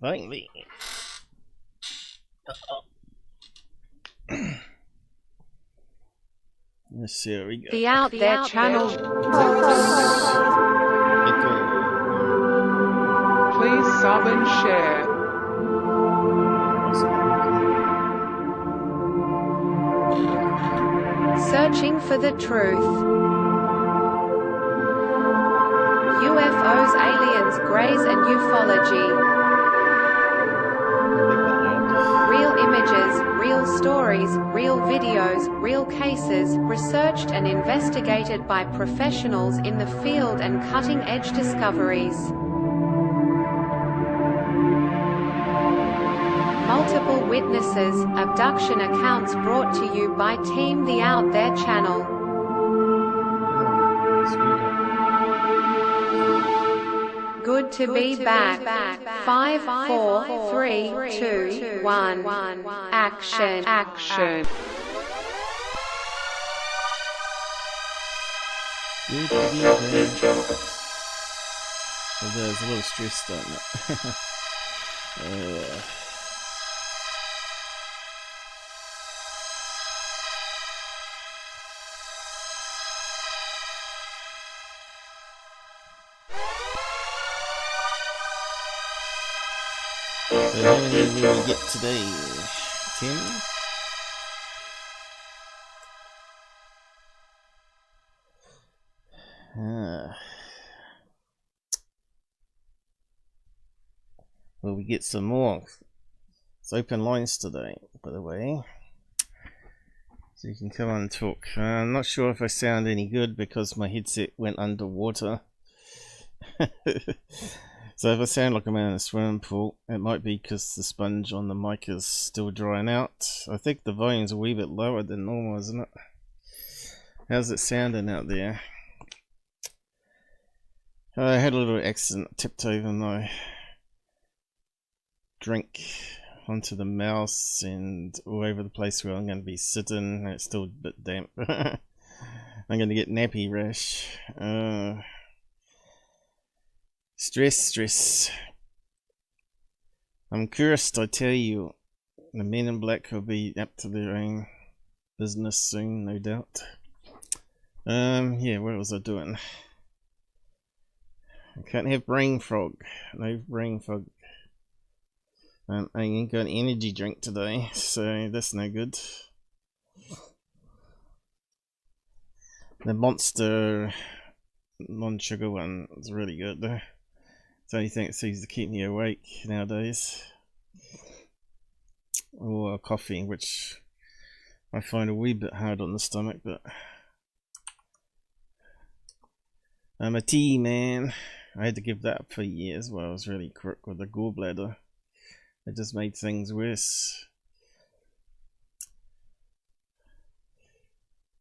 Finally. Let's see how we go. The Out There channel. Please sub and share. Searching for the truth. UFOs, aliens, greys and ufology. Real images, real stories, real videos, real cases, researched and investigated by professionals in the field and cutting-edge discoveries. Multiple witnesses, abduction accounts brought to you by Team The Out There channel. Good to be back. 5, 4, 3, 2, 1. Action. Good to be back. There's a little stressed on it. So how many will we get today? 10? Will we get some more? It's open lines today, by the way. So you can come on and talk. I'm not sure if I sound any good because my headset went underwater. So if I sound like I'm in a swimming pool, it might be because the sponge on the mic is still drying out. I think the volume's a wee bit lower than normal, isn't it? How's it sounding out there? I had a little accident, tipped over my drink onto the mouse and all over the place where I'm going to be sitting. It's still a bit damp. I'm going to get nappy rash. Stress. I'm cursed, I tell you. The men in black will be up to their own business soon, no doubt. Yeah, what was I doing? I can't have brain fog. No brain fog. I ain't got an energy drink today, so that's no good. The Monster non-sugar one is really good though. It's the only thing that seems to keep me awake nowadays. Or coffee, which I find a wee bit hard on the stomach, but I'm a tea man. I had to give that up for years while I was really crook with the gallbladder. It just made things worse.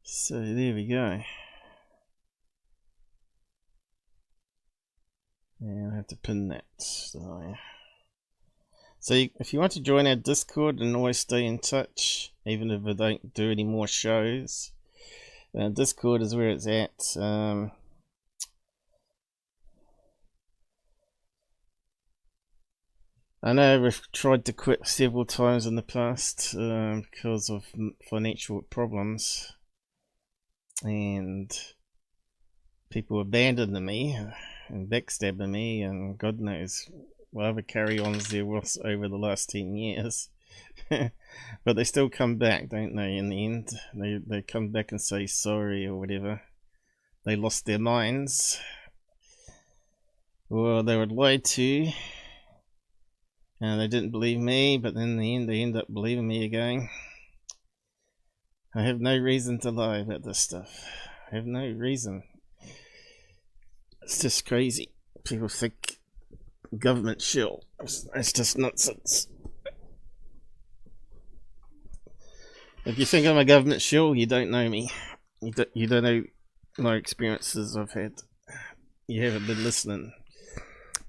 So there we go. And I have to pin that. So if you want to join our Discord and always stay in touch, even if I don't do any more shows, Discord is where it's at. I know we've tried to quit several times in the past because of financial problems, and people abandoning me and backstabbing me, and God knows what other carry-ons there was over the last 10 years. But they still come back, don't they? In the end, they come back and say sorry or whatever. They lost their minds, or they would lie to. And they didn't believe me, but then in the end they end up believing me again. I have no reason to lie about this stuff. I have no reason. It's just crazy. People think government shill. It's just nonsense. If you think I'm a government shill, you don't know me. You don't know my experiences I've had. You haven't been listening.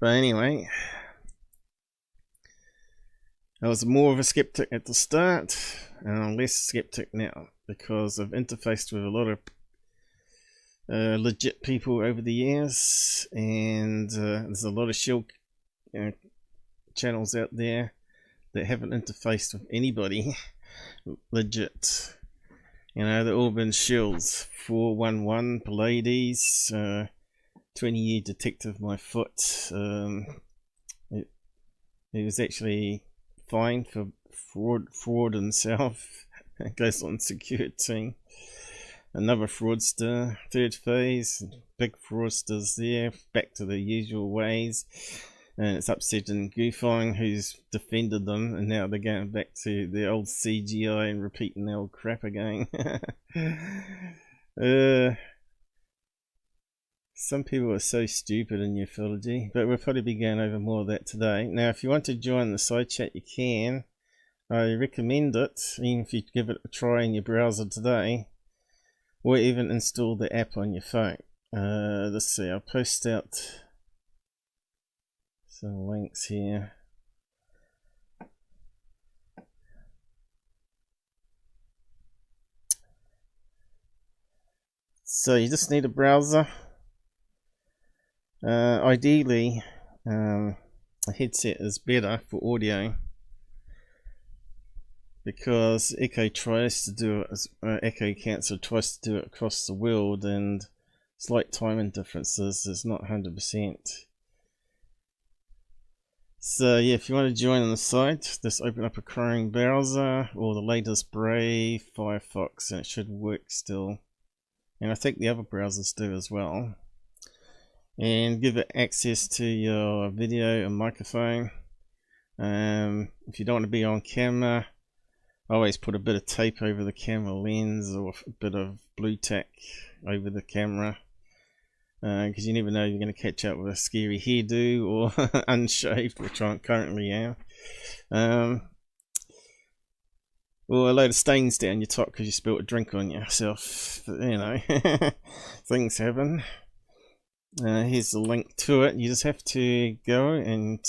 But anyway, I was more of a skeptic at the start, and I'm less skeptic now because I've interfaced with a lot of legit people over the years, and there's a lot of shill channels out there that haven't interfaced with anybody legit. You know, they've all been shills. 411 Pallades, 20-year detective my foot. He was actually fined for fraud himself. Goes on security. Another fraudster, third phase, big fraudsters there, back to the usual ways. And it's upsetting GUFON, who's defended them, and now they're going back to the old CGI and repeating the old crap again. Some people are so stupid in ufology, but we'll probably be going over more of that today. Now, if you want to join the side chat, you can. I recommend it, even if you give it a try in your browser today, or even install the app on your phone. Let's see, I'll post out some links here. So you just need a browser. Ideally, a headset is better for audio, because Echo tries to do it, Echo Cancer tries to do it across the world, and slight timing differences is not 100%. So yeah, if you want to join on the site, just open up a Chrome browser or the latest Brave, Firefox, and it should work still. And I think the other browsers do as well. And give it access to your video and microphone. If you don't want to be on camera, I always put a bit of tape over the camera lens, or a bit of blue tack over the camera, because you never know, you're going to catch up with a scary hairdo or unshaved, which I currently am, or a load of stains down your top because you spilled a drink on yourself. But, you know, things happen. Here's the link to it. You just have to go, and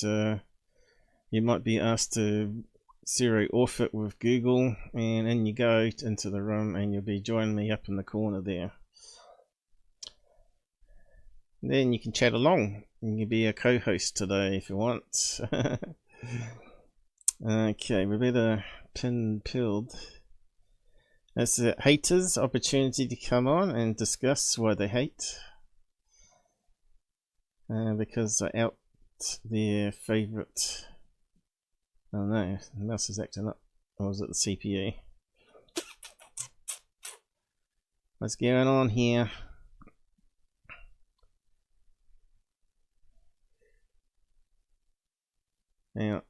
you might be asked to zero off it with Google, and in you go into the room, and you'll be joining me up in the corner there. Then you can chat along. You can be a co-host today if you want. Okay, we better pin pilled. That's a haters' opportunity to come on and discuss why they hate. Because I out their favourite. Oh no, the mouse is acting up. Or was it the CPU? What's going on here? Now,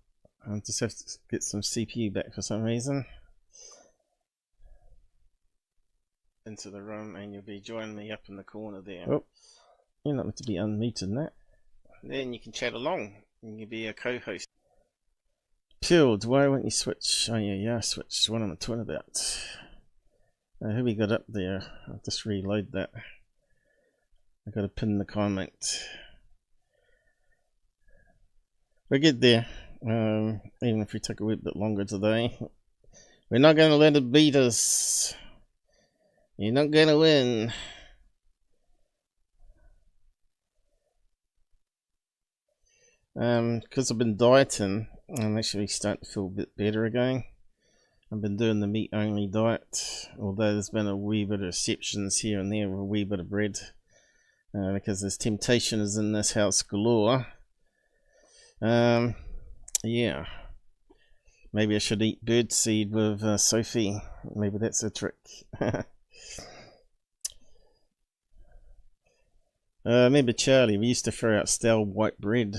I just have to get some CPU back for some reason. Into the room, and you'll be joining me up in the corner there. Oh, you're not meant to be unmuted, that. Then you can chat along. You can be a co-host. Pilled, why won't you switch? Oh yeah, switch. What am I talking about? Who we got up there? I'll just reload that. I got to pin the comment. We'll get there. Even if we take a wee bit longer today, we're not going to let it beat us. You're not going to win. Because I've been dieting, I'm actually starting to feel a bit better again. I've been doing the meat only diet, although there's been a wee bit of exceptions here and there with a wee bit of bread, because there's temptation is in this house galore. Yeah, maybe I should eat birdseed with Sophie. Maybe that's a trick. Remember Charlie? We used to throw out stale white bread,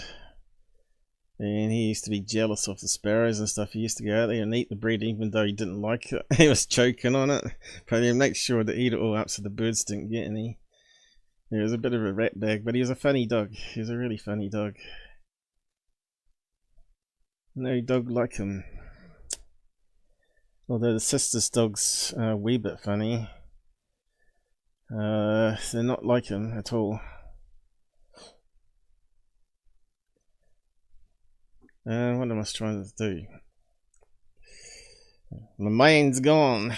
and he used to be jealous of the sparrows and stuff. He used to go out there and eat the bread even though he didn't like it. He was choking on it, but he'd make sure to eat it all up so the birds didn't get any. He was a bit of a rat bag, but he was a funny dog. He was a really funny dog. No dog like him. Although the sister's dog's a wee bit funny. They're not like him at all. What am I trying to do? My mind's gone.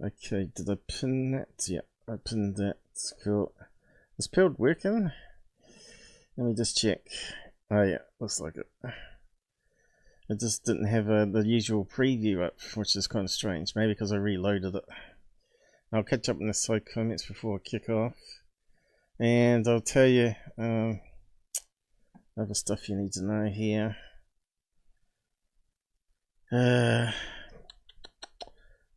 Okay, did I pin that? Yeah, I pinned that. It's cool. Is Pilled working? Let me just check. Oh yeah, looks like it. It just didn't have the usual preview up, which is kind of strange. Maybe because I reloaded it. I'll catch up in the side comments before I kick off. And I'll tell you other stuff you need to know here.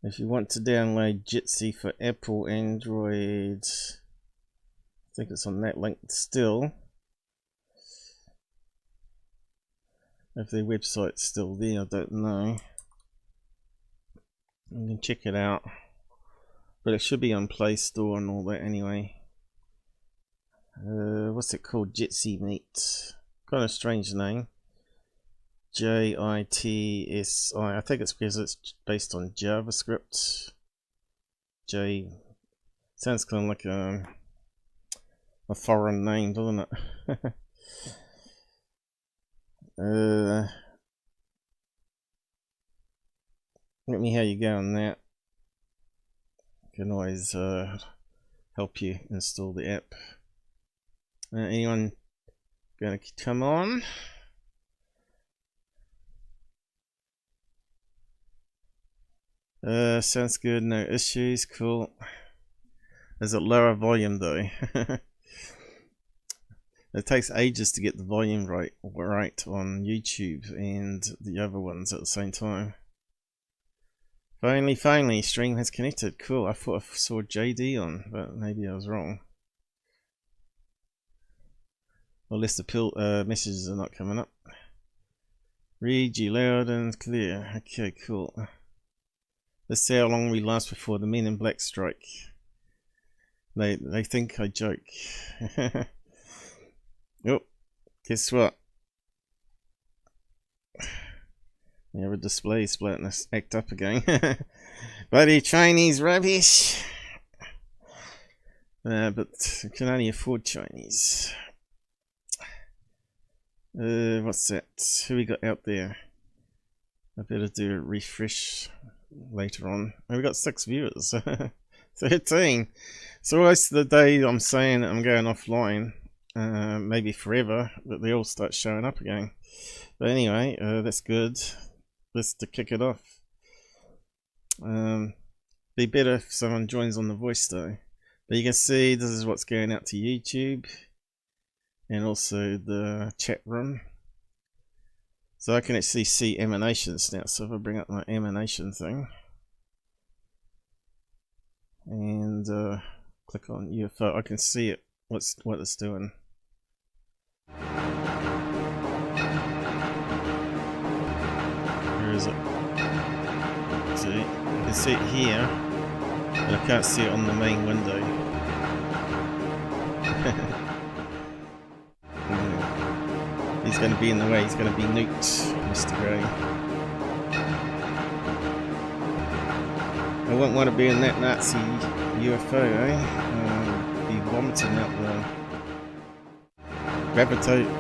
If you want to download Jitsi for Apple, Android, I think it's on that link still. If their website's still there, I don't know. You can check it out. But it should be on Play Store and all that anyway. What's it called? Jitsi Meet. Kind of strange name. JITSI. I think it's because it's based on JavaScript. Sounds kind of like a foreign name, doesn't it? Let me how you go on that. Can always help you install the app. Anyone gonna come on? Sounds good, no issues, cool. There's a lower volume though. It takes ages to get the volume right on YouTube and the other ones at the same time. Finally, stream has connected. Cool. I thought I saw JD on, but maybe I was wrong. Unless the messages are not coming up. Read you loud and clear. Okay, cool. Let's see how long we last before the Men in Black strike. They think I joke. Oh, guess what? We have a display split and let's act up again. Bloody Chinese rubbish. But you can only afford Chinese. What's that? Who we got out there? I better do a refresh later on. Oh, we got 6 viewers. 13. So most of the day I'm saying I'm going offline. Maybe forever, but they all start showing up again. But anyway, that's good. Let's to kick it off. Be better if someone joins on the voice though. But you can see this is what's going out to YouTube and also the chat room. So I can actually see emanations now. So if I bring up my emanation thing and click on UFO, I can see it. What it's doing. Where is it? See, you can see it here, but I can't see it on the main window. He's going to be in the way. He's going to be nuked, Mr. Grey. I wouldn't want to be in that Nazi UFO, eh? Be vomiting out the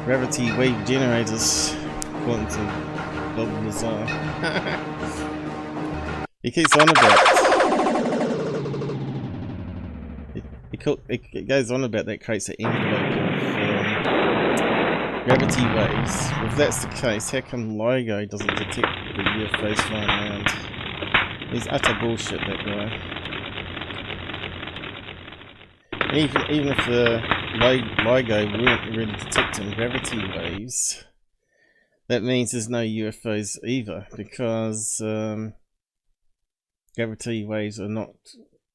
gravity wave generators, according to Bob Lazar. He keeps on about it goes on about that creates an envelope of gravity waves. If that's the case, how come LIGO doesn't detect the UFOs flying around? He's utter bullshit, that guy. Even if the LIGO weren't really detecting gravity waves, that means there's no UFOs either, because gravity waves are not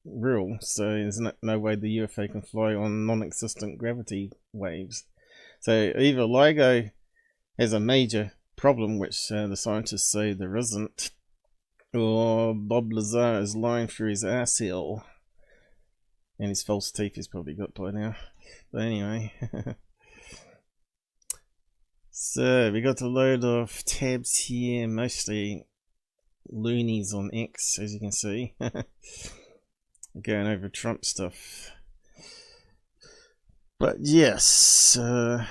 real, so there's no way the UFO can fly on non-existent gravity waves. So either LIGO has a major problem, which the scientists say there isn't, or Bob Lazar is lying through his arsehole. And his false teeth he's probably got by now. But anyway. So we got a load of tabs here, mostly loonies on X, as you can see. Going over Trump stuff. But yes, the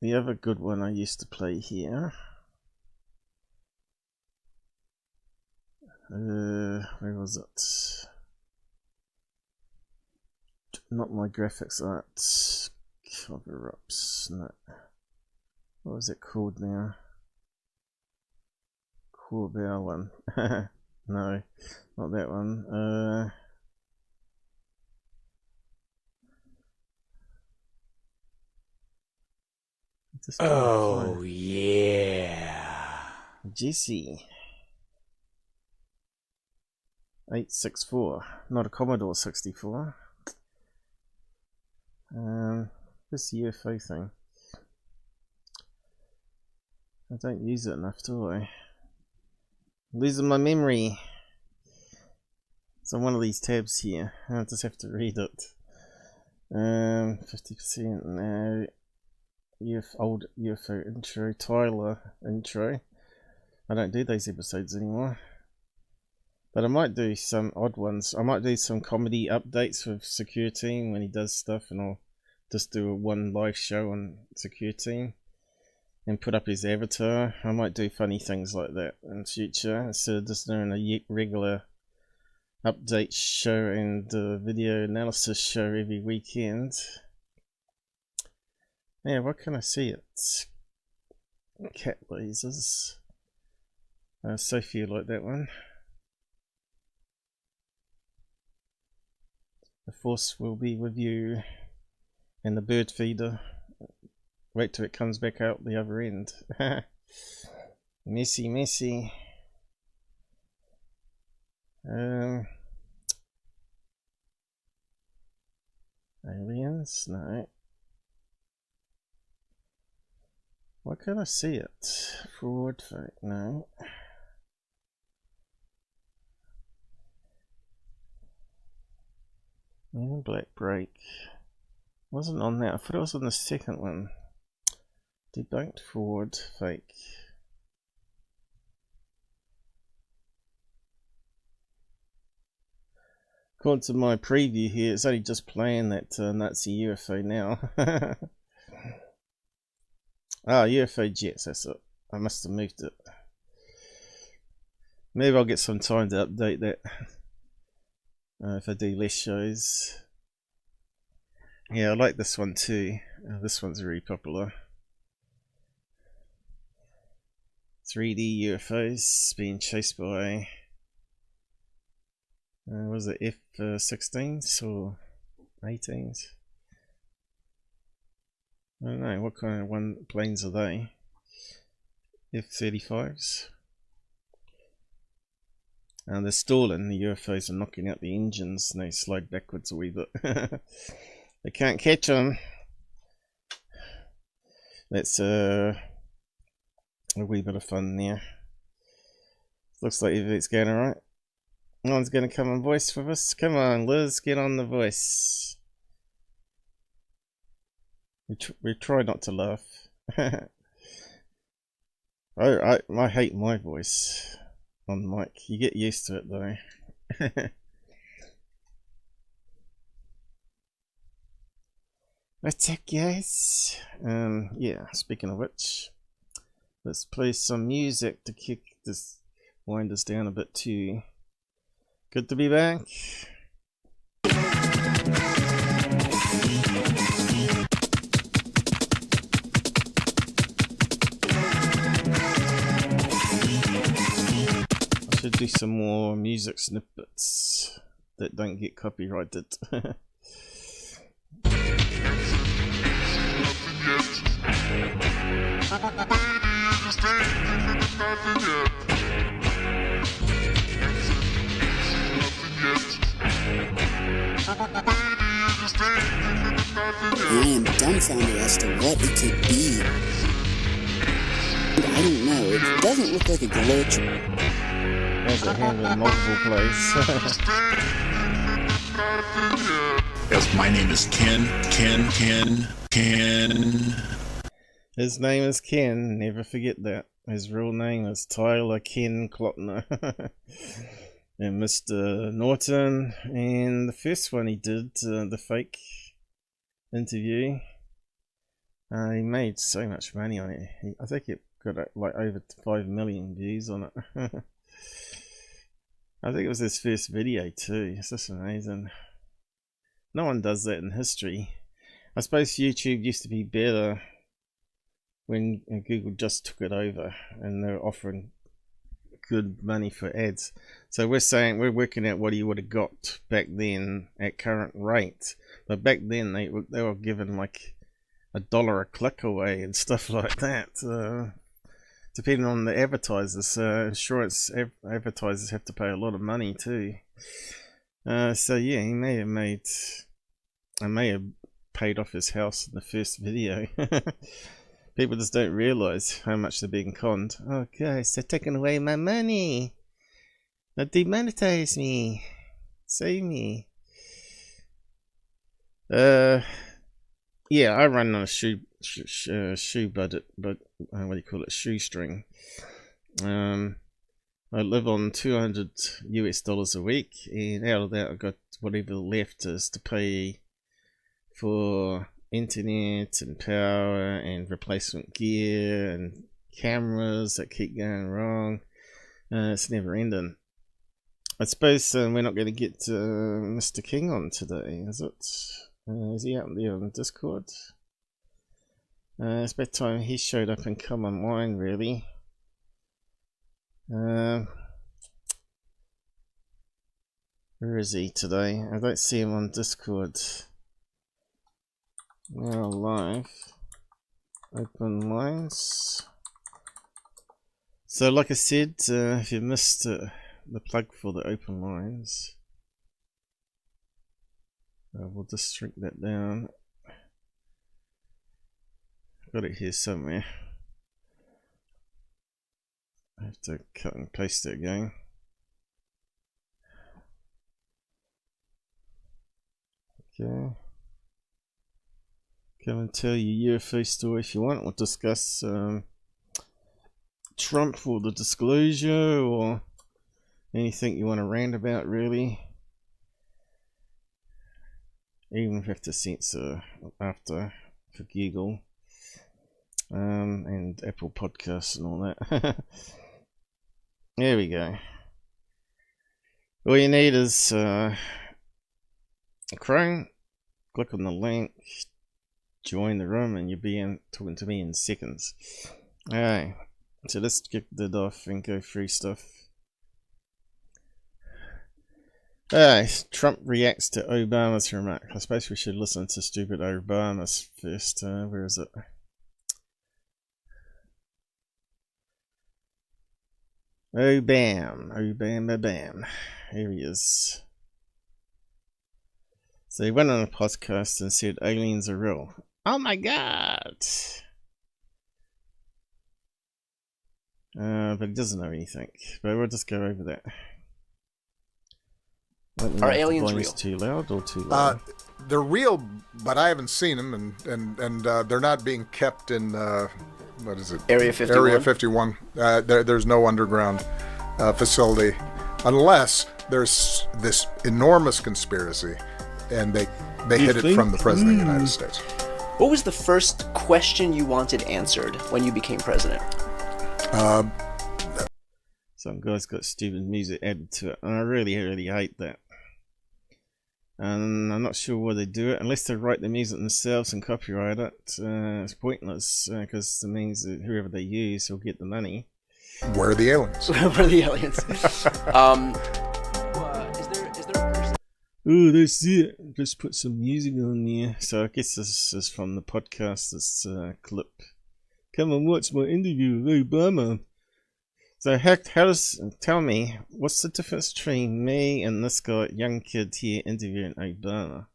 other good one I used to play here. Where was it? Not my graphics art. Cover-ups. No. What was it called now? Corbell one. No, not that one. Oh yeah. Jesse 864, not a Commodore 64. This UFO thing, I don't use it enough, do I? I'm losing my memory. It's on one of these tabs here. I just have to read it. 50% now. Old UFO intro, Tyler intro. I don't do those episodes anymore, but I might do some odd ones. I might do some comedy updates with Secure Team when he does stuff, and I'll just do one live show on Secure Team and put up his avatar. I might do funny things like that in future instead of just doing a regular update show and video analysis show every weekend. Yeah, what can I see? It's cat lasers. Sophie like that one. The Force will be with you. And the bird feeder. Wait till it comes back out the other end. Messy, messy. Aliens? No. Why can't I see it? Forward fake? No. And black break. Wasn't on that. I thought it was on the second one. Debunked forward fake. According to my preview here, it's only just playing that Nazi UFO now. Ah, UFO jets, that's it. I must have moved it. Maybe I'll get some time to update that if I do less shows. Yeah, I like this one too. This one's really popular. 3D UFOs being chased by was it F-16s or 18s? I don't know, what kind of planes are they? F-35s? And they're stalling, the UFOs are knocking out the engines and they slide backwards a wee bit. They can't catch them. That's a wee bit of fun there. Looks like everything's going alright. No one's going to come and voice with us. Come on, Liz, get on the voice. We try not to laugh. I hate my voice on mic. You get used to it though. What's up, guys? Yeah, speaking of which, let's play some music to kick this, wind us down a bit too. Good to be back. I should do some more music snippets that don't get copyrighted. I am dumbfounded as to what it could be. I don't know, it doesn't look like a glitch. There's a hand in multiple plays. Yes, my name is Ken. His name is Ken, never forget that. His real name is Tyler Ken Klotner. And Mr. Norton, and the first one he did, the fake interview, he made so much money on it. I think it got like over 5 million views on it. I think it was his first video too. It's just amazing. No one does that in history. I suppose YouTube used to be better when Google just took it over and they're offering good money for ads. So we're working out what you would have got back then at current rate. But back then they were giving like $1 a click away and stuff like that. Depending on the advertisers, insurance advertisers have to pay a lot of money too. So yeah, he may have paid off his house in the first video. People just don't realise how much they're being conned. Oh guys, they're taking away my money. They demonetize me. Save me. Yeah, I run on a shoe budget, but what do you call it? Shoestring. I live on $200 a week, and out of that I got whatever left is to pay for internet and power and replacement gear and cameras that keep going wrong. It's never ending. I suppose we're not going to get Mr. King on today, is it? Is he out there on Discord? It's about time he showed up and come online, really. Where is he today? I don't see him on Discord. Now live. Open lines. So like I said, if you missed the plug for the open lines, we'll just shrink that down. Got it here somewhere. I have to cut and paste it again. Okay. Come and tell your UFO story if you want. We'll discuss Trump or the disclosure or anything you want to rant about, really. Even if you have to censor after for Google and Apple Podcasts and all that. There we go. All you need is Chrome. Click on the link, join the room, and you'll be talking to me in seconds. Alright, so let's get that off and go through stuff. Alright, Trump reacts to Obama's remark. I suppose we should listen to stupid Obama's first. Where is it? Oh bam, oh bam, ba bam. Here he is. So he went on a podcast and said aliens are real. Oh my god! But he doesn't know anything. But we'll just go over that. Are aliens real? Too loud or too loud? They're real, but I haven't seen them, and they're not being kept in what is it? Area 51. Area 51. There's no underground facility, unless there's this enormous conspiracy, and they hid it from the president of the United States. What was the first question you wanted answered when you became president? Some guy's got stupid music added to it, and I really hate that. And I'm not sure why they do it, unless they write the music themselves and copyright it. It's pointless, because it means that whoever they use will get the money. Where are the aliens? Where are the aliens? Is there a person? Oh, that's it. Just put some music on there. So I guess this is from the podcast, this clip. Come and watch my interview with Obama. So tell me, what's the difference between me and this guy, young kid here interviewing Obama?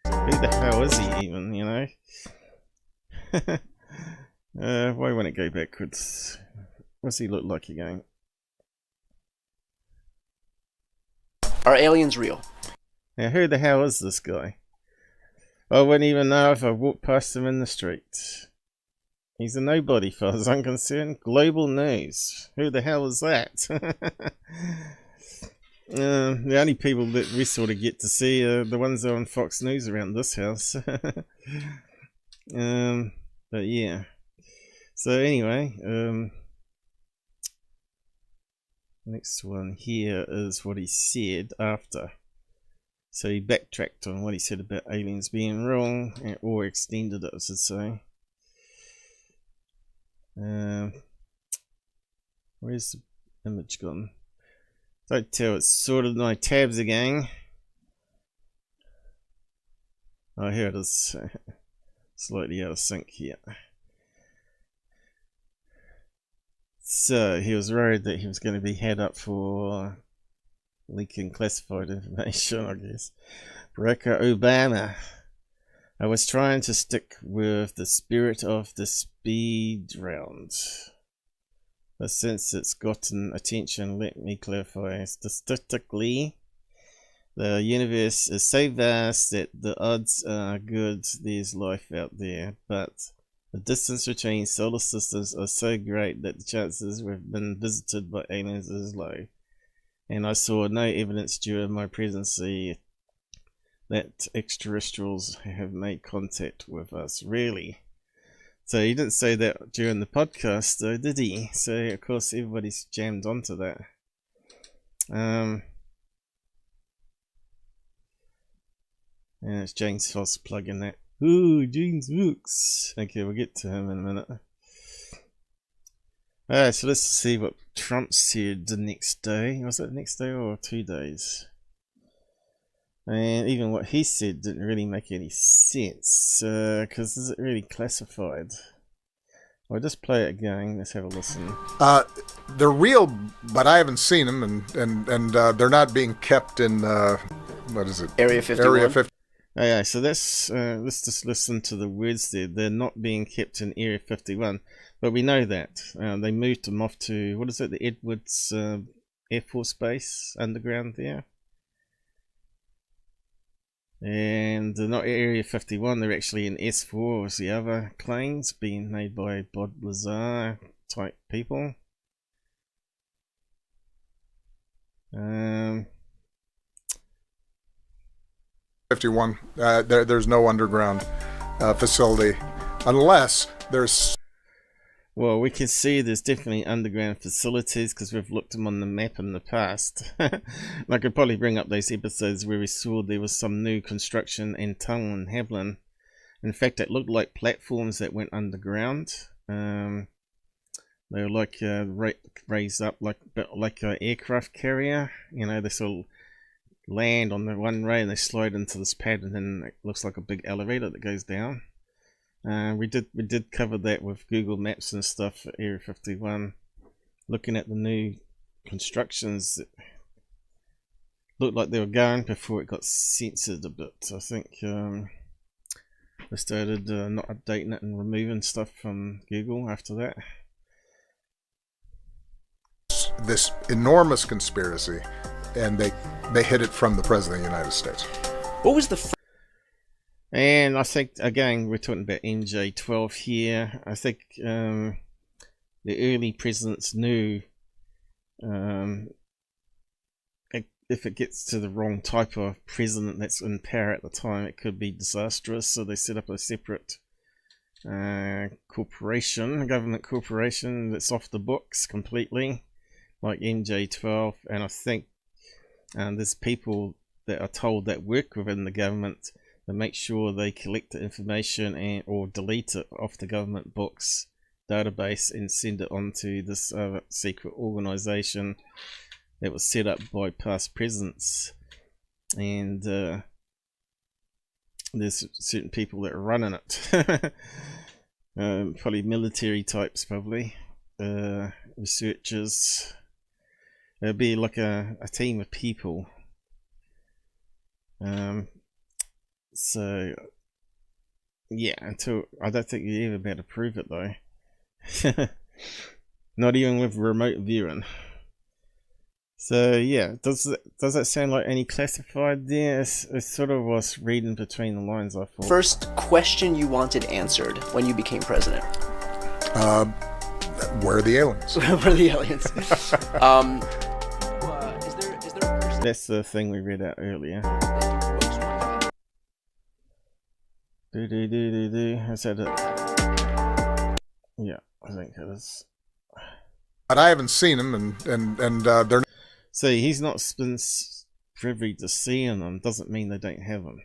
Who the hell is he even, you know? Why won't it go backwards? What's he look like again? Are aliens real? Now who the hell is this guy? I wouldn't even know if I walked past him in the street. He's a nobody, far as I'm concerned. Global news. Who the hell is that? The only people that we sort of get to see are the ones that are on Fox News around this house. But yeah. So anyway, next one here is what he said after. So he backtracked on what he said about aliens being wrong, or extended it, I should say. Where's the image gone? Don't tell, it's sorted my tabs again. Oh, here it is. Slightly out of sync here. So he was worried that he was going to be had up for leaking classified information, I guess. Barack Obama. I was trying to stick with the spirit of the speed round. But since it's gotten attention, let me clarify. Statistically, the universe is so vast that the odds are good there's life out there, but the distance between solar systems are so great that the chances we've been visited by aliens is low. And I saw no evidence during my presidency that extraterrestrials have made contact with us. Really? So he didn't say that during the podcast, though, did he? So of course everybody's jammed onto that. And it's James Foss plugging that. Ooh, James Books. Okay, we'll get to him in a minute. Alright, so let's see what Trump said the next day. Was it the next day or 2 days? And even what he said didn't really make any sense, because is it really classified? I'll just play it again. Let's have a listen. They're real, but I haven't seen them, and they're not being kept in what is it? Area 51. Area 50. Oh, yeah, so let's just listen to the words there. They're not being kept in Area 51, but we know that they moved them off to, what is it, the Edwards Air Force Base underground there. And they're not Area 51, they're actually in S4, was the other claims being made by Bob Lazar type people. 51. There's no underground facility unless there's. Well, we can see there's definitely underground facilities because we've looked them on the map in the past. I could probably bring up those episodes where we saw there was some new construction and tunnel in Haviland. In fact, it looked like platforms that went underground. They were like raised up like an aircraft carrier. You know, they sort of land on the runway and they slide into this pad, and then it looks like a big elevator that goes down. We did cover that with Google Maps and stuff for Area 51, looking at the new constructions that looked like they were going before it got censored a bit. I think they started not updating it and removing stuff from Google after that. This enormous conspiracy, and they hid it from the President of the United States. What was the And I think, again, we're talking about MJ12 here. I think the early presidents knew if it gets to the wrong type of president that's in power at the time, it could be disastrous. So they set up a separate corporation, a government corporation that's off the books completely, like MJ12. And I think there's people that are told that work within the government to make sure they collect the information and or delete it off the government books database and send it on to this secret organization that was set up by past presidents. And there's certain people that are running it. Probably military types, probably researchers. It'd be like a team of people. So yeah, until I don't think you're ever about to prove it though. Not even with remote viewing. So yeah, does that sound like any classified there? It sort of was reading between the lines, I thought. first question you wanted answered when you became president? Where are the aliens? Where are the aliens? Is there a person That's the thing we read out earlier. Is that it? Yeah, I think it is. But I haven't seen them, and they're. So he's not been privy to seeing them doesn't mean they don't have them.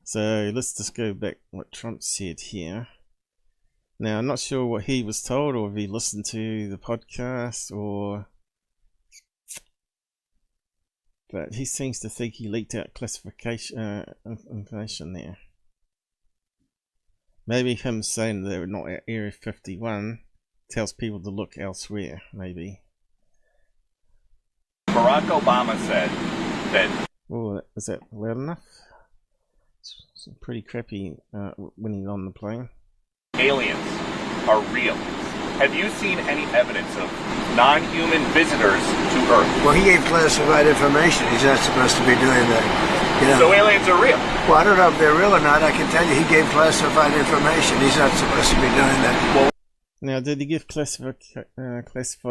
So let's just go back what Trump said here. Now, I'm not sure what he was told, or if he listened to the podcast, but he seems to think he leaked out classification information there. Maybe him saying they're not at Area 51 tells people to look elsewhere, maybe. Barack Obama said that... Oh, is that loud enough? It's pretty crappy when he's on the plane. Aliens are real. Have you seen any evidence of non-human visitors to Earth? Well, he gave classified information. He's not supposed to be doing that. You know? So aliens are real? Well, I don't know if they're real or not. I can tell you he gave classified information. He's not supposed to be doing that. Well, now, did he give classified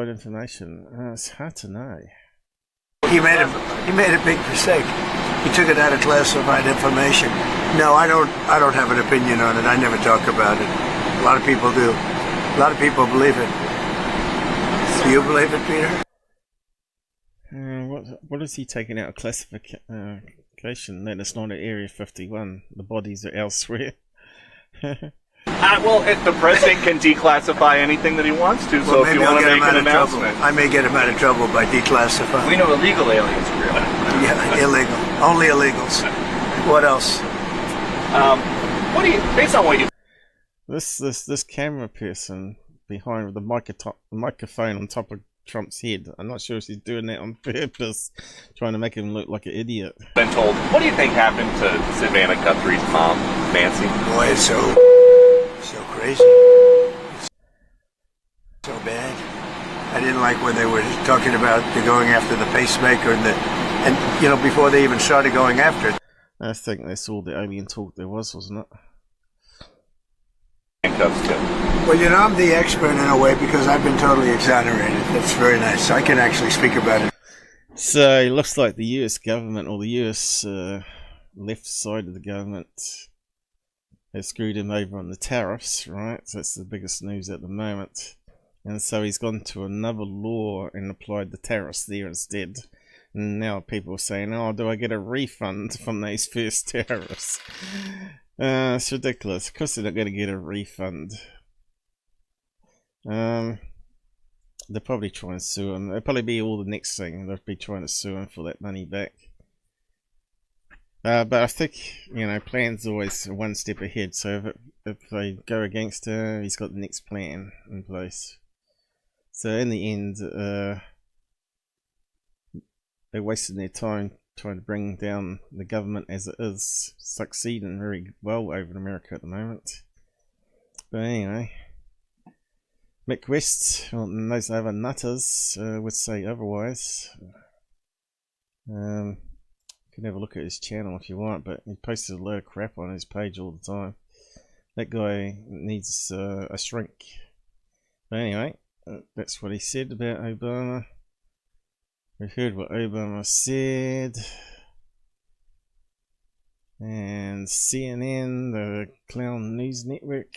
information? It's hard to know. He made a big mistake. He took it out of classified information. No, I don't have an opinion on it. I never talk about it. A lot of people do. A lot of people believe it. Do you believe it, Peter? What is he taking out of classification? That it's not at Area 51. The bodies are elsewhere. Well, the president can declassify anything that he wants to, so if you want to make an announcement... I may get him out of trouble by declassifying. We know illegal aliens are real. Yeah, illegal. Only illegals. What else? What do you... Based on what you... This camera person behind the microphone on top of Trump's head. I'm not sure if he's doing that on purpose, trying to make him look like an idiot. Been told. What do you think happened to Savannah Guthrie's mom, Nancy? Boy, it's so crazy. It's so bad. I didn't like when they were talking about going after the pacemaker and you know, before they even started going after it. I think that's all the alien talk there was, wasn't it? Well, you know, I'm the expert in a way because I've been totally exonerated. That's very nice. I can actually speak about it. So it looks like the US government, or the US left side of the government, has screwed him over on the tariffs, right? So that's the biggest news at the moment. And so he's gone to another law and applied the tariffs there instead. And now people are saying, oh, do I get a refund from those first tariffs? It's ridiculous. Of course they're not going to get a refund. They'll probably try and sue him. They'll probably be all the next thing. They'll be trying to sue him for that money back. But I think, you know, plan's always one step ahead. So if they go against her, he's got the next plan in place. So in the end, they're wasting their time trying to bring down the government as it is, succeeding very well over in America at the moment. But anyway, Mick West and those other nutters would say otherwise. You can have a look at his channel if you want, but he posted a load of crap on his page all the time. That guy needs a shrink. But anyway, that's what he said about Obama. We heard what Obama said. And CNN, the clown news network,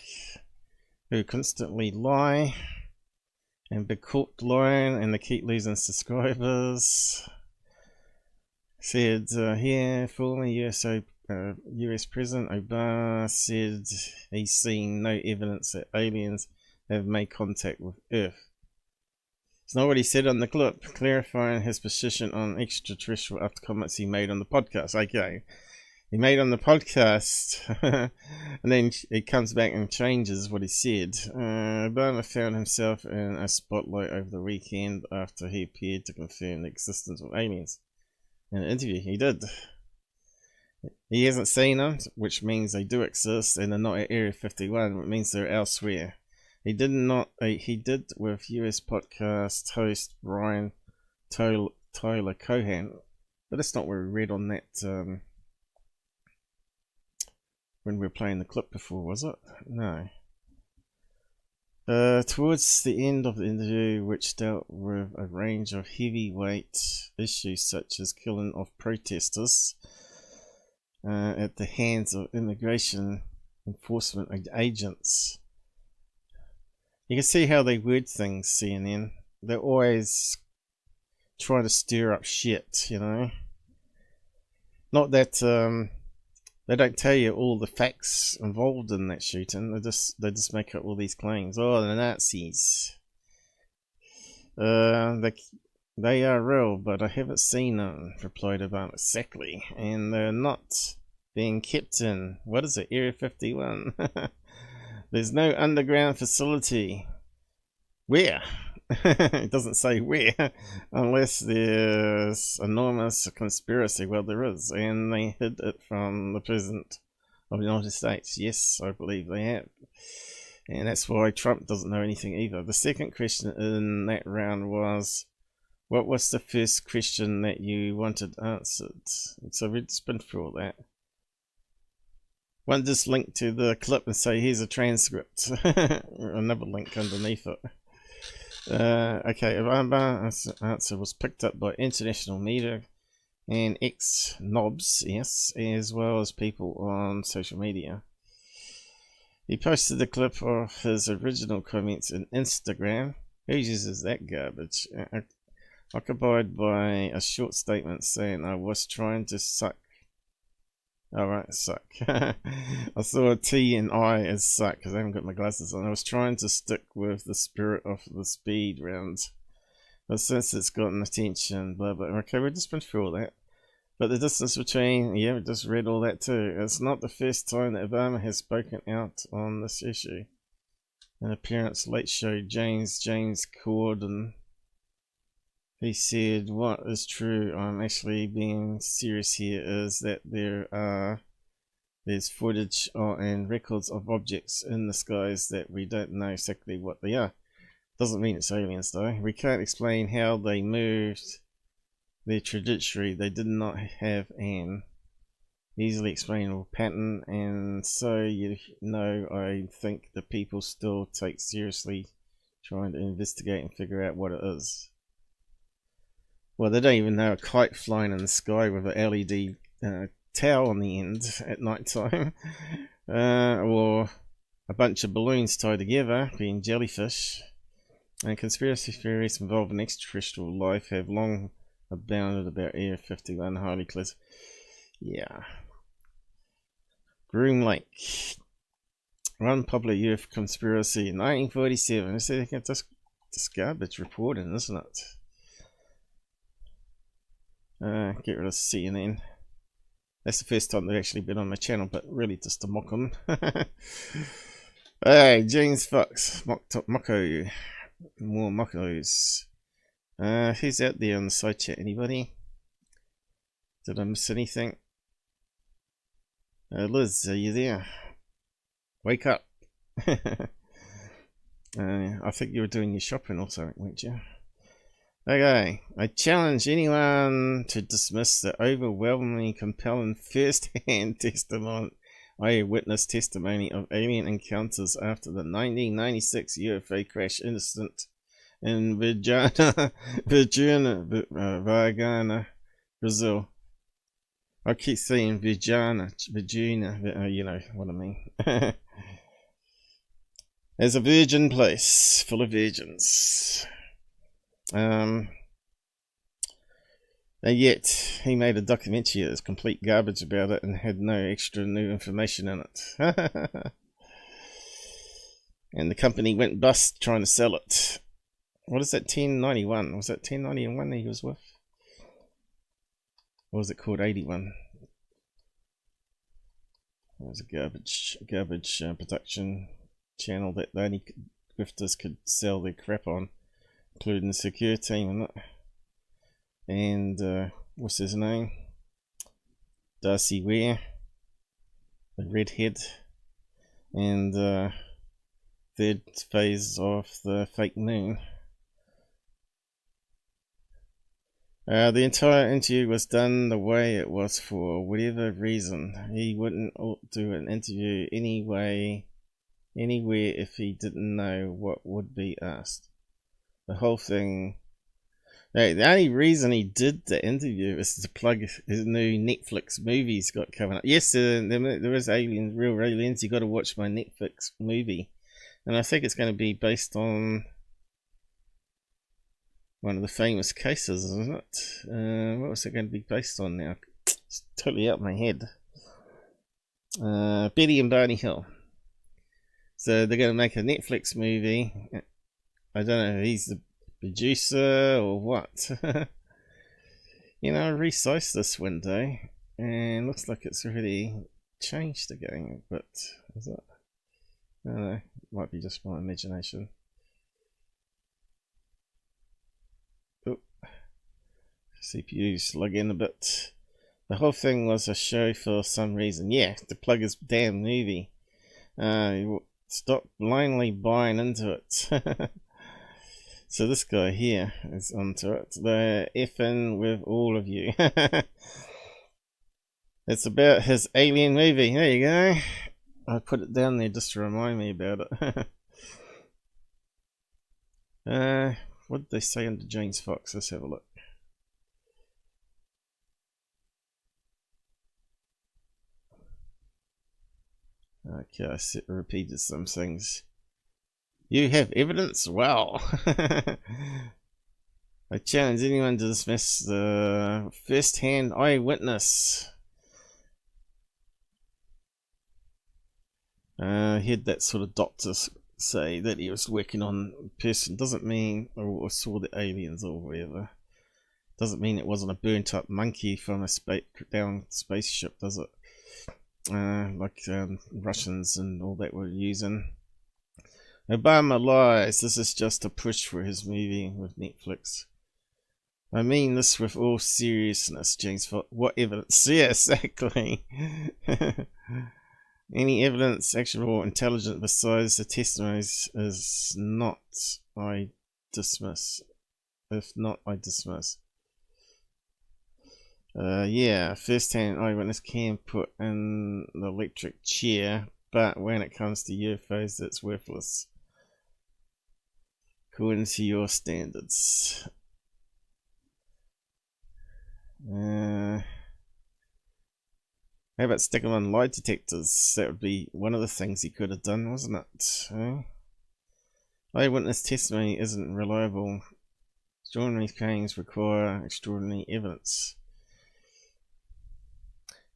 who constantly lie and be caught lying and they keep losing subscribers, said here, former US President Obama said he's seen no evidence that aliens have made contact with Earth. It's not what he said on the clip, clarifying his position on extraterrestrial after comments he made on the podcast. Okay, he made on the podcast, and then he comes back and changes what he said. Obama found himself in a spotlight over the weekend after he appeared to confirm the existence of aliens. In an interview, he did. He hasn't seen them, which means they do exist, and they're not at Area 51, which means they're elsewhere. He did with US podcast host Brian Tyler Cohen, but that's not what we read on that when we were playing the clip before, was it? No. Towards the end of the interview, which dealt with a range of heavyweight issues such as killing of protesters at the hands of immigration enforcement agents. You can see how they word things, CNN. They're always trying to stir up shit, you know. Not that they don't tell you all the facts involved in that shooting. They just make up all these claims. Oh, the Nazis. They are real, but I haven't seen them, replied Obama. Exactly. And they're not being kept in, what is it, Area 51? There's no underground facility. Where? It doesn't say where, unless there's enormous conspiracy. Well, there is, and they hid it from the President of the United States. Yes, I believe they have. And that's why Trump doesn't know anything either. The second question in that round was, what was the first question that you wanted answered? So we've just been through all that. One just link to the clip and say, here's a transcript. Another link underneath it. Okay, Obama's answer was picked up by international media and ex-knobs, yes, as well as people on social media. He posted the clip of his original comments in Instagram. Who uses that garbage? Occupied by a short statement saying, I was trying to suck. Alright, suck. I saw a T and I as suck because I haven't got my glasses on. I was trying to stick with the spirit of the speed rounds. But since it's gotten attention, blah blah. Okay, we've just been through all that. But the distance between, yeah, we just read all that too. It's not the first time that Obama has spoken out on this issue. An appearance late show James Corden. He said, what is true, I'm actually being serious here, is that there's footage and records of objects in the skies that we don't know exactly what they are. Doesn't mean it's aliens though. We can't explain how they moved their trajectory. They did not have an easily explainable pattern, and so you know, I think the people still take seriously trying to investigate and figure out what it is. Well, they don't even know a kite flying in the sky with an LED towel on the end at night time, or a bunch of balloons tied together being jellyfish. And conspiracy theories involving extraterrestrial life have long abounded about Area 51, highly clear. Yeah. Groom Lake. One popular UFO conspiracy in 1947. It's just garbage reporting, isn't it? Get rid of CNN. That's the first time they've actually been on my channel, but really just to mock them. Hey, James Fox. Mocko. More Mockos. Who's out there on the side chat? Anybody? Did I miss anything? Liz, are you there? Wake up. I think you were doing your shopping or something, weren't you? Okay, I challenge anyone to dismiss the overwhelmingly compelling first-hand eyewitness testimony of alien encounters after the 1996 UFO crash incident in Virginia, Brazil. I keep saying Virginia, you know what I mean. As a virgin place full of virgins. And yet he made a documentary that was complete garbage about it and had no extra new information in it. And the company went bust trying to sell it. What is that, 1091? Was that 1091 he was with? Or was it called 81? It was a garbage production channel that the only grifters could sell their crap on, including the security team and it. And what's his name? Darcy Ware, the redhead, and third phase of the fake moon. The entire interview was done the way it was for whatever reason. He wouldn't do an interview anywhere if he didn't know what would be asked. The whole thing. The only reason he did the interview is to plug his new Netflix movie he's got coming up. Yes, there is aliens, real aliens. You got to watch my Netflix movie, and I think it's going to be based on one of the famous cases, isn't it? What was it going to be based on now? It's totally out of my head. Betty and Barney Hill. So they're going to make a Netflix movie. I don't know if he's the producer or what. You know, I resized this window and looks like it's already changed again, but is it? I don't know, might be just my imagination. Oh, CPU's lagging a bit. The whole thing was a show for some reason. Yeah, to plug his damn movie. Stop blindly buying into it. So this guy here is onto it. They're effing with all of you. It's about his alien movie. There you go. I put it down there just to remind me about it. What did they say under James Fox? Let's have a look. Okay, I repeated some things. You have evidence? Wow. I challenge anyone to dismiss the first-hand eyewitness. He had that sort of doctor say that he was working on a person. Doesn't mean, or saw the aliens or whatever. Doesn't mean it wasn't a burnt up monkey from a down spaceship, does it? Like Russians and all that were using. Obama lies. This is just a push for his movie with Netflix. I mean this with all seriousness, James Fox. What evidence? Yeah, exactly. Any evidence, actual or intelligent, besides the testimonies is not, I dismiss. If not, I dismiss. Yeah, first-hand eyewitness can put in the electric chair, but when it comes to UFOs, it's worthless. According to your standards. How about sticking on lie detectors? That would be one of the things he could have done, wasn't it? Eyewitness testimony isn't reliable. Extraordinary claims require extraordinary evidence.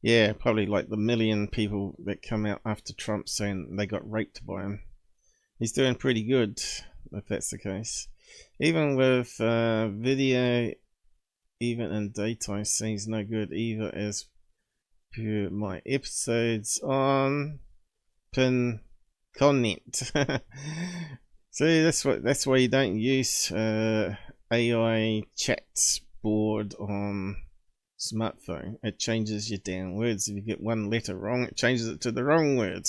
Yeah, probably like the million people that come out after Trump saying they got raped by him. He's doing pretty good, if that's the case. Even with video, even in daytime, seems no good either, as per my episodes on pin comment. See, that's why you don't use AI chat board on smartphone. It changes your damn words. If you get one letter wrong, it changes it to the wrong word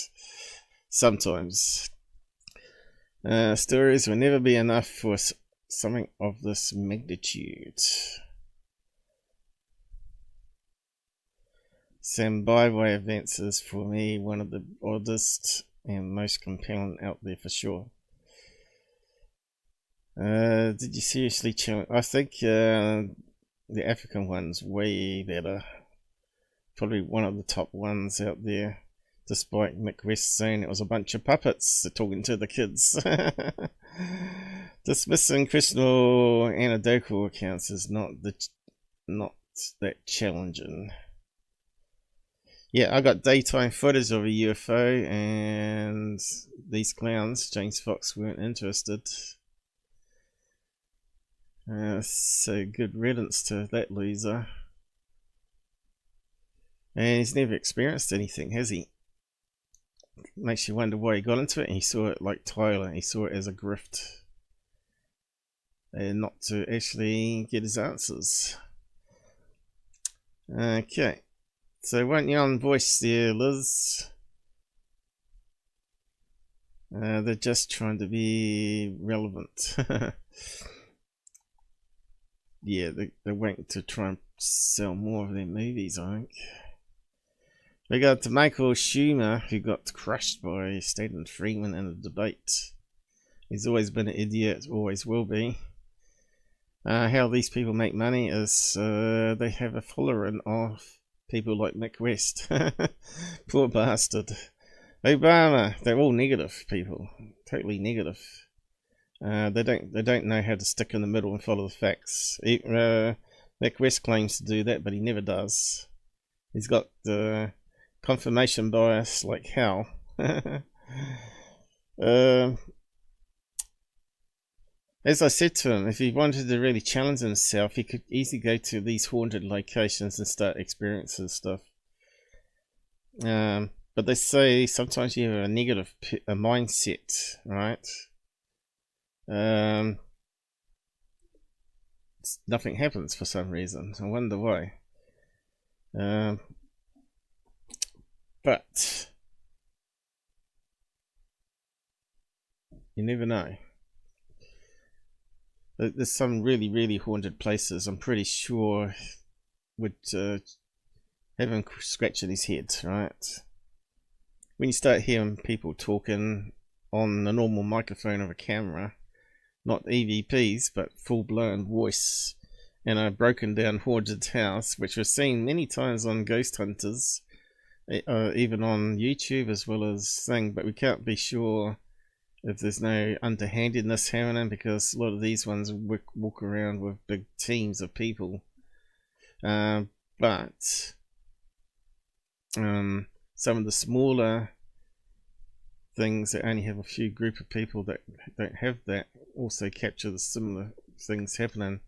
sometimes. Stories will never be enough for something of this magnitude. Sam Byway events is for me one of the oddest and most compelling out there for sure. Did you seriously challenge? I think the African one's way better. Probably one of the top ones out there, despite Mick West saying it was a bunch of puppets talking to the kids. Dismissing personal anecdotal accounts is not that challenging. Yeah, I got daytime footage of a UFO, and these clowns, James Fox, weren't interested. So good riddance to that loser. And he's never experienced anything, has he? Makes you wonder why he got into it. And he saw it like Tyler. He saw it as a grift, and not to actually get his answers. Okay. So weren't you on voice there, Liz? They're just trying to be relevant. Yeah, they're waiting to try and sell more of their movies, I think. We got to Michael Schumer, who got crushed by Stephen Freeman in a debate. He's always been an idiot, always will be. How these people make money is they have a following of people like Mick West. Poor bastard. Obama, they're all negative people. Totally negative. They don't know how to stick in the middle and follow the facts. Mick West claims to do that, but he never does. He's got confirmation bias like hell. As I said to him, if he wanted to really challenge himself, he could easily go to these haunted locations and start experiencing stuff. But they say sometimes you have a negative mindset, right? Nothing happens for some reason. I wonder why. But you never know. There's some really haunted places I'm pretty sure would have him scratching his head, right? When you start hearing people talking on the normal microphone of a camera, not EVPs, but full-blown voice, in a broken down haunted house, which we've seen many times on Ghost Hunters, even on YouTube as well as thing, but we can't be sure if there's no underhandedness happening, because a lot of these ones walk around with big teams of people. But some of the smaller things that only have a few group of people that don't have that also capture the similar things happening,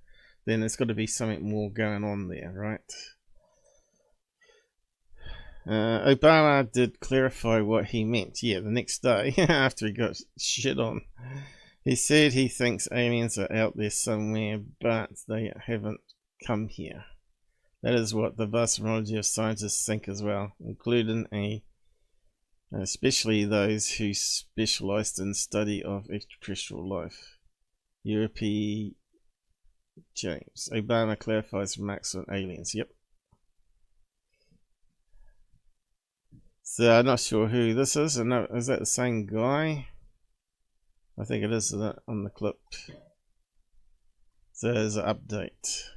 then there's got to be something more going on there, right? Obama did clarify what he meant. Yeah, the next day after he got shit on, he said he thinks aliens are out there somewhere, but they haven't come here. That is what the vast majority of scientists think as well, including especially those who specialized in study of extraterrestrial life. UAP James. Obama clarifies remarks on aliens. Yep. So I'm not sure who this is. Is that the same guy? I think it is on the clip. So there's an update.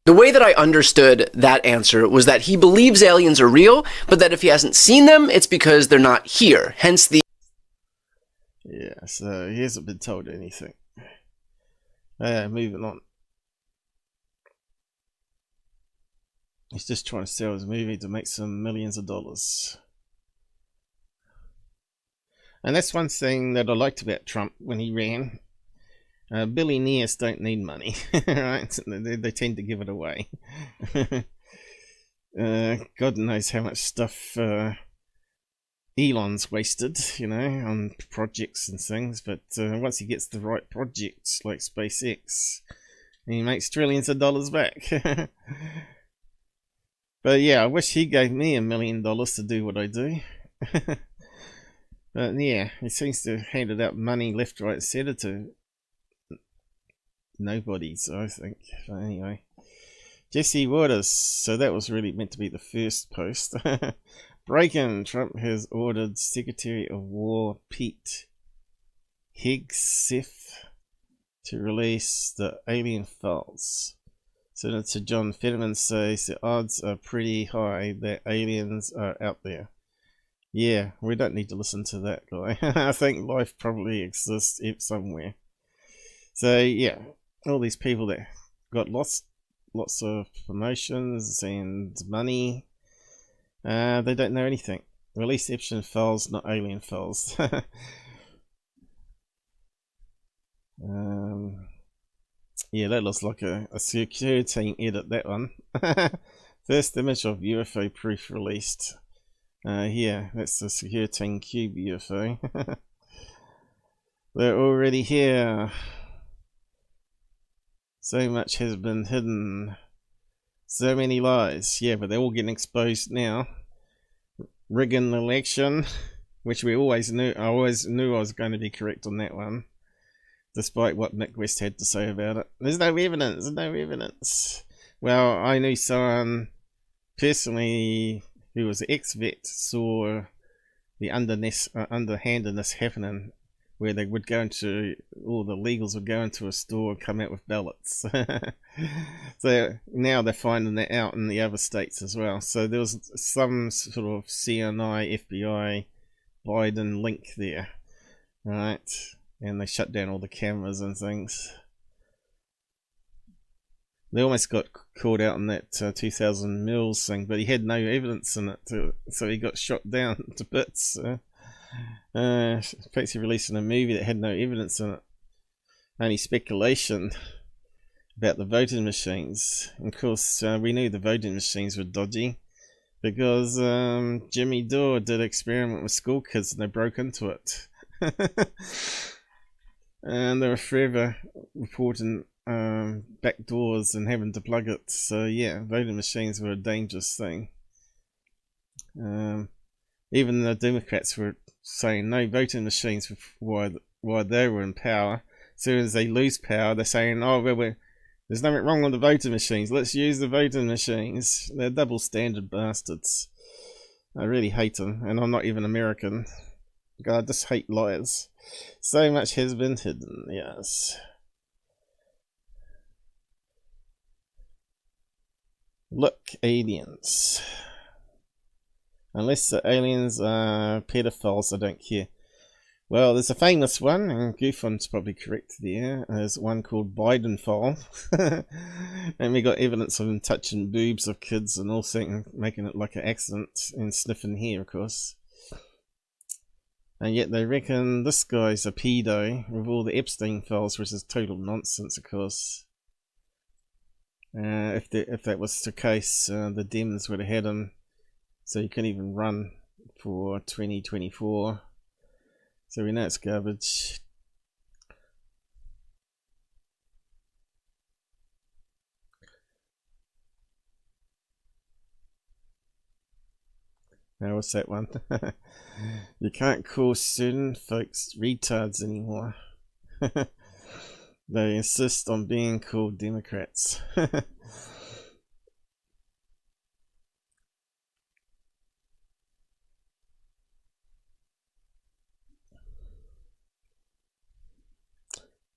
The way that I understood that answer was that he believes aliens are real, but that if he hasn't seen them, it's because they're not here. Hence the... Yeah, so he hasn't been told anything. Moving on. He's just trying to sell his movie to make some millions of dollars. And that's one thing that I liked about Trump when he ran. Billionaires don't need money, right? They tend to give it away. God knows how much stuff Elon's wasted, on projects and things. But once he gets the right projects like SpaceX, he makes trillions of dollars back. But yeah, I wish he gave me $1 million to do what I do. But yeah, he seems to have handed out money left, right, center to nobodies, I think. But anyway, Jesse Waters. So that was really meant to be the first post. Break-in. Trump has ordered Secretary of War Pete Hegseth to release the alien files. Senator John Fetterman says the odds are pretty high that aliens are out there. Yeah, we don't need to listen to that guy. I think life probably exists somewhere. So yeah, all these people that got lots of promotions and money, they don't know anything. Release Epstein files, not alien files. Yeah, that looks like a security team edit, that one. First image of UFO proof released. Here, that's the security team cube UFO. They're already here. So much has been hidden. So many lies. Yeah, but they're all getting exposed now. Rigging the election, which we always knew. I always knew I was going to be correct on that one, despite what Mick West had to say about it. There's no evidence. There's no evidence. Well, I knew someone personally who was an ex-vet saw the underhandedness happening, where they would go into, all the legals would go into a store and come out with ballots. So now they're finding that out in the other states as well. So there was some sort of CNI, FBI, Biden link there, right? And they shut down all the cameras and things. They almost got caught out in that 2000 Mills thing, but he had no evidence in it, so he got shot down to bits. In fact, he released a movie that had no evidence in it, only speculation about the voting machines. And of course, we knew the voting machines were dodgy because Jimmy Dore did an experiment with school kids and they broke into it. And they were forever reporting back doors and having to plug it. So yeah, voting machines were a dangerous thing. Even the Democrats were saying no voting machines while they were in power. As soon as they lose power, they're saying, oh, well, there's nothing wrong with the voting machines, let's use the voting machines. They're double standard bastards. I really hate them, and I'm not even American. God, I just hate liars. So much has been hidden, yes. Look, aliens. Unless the aliens are pedophiles, I don't care. Well, there's a famous one, and GUFON's probably correct there. There's one called Bidenphile. And we got evidence of him touching boobs of kids and also making it like an accident and sniffing hair, of course. And yet they reckon this guy's a pedo with all the Epstein files, which is total nonsense, of course. If that was the case, the Dems would have had him, so he couldn't even run for 2024. So we know it's garbage. Now what's that one? You can't call certain folks retards anymore. They insist on being called Democrats.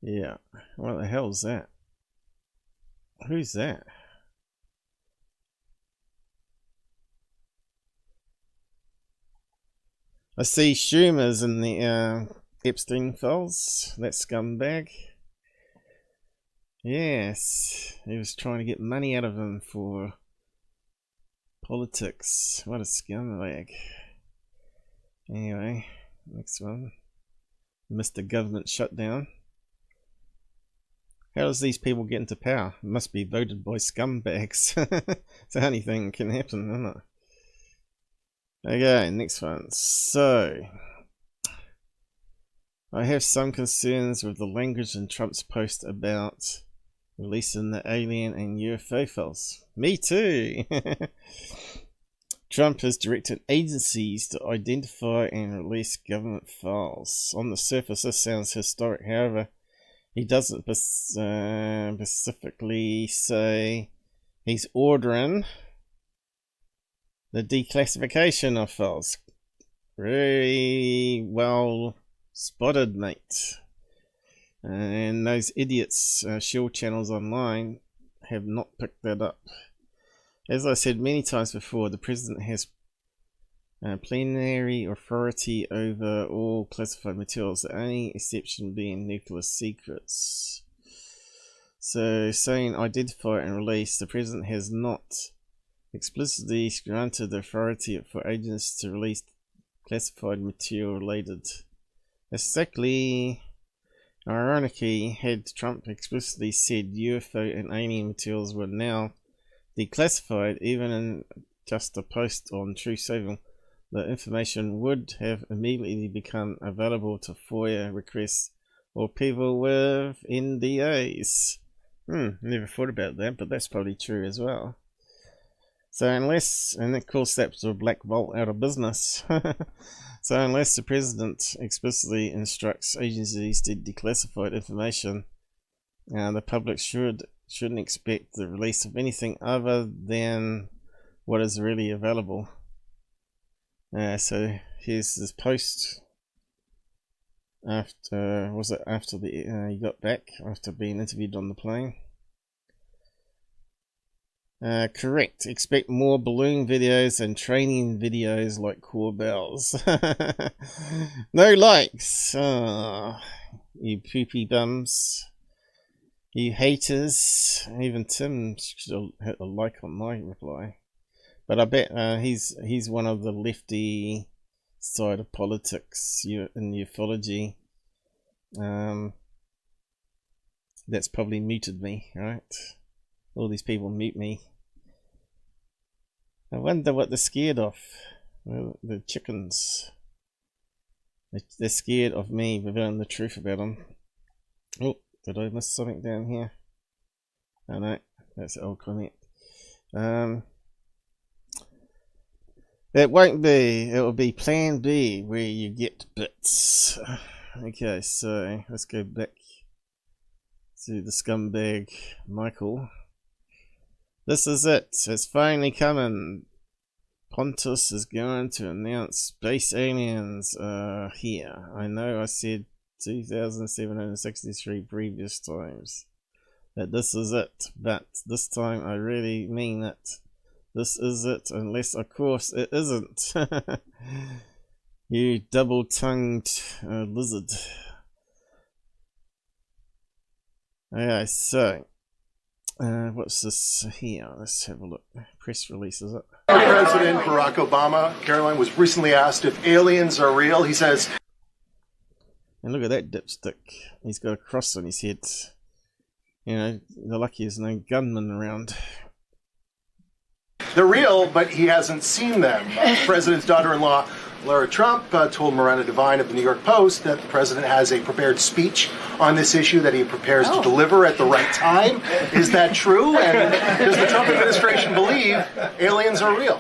Yeah, what the hell is that? Who's that? I see Schumer's in the Epstein files, that scumbag. Yes, he was trying to get money out of him for politics. What a scumbag. Anyway, next one. Mr. Government Shutdown. How does these people get into power? It must be voted by scumbags. It's the only thing that can happen, isn't it? Okay, next one. So, I have some concerns with the language in Trump's post about releasing the alien and UFO files. Me too! Trump has directed agencies to identify and release government files. On the surface, this sounds historic. However, he doesn't specifically say he's ordering the declassification of files. Very well spotted, mate. And those idiots, shill channels online, have not picked that up. As I said many times before, the president has plenary authority over all classified materials, the only exception being nuclear secrets. So, saying identify and release, the president has not explicitly granted the authority for agents to release classified material related. Exactly. Ironically, had Trump explicitly said UFO and alien materials were now declassified, even in just a post on True Saving, the information would have immediately become available to FOIA requests or people with NDAs. Never thought about that, but that's probably true as well. So unless, and of course that's a black vault out of business. So unless the president explicitly instructs agencies to declassify information, the public shouldn't expect the release of anything other than what is really available. So here's this post after, was it after he got back after being interviewed on the plane? Correct. Expect more balloon videos and training videos like Corbells. No likes. Oh, you poopy bums. You haters. Even Tim should hit a like on my reply. But I bet he's one of the lefty side of politics in ufology. That's probably muted me, right? All these people mute me. I wonder what they're scared of. Well, the chickens. They're scared of me revealing the truth about them. Oh, did I miss something down here? Oh no, that's an old comment. It won't be. It will be Plan B, where you get bits. Okay, so let's go back to the scumbag Michael. This is it. It's finally coming. Pontus is going to announce space aliens are here. I know I said 2,763 previous times that this is it, but this time I really mean it. This is it, unless of course it isn't. You double-tongued lizard. Okay, so what's this here? Let's have a look. Press release, is it? President Barack Obama, Caroline, was recently asked if aliens are real. He says, and look at that dipstick. He's got a cross on his head. You know, they're lucky there's no gunman around. they're real, but he hasn't seen them. The president's daughter-in-law, Lara Trump, told Miranda Devine of the New York Post that the president has a prepared speech on this issue that he prepares to deliver at the right time. Is that true? And does the Trump administration believe aliens are real?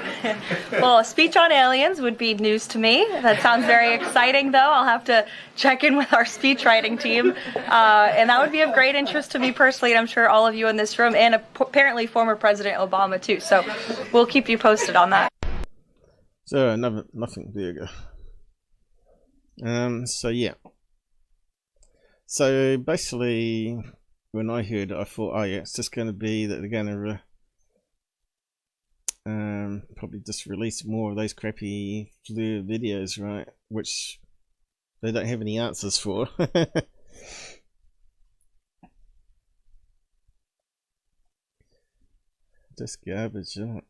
Well, a speech on aliens would be news to me. That sounds very exciting, though. I'll have to check in with our speech writing team. And that would be of great interest to me personally, and I'm sure all of you in this room, and apparently former President Obama, too. So we'll keep you posted on that. So nothing bigger. So yeah. So basically, when I heard it, I thought, oh yeah, it's just going to be that they're going to probably just release more of those crappy FLIR videos, right? Which they don't have any answers for. Just garbage, isn't it?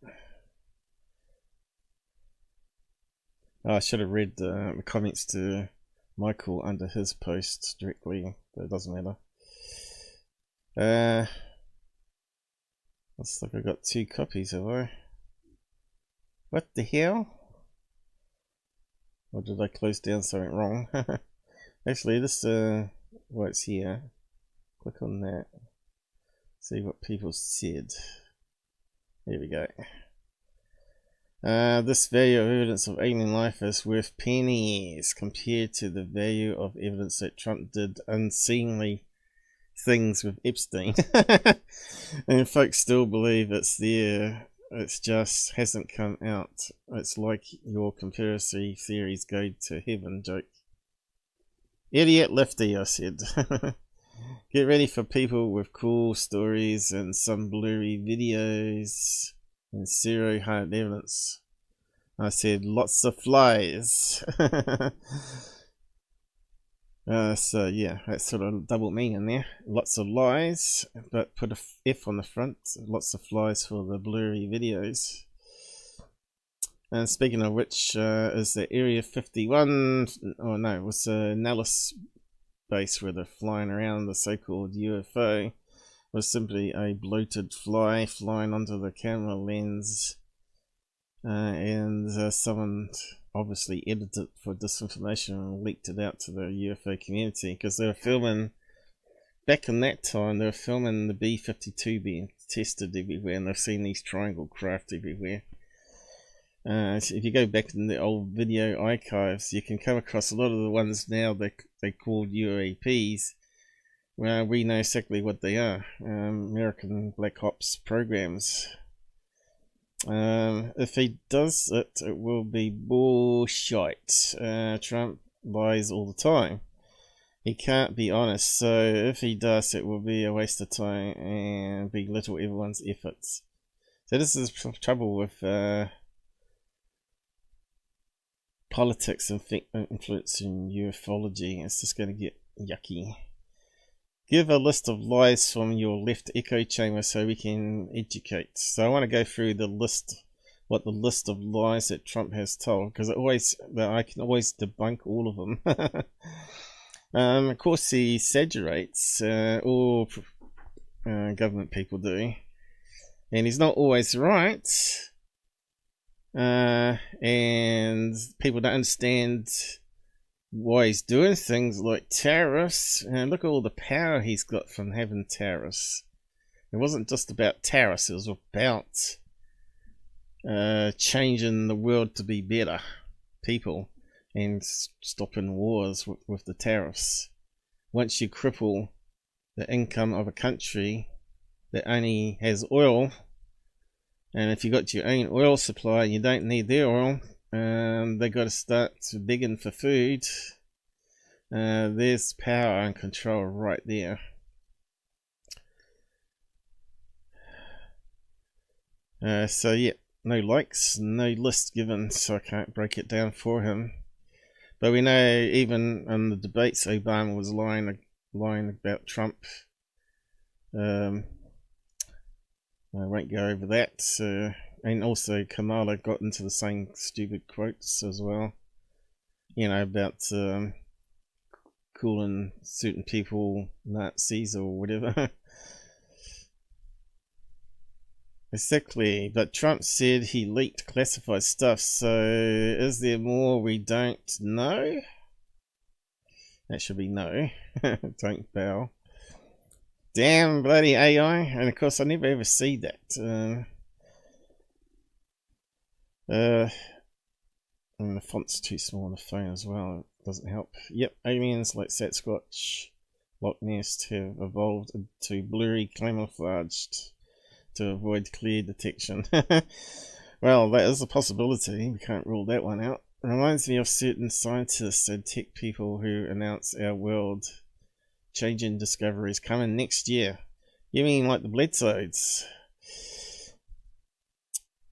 Oh, I should have read the comments to Michael under his post directly, but it doesn't matter. Looks like I got 2 copies, have I? What the hell? Or did I close down something wrong? Actually, this, well, it's here. Click on that. See what people said. Here we go. This value of evidence of alien life is worth pennies compared to the value of evidence that Trump did unseemly things with Epstein. And folks still believe it's there. It's just hasn't come out. It's like your conspiracy theories go to heaven joke. Idiot lefty, I said. Get ready for people with cool stories and some blurry videos and zero hard evidence. I said lots of flies. So yeah, that's sort of double meaning there. Lots of lies, but put a F on the front. Lots of flies for the blurry videos. And speaking of which, is the Area 51, oh no, it was a Nellis base where they're flying around, the so-called UFO. Was simply a bloated fly flying onto the camera lens, and someone obviously edited it for disinformation and leaked it out to the UFO community, because they were filming, back in that time, they were filming the B-52 being tested everywhere, and they've seen these triangle craft everywhere. So if you go back in the old video archives, you can come across a lot of the ones now that they called UAPs. Well, we know exactly what they are. American Black Ops programs. If he does it, it will be bullshit. Trump lies all the time. He can't be honest, so if he does, it will be a waste of time and belittle everyone's efforts. So this is the trouble with politics and influencing ufology. It's just going to get yucky. Give a list of lies from your left echo chamber so we can educate. So I want to go through the list, what the list of lies that Trump has told, because I can always debunk all of them. Of course, he exaggerates. All government people do, and he's not always right. And people don't understand why he's doing things like tariffs, and look at all the power he's got from having tariffs. It wasn't just about tariffs, it was about changing the world to be better people and stopping wars with the tariffs. Once you cripple the income of a country that only has oil, and if you got your own oil supply and you don't need their oil, they got to start begging for food. There's power and control right there. So yeah, no likes, no list given, so I can't break it down for him. But we know even in the debates, Obama was lying about Trump. I won't go over that. And also Kamala got into the same stupid quotes as well, you know, about calling certain people Nazis or whatever. Exactly, but Trump said he leaked classified stuff, so is there more we don't know? That should be no. Don't bow. Damn bloody AI, and of course I never ever see that. And the font's too small on the phone as well, it doesn't help. Yep, aliens like Sasquatch, Loch Ness have evolved into blurry camouflaged to avoid clear detection. Well, that is a possibility, we can't rule that one out. It reminds me of certain scientists and tech people who announce our world changing discoveries coming next year. You mean like the Bledsoes?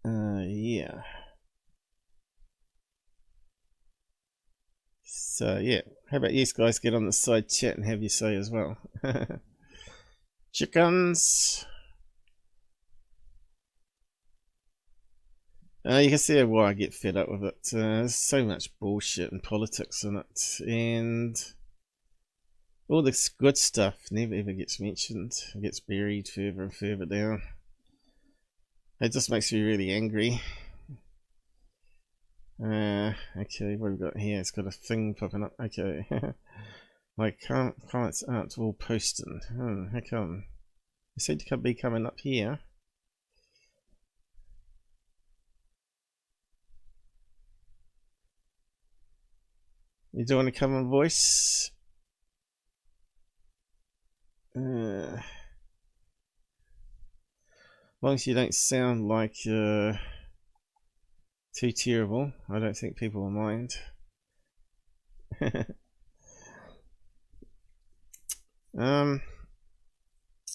Yeah. So yeah, how about you guys get on the side chat and have your say as well. Chickens. You can see why I get fed up with it. There's so much bullshit and politics in it, and all this good stuff never ever gets mentioned. It gets buried further and further down. It just makes me really angry. Okay, what have we got here? It's got a thing popping up. Okay. My comments aren't all posting. How come? They seem to be coming up here. You don't want to come on voice? As long as you don't sound like too terrible, I don't think people will mind.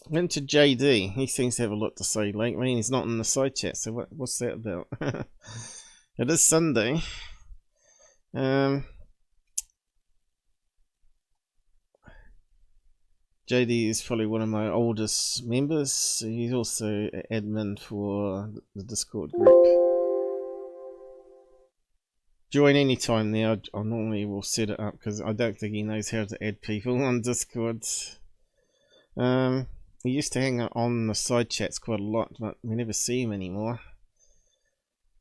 Went to JD. He seems to have a lot to say lately. I mean, he's not in the side chat, so what's that about? It is Sunday. JD is probably one of my oldest members. He's also admin for the Discord group. Join anytime now. I normally will set it up because I don't think he knows how to add people on Discord. He used to hang out on the side chats quite a lot, but we never see him anymore.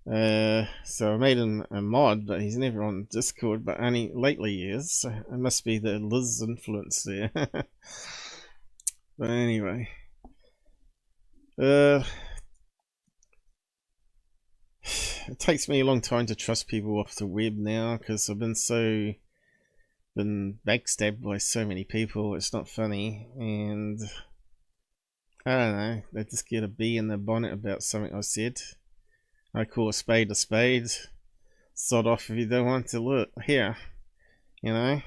So I made him a mod, but he's never on Discord, but only lately he is. It must be the Liz influence there. But anyway, it takes me a long time to trust people off the web now because I've been backstabbed by so many people. It's not funny, and I don't know, they just get a bee in their bonnet about something I said. I call a spade, sod off if you don't want to hear, you know.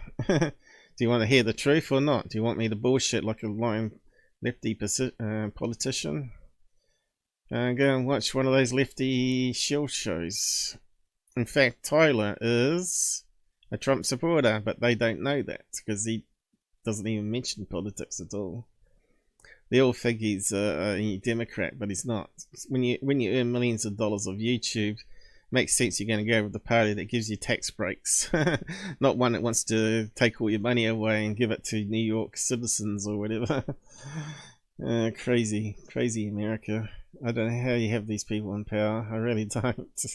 Do you want to hear the truth or not? Do you want me to bullshit like a lying lefty politician? Go and watch one of those lefty shield shows. In fact, Tyler is a Trump supporter, but they don't know that because he doesn't even mention politics at all. They all think he's a Democrat, but he's not. When you earn millions of dollars of YouTube, it makes sense you're going to go with the party that gives you tax breaks, not one that wants to take all your money away and give it to New York citizens or whatever. Crazy America. I don't know how you have these people in power. I really don't.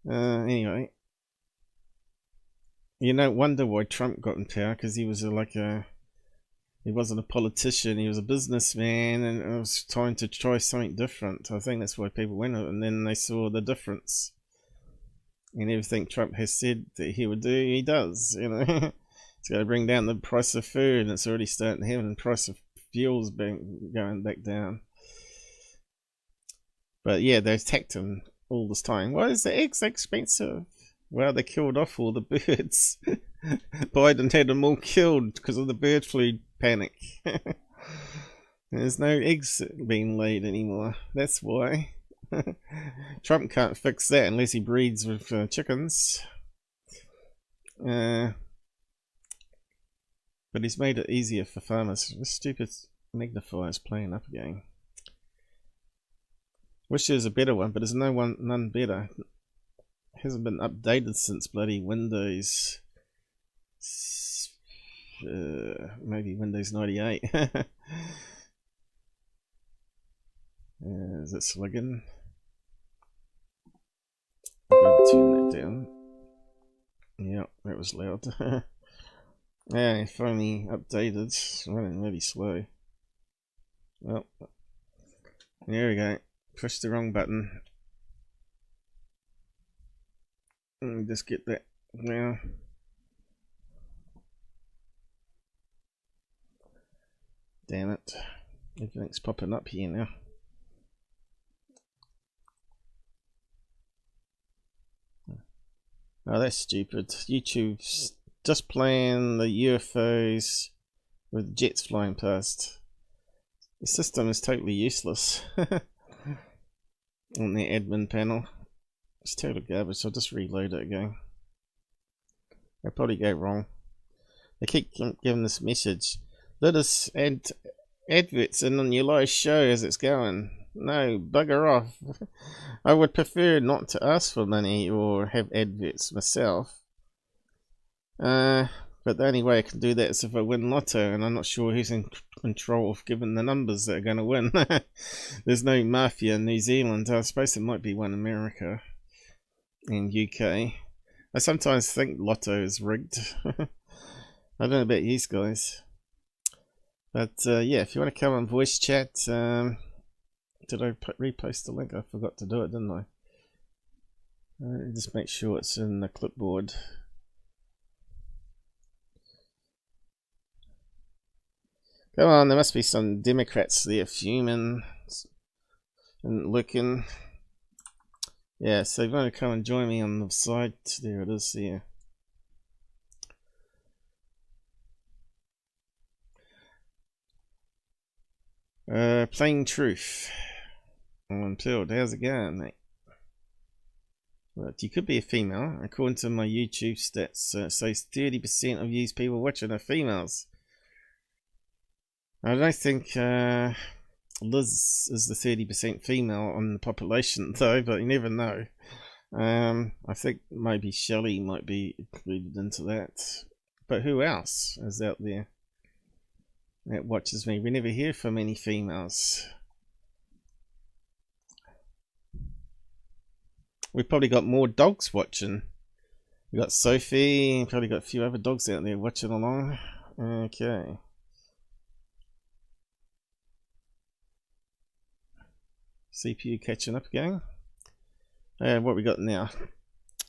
Anyway, you don't wonder why Trump got in power, because he was he wasn't a politician, he was a businessman, and it was time to try something different. I think that's why people went, and then they saw the difference. And everything Trump has said that he would do, he does. You know, it's going to bring down the price of food, and it's already starting to happen. The price of fuel's going back down. But yeah, they attacked him all this time. Why is the eggs expensive? Well, they killed off all the birds. Biden had them all killed because of the bird flu panic. There's no eggs being laid anymore. That's why. Trump can't fix that unless he breeds with chickens. But he's made it easier for farmers. This stupid magnifier's playing up again. Wish there was a better one, but there's none better. It hasn't been updated since bloody Windows. Maybe Windows 98. Is it slugging? I'm going to turn that down. Yeah, that was loud. Yeah, finally updated. It's running really slow. Well, there we go. Push the wrong button. Let me just get that now. Damn it. Everything's popping up here now. Oh, that's stupid. YouTube's just playing the UFOs with jets flying past. The system is totally useless. On the admin panel. It's total garbage, so I'll just reload it again. I'll probably go wrong. They keep giving this message. Let us add adverts in on your live show as it's going. No, bugger off. I would prefer not to ask for money or have adverts myself. But the only way I can do that is if I win Lotto, and I'm not sure who's in control of giving the numbers that are going to win. There's no mafia in New Zealand. I suppose there might be one in America and UK. I sometimes think Lotto is rigged. I don't know about these guys. But yeah, if you want to come on voice chat, did I repost the link? I forgot to do it, didn't I? Just make sure it's in the clipboard. Come on, there must be some Democrats there fuming and looking. Yeah, so if you want to come and join me on the side, there it is here. Plain Truth. I'm unpeeled. How's it going, mate? But you could be a female. According to my YouTube stats, it says 30% of these people watching are females. I don't think Liz is the 30% female on the population, though, but you never know. I think maybe Shelley might be included into that. But who else is out there that watches me? We never hear from any females. We've probably got more dogs watching. We got Sophie, probably got a few other dogs out there watching along. Okay. CPU catching up again. What we got now?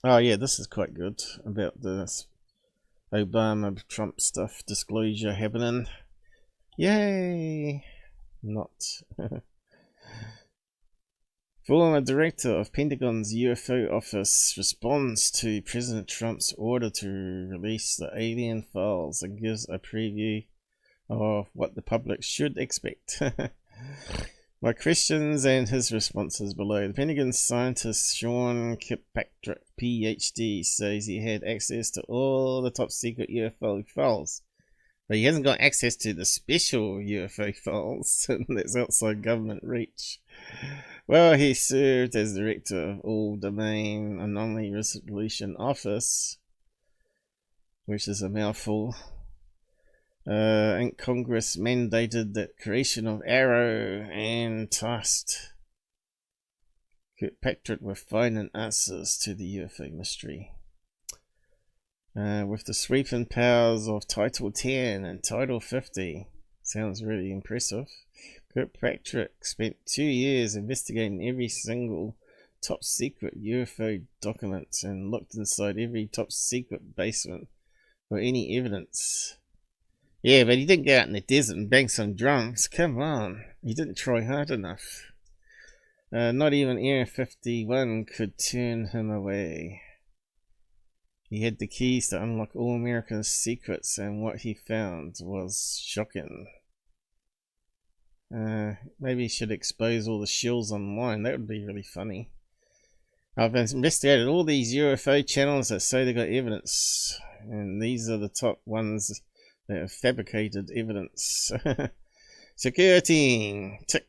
Oh yeah, this is quite good about this Obama Trump stuff disclosure happening. Yay! Not. Former director of Pentagon's UFO office responds to President Trump's order to release the alien files and gives a preview of what the public should expect. My questions and his responses below. The Pentagon scientist Sean Kirkpatrick, PhD, says he had access to all the top secret UFO files But he hasn't got access to the special UFO files that's outside government reach. Well, he served as director of All Domain Anomaly Resolution Office, which is a mouthful. And Congress mandated the creation of Arrow and tasked Kirkpatrick with finding answers to the UFO mystery. With the sweeping powers of Title 10 and Title 50, sounds really impressive. Kirkpatrick spent 2 years investigating every single top secret UFO document and looked inside every top secret basement for any evidence. Yeah, but he didn't go out in the desert and bang some drums. Come on, he didn't try hard enough. Not even Area 51 could turn him away. He had the keys to unlock all American secrets, and what he found was shocking. Maybe he should expose all the shills online. That would be really funny. I've investigated all these UFO channels that say they got evidence, and these are the top ones that have fabricated evidence. Security, tick.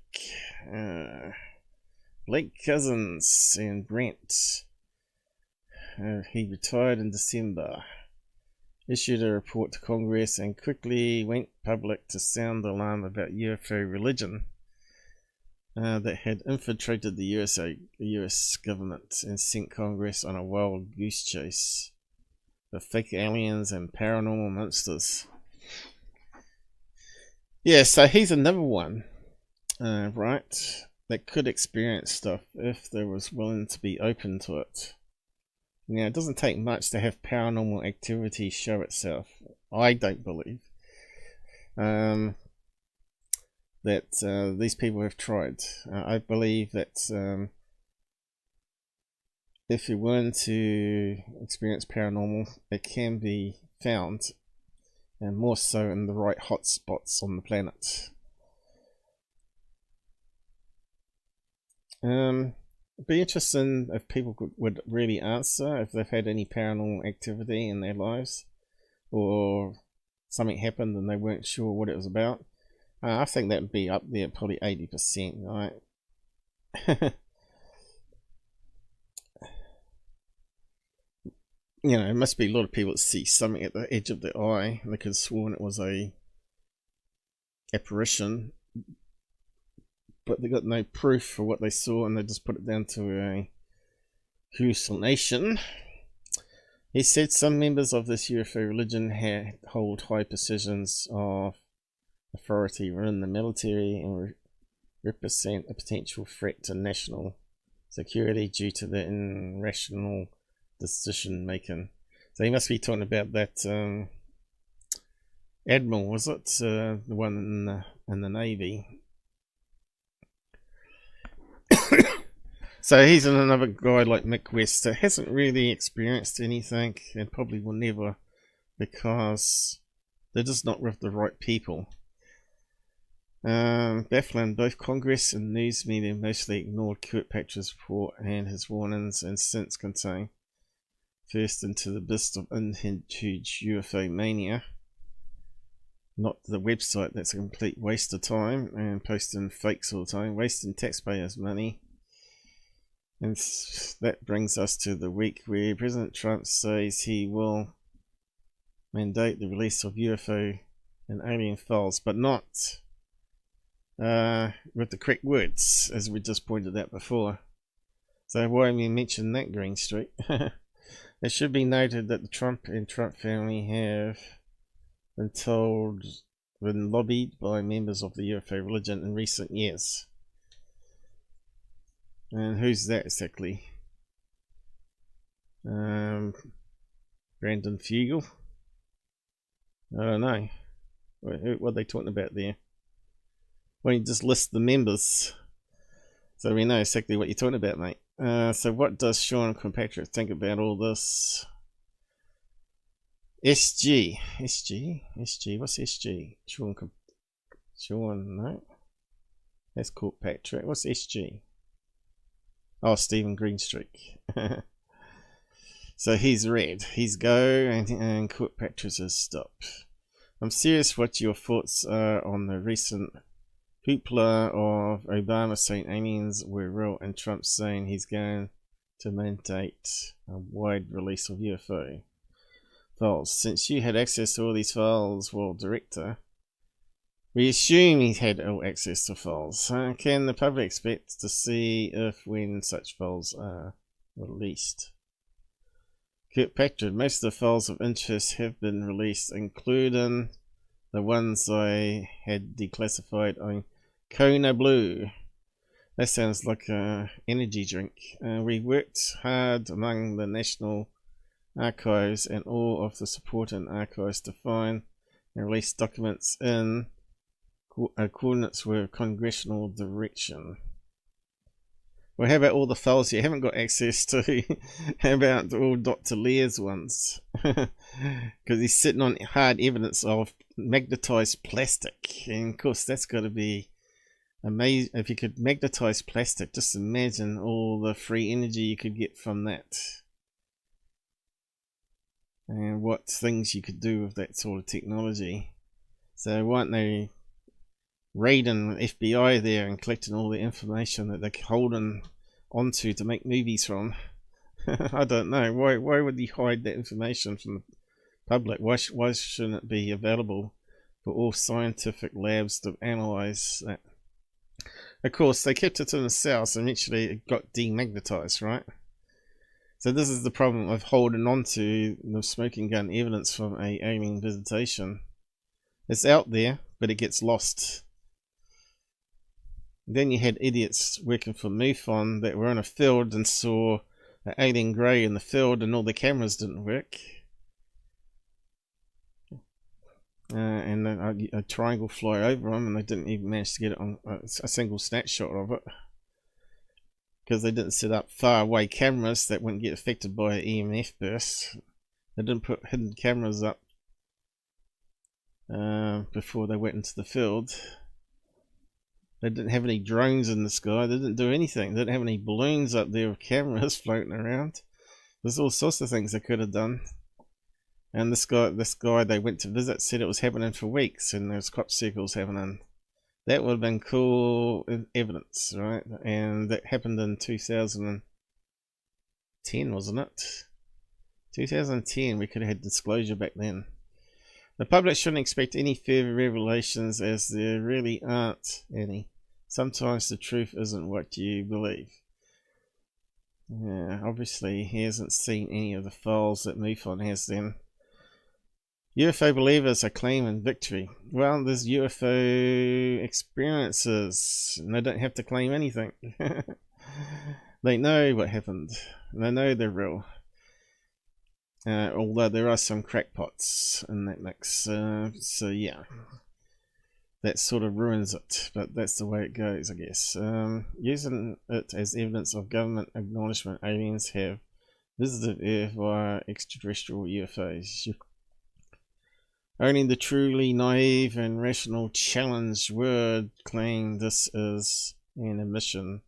Blake Cousins and Brent. He retired in December, issued a report to Congress, and quickly went public to sound the alarm about UFO religion that had infiltrated the US government and sent Congress on a wild goose chase for fake aliens and paranormal monsters. Yeah, so he's another one, right, that could experience stuff if they was willing to be open to it. Now, it doesn't take much to have paranormal activity show itself. I don't believe that these people have tried. I believe that if you're willing to experience paranormal, it can be found, and more so in the right hot spots on the planet. It'd be interesting if people would really answer if they've had any paranormal activity in their lives, or something happened and they weren't sure what it was about. I think that would be up there, probably 80%, right? You know, it must be a lot of people that see something at the edge of their eye and they could have sworn it was a apparition, but they got no proof for what they saw, and they just put it down to a hallucination. He said some members of this UFO religion hold high positions of authority within the military and represent a potential threat to national security due to their irrational decision making. So he must be talking about that admiral, was it? The one in the Navy. So he's another guy like Mick West that hasn't really experienced anything, and probably will never, because they're just not with the right people. Baffling, both Congress and news media mostly ignored Kirkpatrick's report and his warnings, and since contain first into the abyss of unhinged UFO mania. Not the website, that's a complete waste of time, and posting fakes all the time, wasting taxpayers' money. And that brings us to the week where President Trump says he will mandate the release of UFO and alien files, but not with the correct words, as we just pointed out before. So why have you mentioned that, Greenstreet? It should be noted that the Trump and Trump family have been lobbied by members of the UFO religion in recent years. And who's that exactly? Brandon Fugel? I don't know. What are they talking about there? Why don't you just list the members so we know exactly what you're talking about, mate? So what does Sean Kirkpatrick think about all this? SG, what's SG? Sean, no? That's Kirkpatrick. What's SG? Oh, Stephen Greenstreet. So he's red. He's go, and Kirkpatrick has stopped. I'm serious what your thoughts are on the recent hoopla of Obama saying aliens were real and Trump saying he's going to mandate a wide release of UFO files. Since you had access to all these files, World Director, we assume he had all access to files. Can the public expect to see if when such files are released? Kirkpatrick, most of the files of interest have been released, including the ones I had declassified on Kona Blue. That sounds like a energy drink. We worked hard among the National Archives and all of the supporting archives to find and release documents in accordance with congressional direction. Well, how about all the files you haven't got access to? How about all Dr. Lear's ones? Because he's sitting on hard evidence of magnetized plastic. And of course, that's got to be amazing. If you could magnetize plastic, just imagine all the free energy you could get from that. And what things you could do with that sort of technology. So why aren't they raiding FBI there and collecting all the information that they're holding onto to make movies from? I don't know. Why would he hide that information from the public? Why shouldn't it be available for all scientific labs to analyze that? Of course, they kept it in the South and eventually it got demagnetized, right? So this is the problem of holding on to the smoking gun evidence from a alien visitation. It's out there, but it gets lost. Then you had idiots working for MUFON that were in a field and saw an alien grey in the field and all the cameras didn't work. And then a triangle fly over them and they didn't even manage to get it on a single snapshot of it. Because they didn't set up far away cameras that wouldn't get affected by an EMF burst. They didn't put hidden cameras up before they went into the field. They didn't have any drones in the sky. They didn't do anything. They didn't have any balloons up there with cameras floating around. There's all sorts of things they could have done. And this guy they went to visit said it was happening for weeks and there's crop circles happening. That would have been cool evidence, right? And that happened in 2010, wasn't it? 2010, we could have had disclosure back then. The public shouldn't expect any further revelations as there really aren't any. Sometimes the truth isn't what you believe. Yeah, obviously he hasn't seen any of the files that MUFON has then. UFO believers are claiming victory. Well, there's UFO experiences and they don't have to claim anything. They know what happened. They know they're real. Although there are some crackpots in that mix. So yeah, that sort of ruins it. But that's the way it goes, I guess. Using it as evidence of government acknowledgement, aliens have visited Earth via extraterrestrial UFOs. Only the truly naive and rational challenged would claim this is an admission.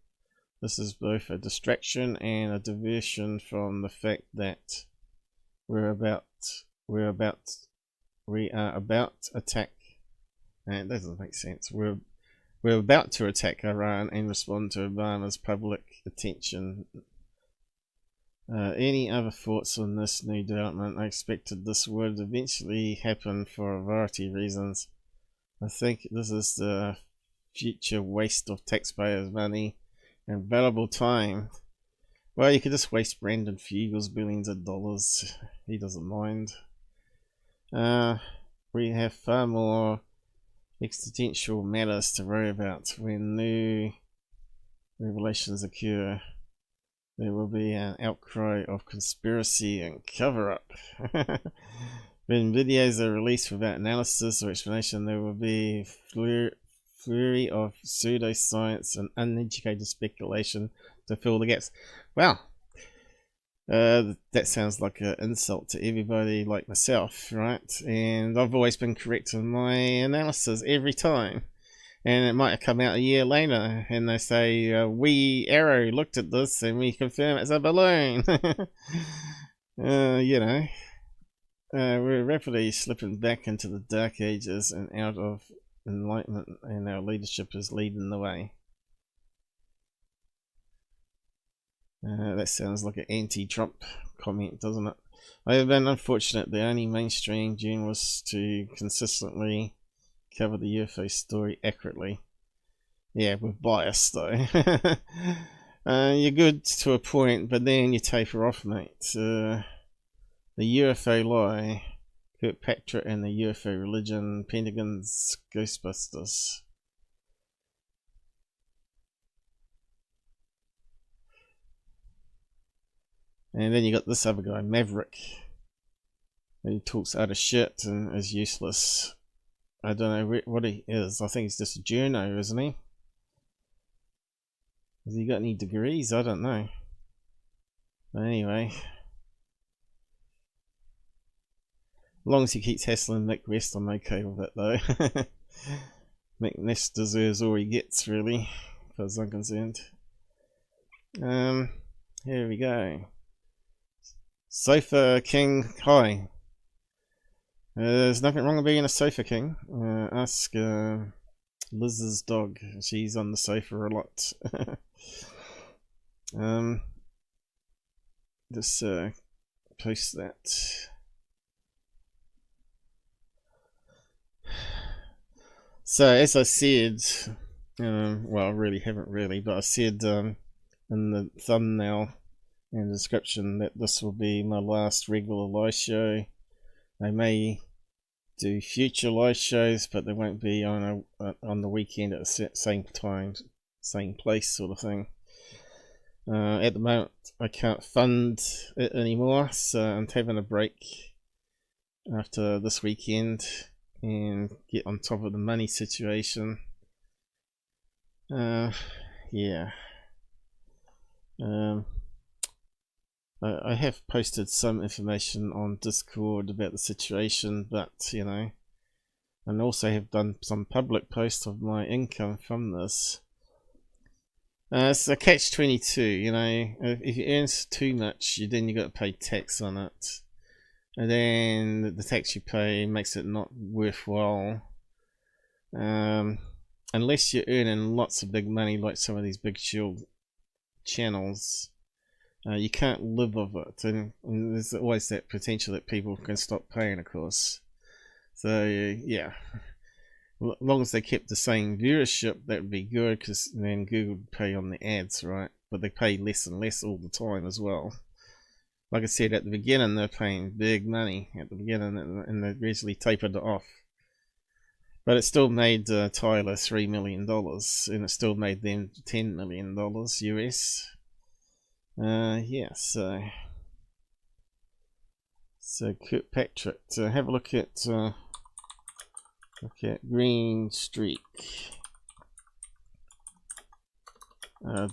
This is both a distraction and a diversion from the fact that we are about attack. And that doesn't make sense. We're about to attack Iran and respond to Obama's public attention. Any other thoughts on this new development? I expected this would eventually happen for a variety of reasons. I think this is the future waste of taxpayers' money and valuable time. Well, you could just waste Brandon Fugal's billions of dollars. He doesn't mind. We have far more existential matters to worry about when new revelations occur. There will be an outcry of conspiracy and cover-up. When videos are released without analysis or explanation, there will be flurry of pseudoscience and uneducated speculation to fill the gaps. Well, that sounds like an insult to everybody like myself, right? And I've always been correct in my analysis every time. And it might have come out a year later and they say, we Arrow looked at this and we confirm it's a balloon. You know, we're rapidly slipping back into the dark ages and out of enlightenment, and our leadership is leading the way. That sounds like an anti-Trump comment, doesn't it? I have been unfortunate. The only mainstream journalists to consistently cover the UFO story accurately. Yeah, with bias though. You're good to a point, but then you taper off, mate. The UFO lie, Kirkpatrick and the UFO religion, Pentagon's Ghostbusters. And then you got this other guy, Marik. He talks out of shit and is useless. I don't know what he is. I think he's just a journo, isn't he? Has he got any degrees? I don't know. But anyway. As long as he keeps hassling Mick West, I'm okay with it though. Mick West deserves all he gets, really, as far as I'm concerned. Here we go. Sofa King, hi. There's nothing wrong with being a sofa king. Ask Liz's dog. She's on the sofa a lot. Just post that. So as I said, well, I really haven't really, but I said in the thumbnail and description that this will be my last regular live show. I may do future live shows, but they won't be on the weekend at the same time, same place, sort of thing. At the moment, I can't fund it anymore, so I'm having a break after this weekend and get on top of the money situation. Yeah. I have posted some information on Discord about the situation, but you know, and also have done some public posts of my income from this. It's a catch-22, you know. If you earn too much, then you got to pay tax on it, and then the tax you pay makes it not worthwhile. Unless you're earning lots of big money, like some of these big shield channels. You can't live off it, and there's always that potential that people can stop paying, of course. So yeah, as long as they kept the same viewership, that would be good, because then Google would pay on the ads, right? But they pay less and less all the time as well. Like I said at the beginning, they're paying big money at the beginning, and they gradually tapered it off. But it still made Tyler $3 million, and it still made them $10 million US. Yeah, so Kirkpatrick, have a look at Greenstreet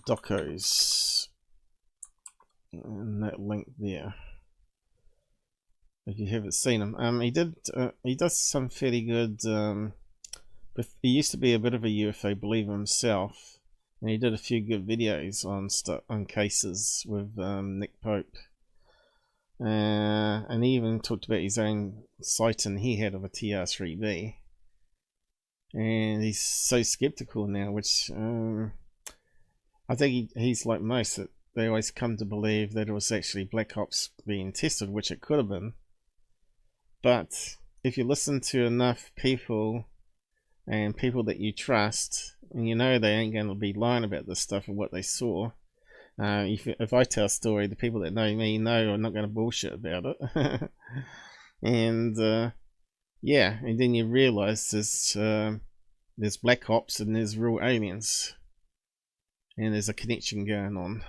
docos, and that link there. If you haven't seen him, he does some fairly good. But he used to be a bit of a UFO believer himself. And he did a few good videos on cases with Nick Pope, and he even talked about his own sighting he had of a TR3B, and he's so skeptical now, which I think he's like most, that they always come to believe that it was actually black ops being tested, which it could have been. But if you listen to enough people, and people that you trust, and you know they ain't going to be lying about this stuff and what they saw. If I tell a story, the people that know me know I'm not going to bullshit about it. And yeah, and then you realize there's black ops and there's real aliens, and there's a connection going on.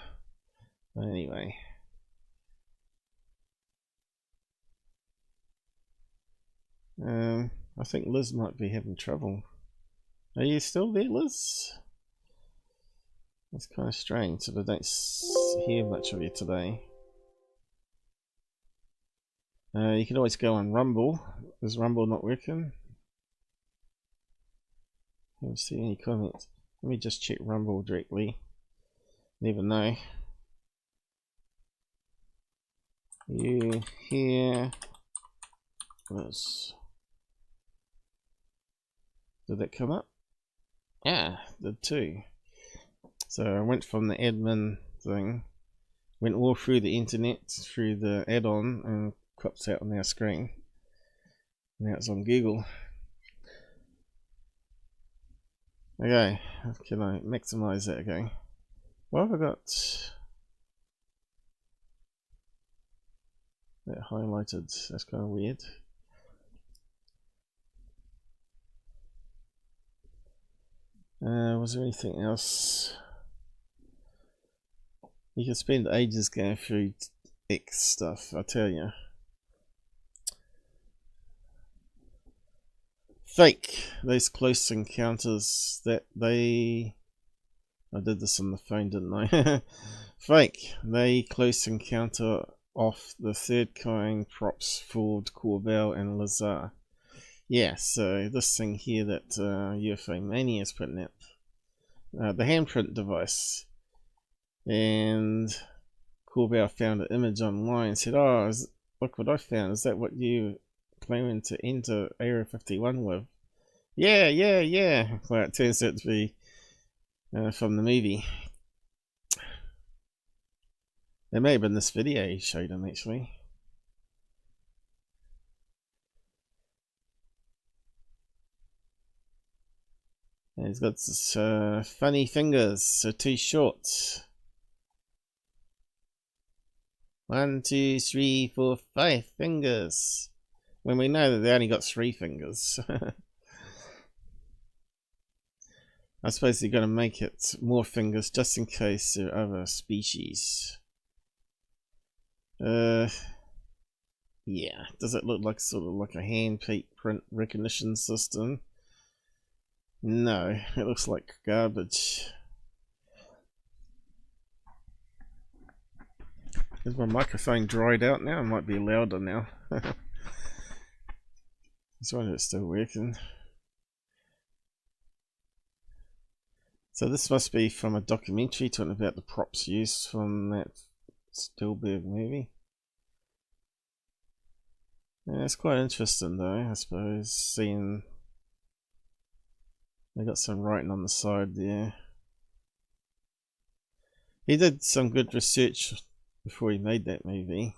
But anyway. I think Liz might be having trouble. Are you still there, Liz? That's kind of strange that I don't hear much of you today. You can always go on Rumble. Is Rumble not working? I don't see any comments. Let me just check Rumble directly. Never know. You hear Did that come up? Yeah, did too. So I went from the admin thing, went all through the internet, through the add-on, and pops out on our screen. Now it's on Google. Okay, can I maximize that again? What have I got that highlighted? That's kind of weird. Was there anything else? You can spend ages going through X stuff, I tell you. Fake, those close encounters that they... I did this on the phone, didn't I? Fake, they close encounter off the third kind props Ford, Corbell and Lazar. Yeah, so this thing here that UFO Mania is putting out, the handprint device, and Corbell found an image online and said, oh, look what I found, is that what you claiming to enter Area 51 with? Yeah. Well, it turns out to be from the movie. It may have been this video he showed him, actually. And he's got this, funny fingers, so too short. 1, 2, 3, 4, 5 fingers. When we know that they only got 3 fingers. I suppose they're going to make it more fingers just in case there are other species. Yeah. Does it look like sort of like a hand print recognition system? No, it looks like garbage. Is my microphone dried out now? It might be louder now. I just wonder if it's still working. So this must be from a documentary talking about the props used from that Spielberg movie. Yeah, it's quite interesting though, I suppose, seeing they got some writing on the side there. He did some good research before he made that movie.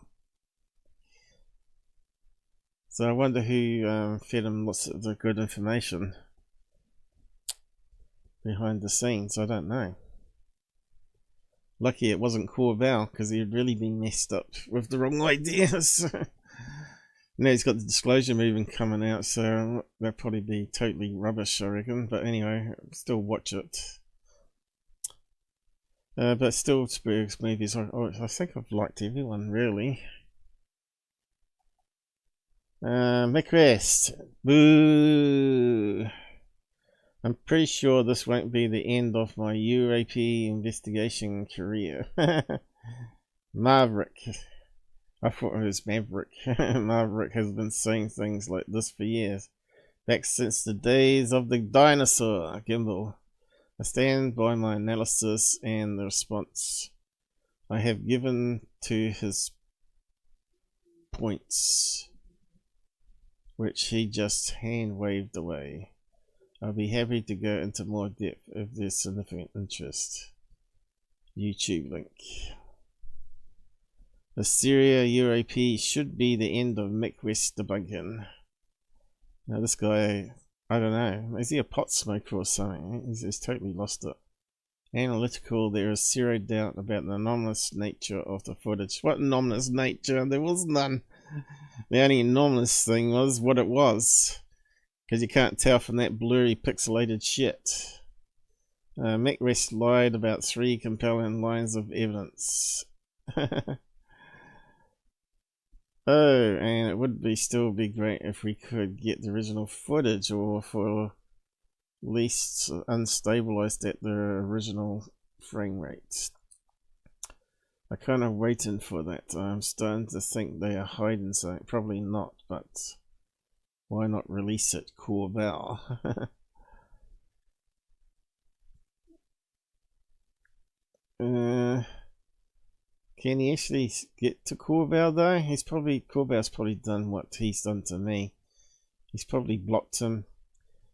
So I wonder who fed him lots of the good information behind the scenes. I don't know. Lucky it wasn't Corbell, because he'd really been messed up with the wrong ideas. Now he's got the disclosure movement coming out, so that'll probably be totally rubbish, I reckon. But anyway, still watch it. But still, Spielberg's movies, I think I've liked everyone, really. Mick West. Boo! I'm pretty sure this won't be the end of my UAP investigation career. Marik. I thought it was Maverick. Maverick has been saying things like this for years. Back since the days of the dinosaur gimbal. I stand by my analysis and the response I have given to his points, which he just hand-waved away. I'll be happy to go into more depth if there's significant interest. YouTube link. The Syria UAP should be the end of Mick West debunking. Now this guy, I don't know, is he a pot smoker or something? He's totally lost it. Analytical, there is zero doubt about the anomalous nature of the footage. What anomalous nature? There was none. The only anomalous thing was what it was. Because you can't tell from that blurry pixelated shit. Mick West lied about 3 compelling lines of evidence. Oh, and it would still be great if we could get the original footage, or for at least unstabilized at the original frame rate. I'm kind of waiting for that. I'm starting to think they are hiding something. Probably not, but why not release it, Corbell? Can he actually get to Corbell though? Corbell's probably done what he's done to me. He's probably blocked him.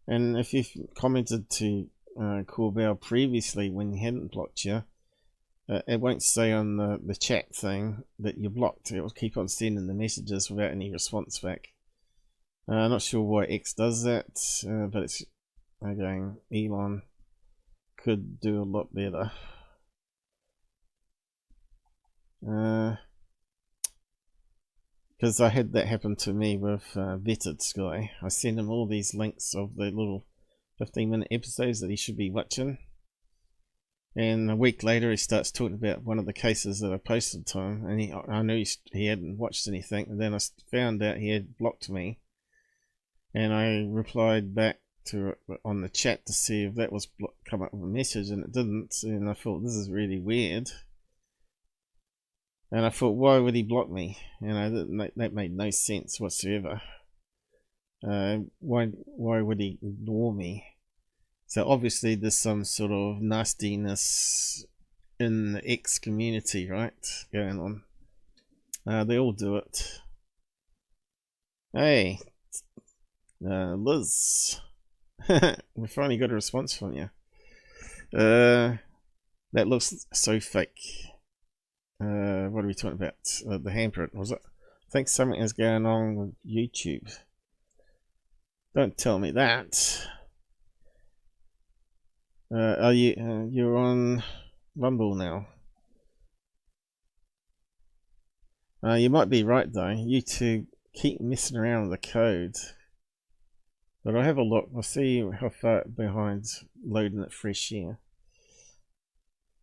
And if you've commented to Corbell previously when he hadn't blocked you, it won't say on the chat thing that you're blocked. It will keep on sending the messages without any response back. I'm not sure why X does that, but it's again, Elon could do a lot better. Because I had that happen to me with Vetted Guy. I sent him all these links of the little 15-minute episodes that he should be watching. And a week later he starts talking about one of the cases that I posted to him. And I knew he hadn't watched anything. And then I found out he had blocked me. And I replied back to it on the chat to see if that was come up with a message. And it didn't. And I thought, this is really weird. And I thought, why would he block me? That made no sense whatsoever. Why would he ignore me? So obviously there's some sort of nastiness in the X community, right, going on. They all do it. Hey, Liz. We finally got a response from you. That looks so fake. What are we talking about? The handprint, was it? I think something is going on with YouTube. Don't tell me that. You're on Rumble now? You might be right though. You two keep messing around with the code. But I'll have a look. I'll see how far behind loading it fresh here.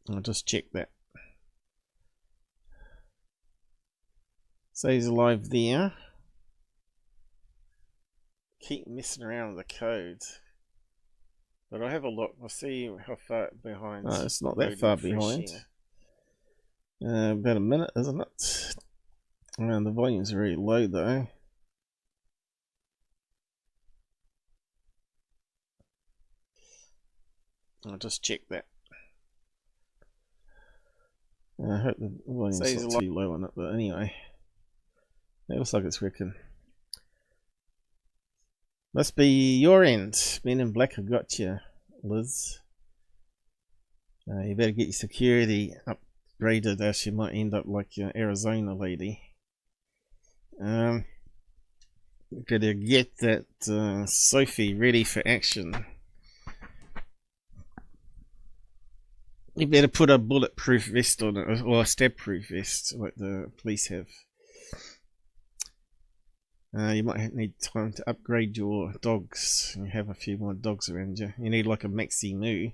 I'll just check that. So he's alive there. Keep messing around with the code. But I'll have a look. I'll see how far behind. Oh, it's not that far behind. About a minute, isn't it? And the volume's very low though. I'll just check that. I hope the volume's not too low on it, but anyway. It looks like it's working. Must be your end. Men in Black have got you, Liz. You better get your security upgraded, else you might end up like your Arizona lady. Gotta get that Sophie ready for action. You better put a bulletproof vest on it, or a stab-proof vest, like the police have. You might need time to upgrade your dogs. You have a few more dogs around you. You need like a maxi moo.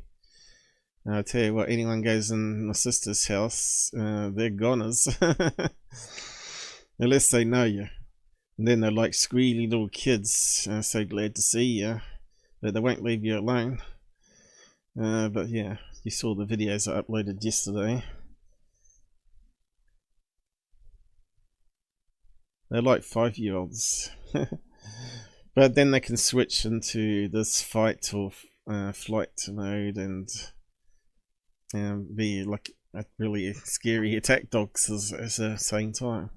I'll tell you what, anyone goes in my sister's house, they're goners. Unless they know you. And then they're like squealy little kids. So glad to see you. But they won't leave you alone. But yeah, you saw the videos I uploaded yesterday. They're like 5-year-olds. But then they can switch into this fight or flight mode and be like a really scary attack dogs at the same time.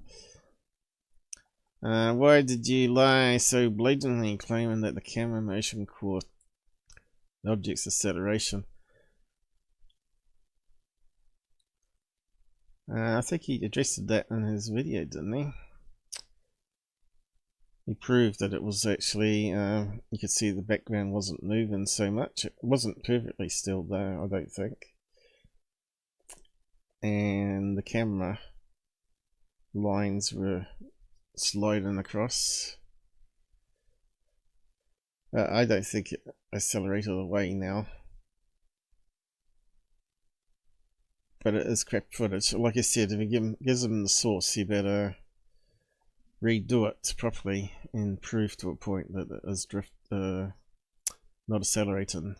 Why did you lie so blatantly claiming that the camera motion caused the object's acceleration? I think he addressed that in his video, didn't he? He proved that it was actually, you could see the background wasn't moving so much. It wasn't perfectly still though, I don't think. And the camera lines were sliding across. I don't think it accelerated away now. But it is crap footage. Like I said, if he gives him the source, he better redo it properly and prove to a point that it is not accelerating.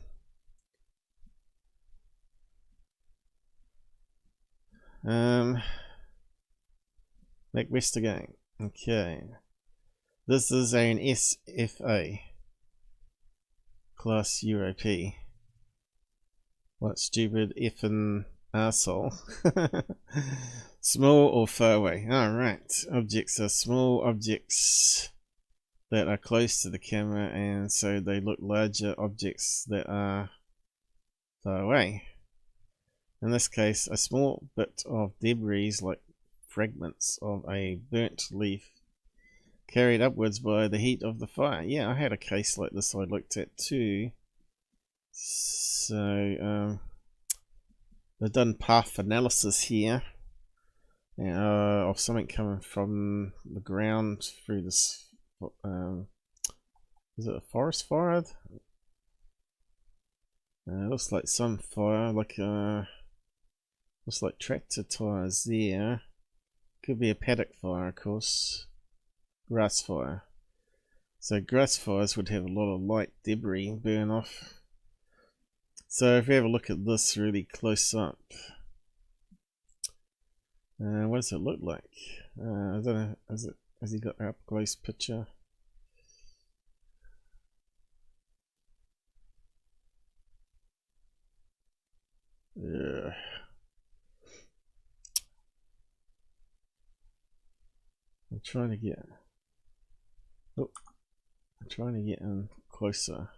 Mick West again. Okay. This is an SFA class UAP. What stupid effing arsehole. Small or far away. Alright. Objects are small objects that are close to the camera, and so they look larger objects that are far away. In this case, a small bit of debris, like fragments of a burnt leaf, carried upwards by the heat of the fire. Yeah, I had a case like this I looked at too. So, they've done path analysis here of something coming from the ground through this. Is it a forest fire? Looks like some fire, like looks like tractor tires there. Could be a paddock fire, of course. Grass fire. So grass fires would have a lot of light debris burn off. So if we have a look at this really close up, what does it look like? I don't know. Has he got an up close picture? Yeah. I'm trying to get. Oh, I'm trying to get in closer,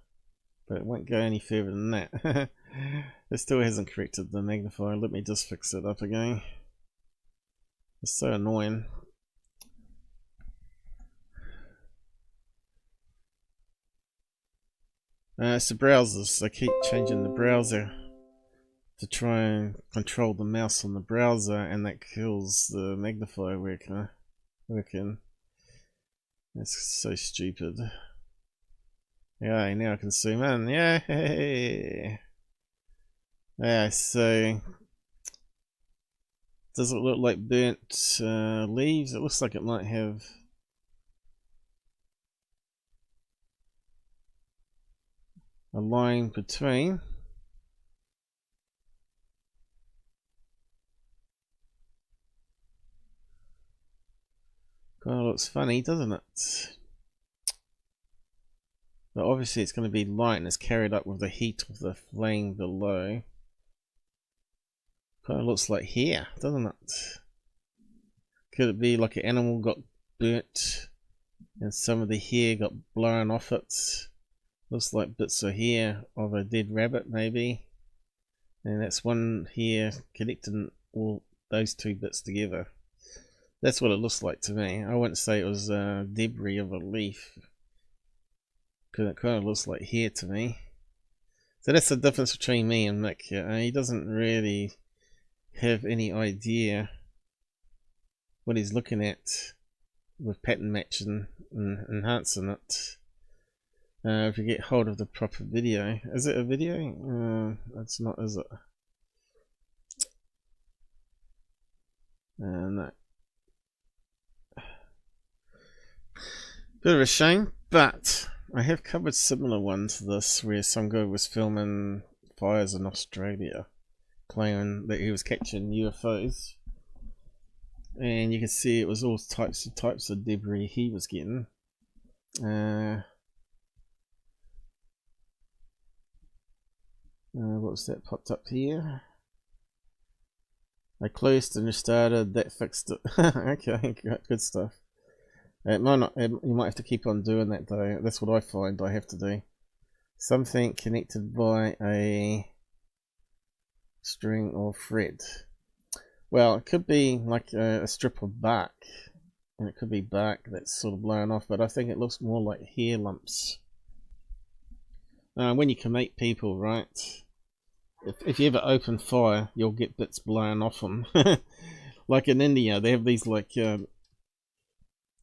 but it won't go any further than that. It still hasn't corrected the magnifier. Let me just fix it up again. It's so annoying. It's the browsers. They keep changing the browser to try and control the mouse on the browser, and that kills the magnifier working. That's so stupid. Yeah, now I can zoom in. Yay! Yeah, so does it look like burnt leaves? It looks like it might have a line between. Kind of looks funny, doesn't it? But obviously it's going to be light and it's carried up with the heat of the flame below. Kind of looks like hair, doesn't it? Could it be like an animal got burnt and some of the hair got blown off it? Looks like bits of hair of a dead rabbit maybe. And that's one hair connecting all those two bits together. That's what it looks like to me. I wouldn't say it was debris of a leaf, because it kind of looks like hair to me. So that's the difference between me and Mick here. He doesn't really have any idea what he's looking at with pattern matching and enhancing it. If you get hold of the proper video. Is it a video? It's not, is it? No. Bit of a shame, but I have covered similar ones to this where some guy was filming fires in Australia claiming that he was catching UFOs, and you can see it was all types of debris he was getting. What was that popped up here? I closed and restarted, that fixed it. Okay, good stuff. It might not. You might have to keep on doing that though. That's what I find I have to do. Something connected by a string or thread. Well, it could be like a strip of bark, and it could be bark that's sort of blown off. But I think it looks more like hair lumps. When you cremate people, right? If you ever open fire, you'll get bits blown off them. Like in India, they have these like.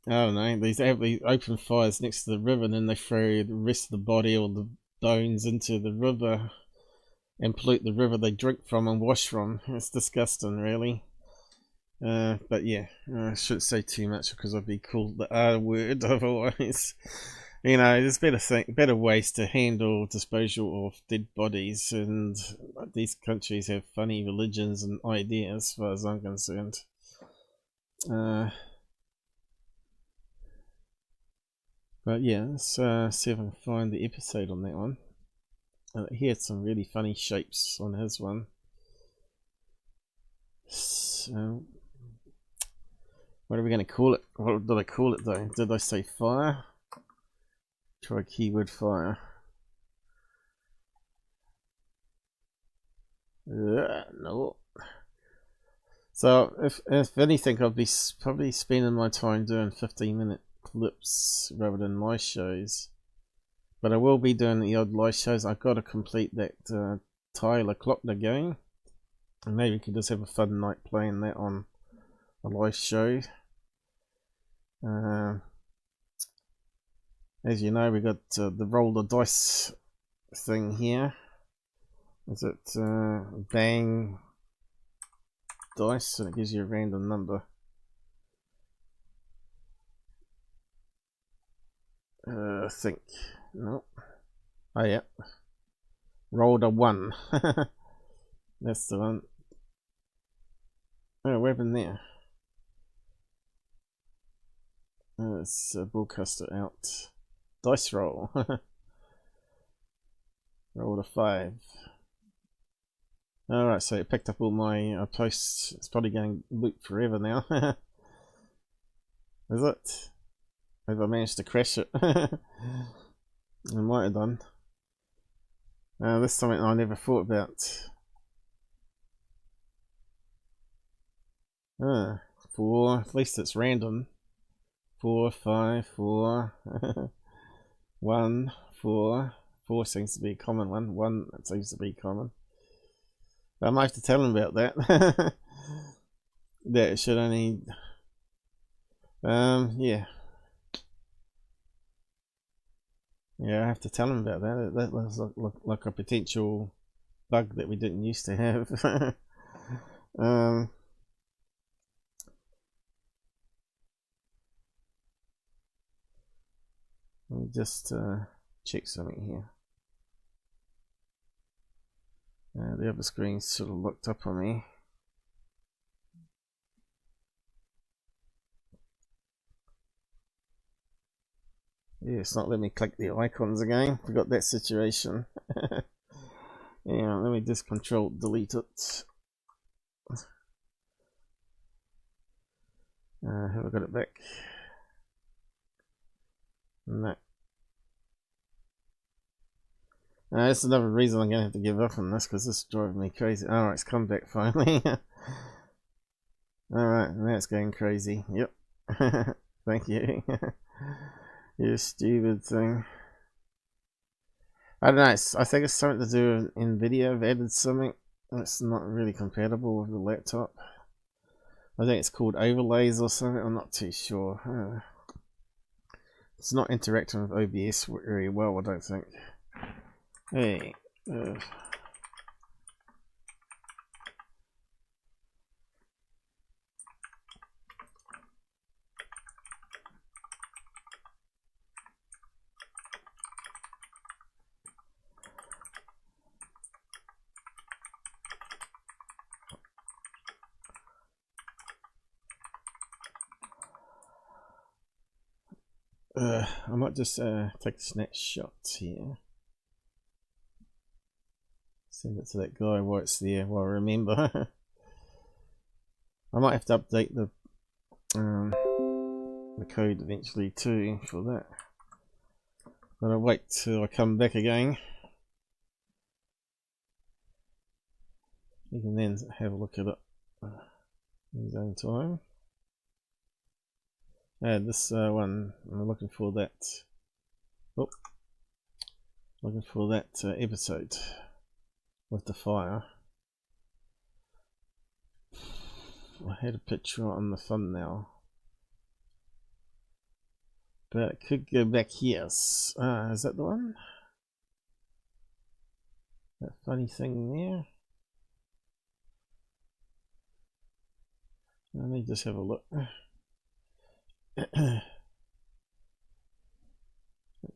I don't know, they have these open fires next to the river, and then they throw the rest of the body or the bones into the river and pollute the river they drink from and wash from. It's disgusting, really. But yeah, I shouldn't say too much because I'd be called the R word otherwise. You know, there's better ways to handle disposal of dead bodies, and these countries have funny religions and ideas as far as I'm concerned. But yeah, let's see if I can find the episode on that one. He had some really funny shapes on his one. So, What are we going to call it? What did I call it though? Did I say fire? Try keyword fire. No. So if anything, I'll be probably spending my time doing 15-minute clips rather than live shows. But I will be doing the odd live shows. I've got to complete that Tyler clock they're going. And maybe we can just have a fun night playing that on a live show. As you know, we got the roll the dice thing here. Is it bang dice, and it gives you a random number. I think no. Oh yeah, rolled a 1. That's the one. Oh, weapon there. Let's broadcast it out. Dice roll. Rolled a 5. Alright, so it picked up all my posts. It's probably going to loop forever now. Is it? Have I managed to crash it? I might have done. This is something I never thought about. 4, at least it's random. 4, 5, 4, 1, 4. 4 seems to be a common one. 1 that seems to be common. I might have to tell him about that. That it should only. Yeah. Yeah, I have to tell him about that. That looks like a potential bug that we didn't used to have. Let me just check something here. The other screen sort of looked up on me. Yeah, it's not letting me click the icons again. Forgot that situation. Yeah, let me just control delete it. Have I got it back? No. That's another reason I'm going to have to give up on this, because this is driving me crazy. Alright, it's come back finally. Alright, now it's going crazy. Yep. Thank you. You stupid thing. I don't know, I think it's something to do in video. I've added something that's not really compatible with the laptop. I think it's called overlays or something, I'm not too sure. It's not interacting with OBS very well, I don't think. Hey, I might just take a snapshot here. Send it to that guy while it's there, while I remember. I might have to update the code eventually too for that. But I'll wait till I come back again. You can then have a look at it in his own time. This one, I'm looking for that. Oh, looking for that episode with the fire. I had a picture on the thumbnail, but it could go back here. Is that the one? That funny thing there? Let me just have a look.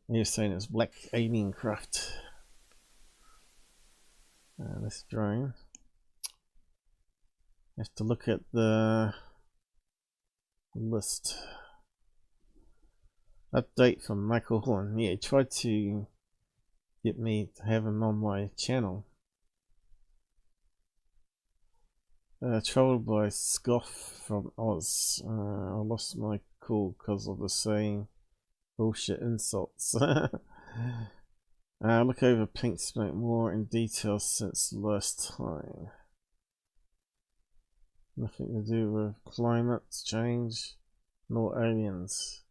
You're saying it's black alien craft. This drone. Have to look at the list. Update from Michael Horn. Yeah, tried to get me to have him on my channel. Troubled by scoff from Oz. I lost my cool because of the saying bullshit insults. Look over pink smoke more in detail since last time. Nothing to do with climate change nor aliens.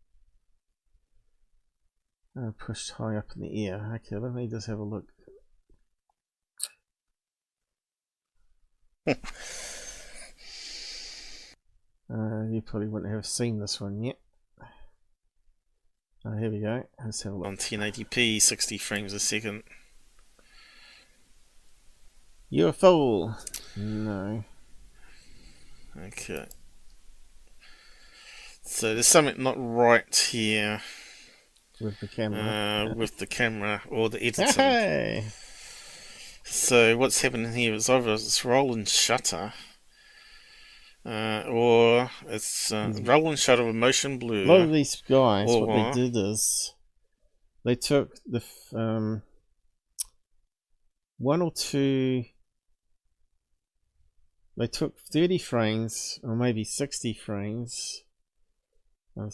Pushed high up in the air. Okay, let me just have a look. You probably wouldn't have seen this one yet. Here we go. Let's have a look. On 1080p, 60 frames a second. UFO. No. Okay. So there's something not right here. With the camera. With the camera or the editing. Hey! So what's happening here is either it's rolling shutter. Or it's rolling shutter with motion blur. A lot of these guys, what they did is they took the one or two. They took 30 frames or maybe 60 frames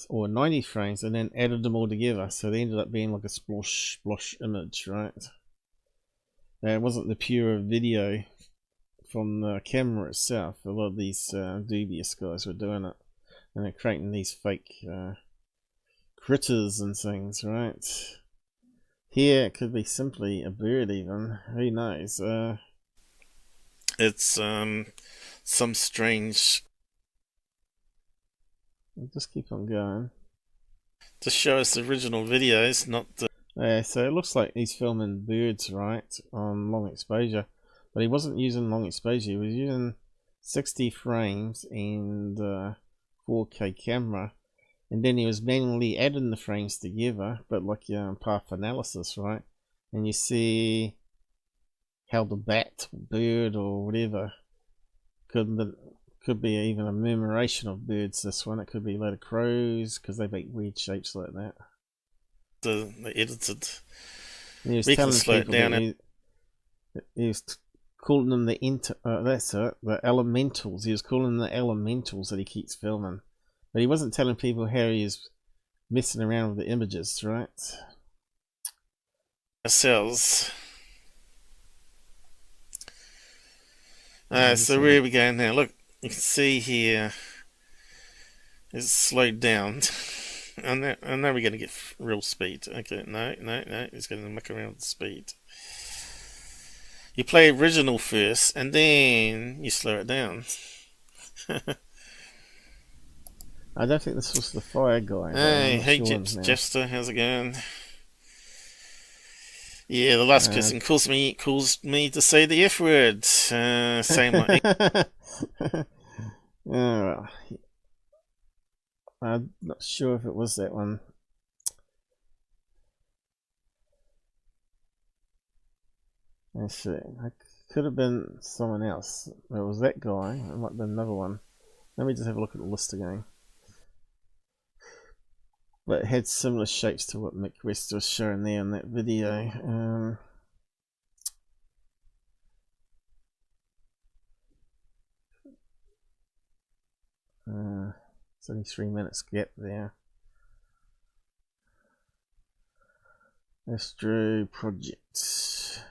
or 90 frames and then added them all together, so they ended up being like a splosh image, right? It wasn't the pure video from the camera itself. A lot of these dubious guys were doing it, and they're creating these fake critters and things, right? Here it could be simply a bird, even. Who knows? It's some strange. I'll just keep on going. To show us the original videos, not the. Yeah, so it looks like he's filming birds, right, on long exposure. But he wasn't using long exposure, he was using 60 frames and 4K camera, and then he was manually adding the frames together, but like path analysis, right? And you see how the bat, bird, or whatever could be even a murmuration of birds. This one, it could be a lot of crows because they make weird shapes like that. The edited. And he was we telling can slow it people down. He was calling them the the elementals. He was calling them the elementals that he keeps filming, but he wasn't telling people how he is messing around with the images, right? Ourselves. So where are we going now? Look, you can see here it's slowed down. And now we're going to get real speed. Okay, no, it's going to muck around with the speed. You play original first, and then you slow it down. I don't think this was the fire guy. Hey, Jester, how's it going? Yeah, the last person calls me to say the F word. Same like. I'm not sure if it was that one. Let's see. It could have been someone else. It was that guy. It might have been another one. Let me just have a look at the list again. But it had similar shapes to what Mick West was showing there in that video. It's only 3 minutes gap there. Astro Project.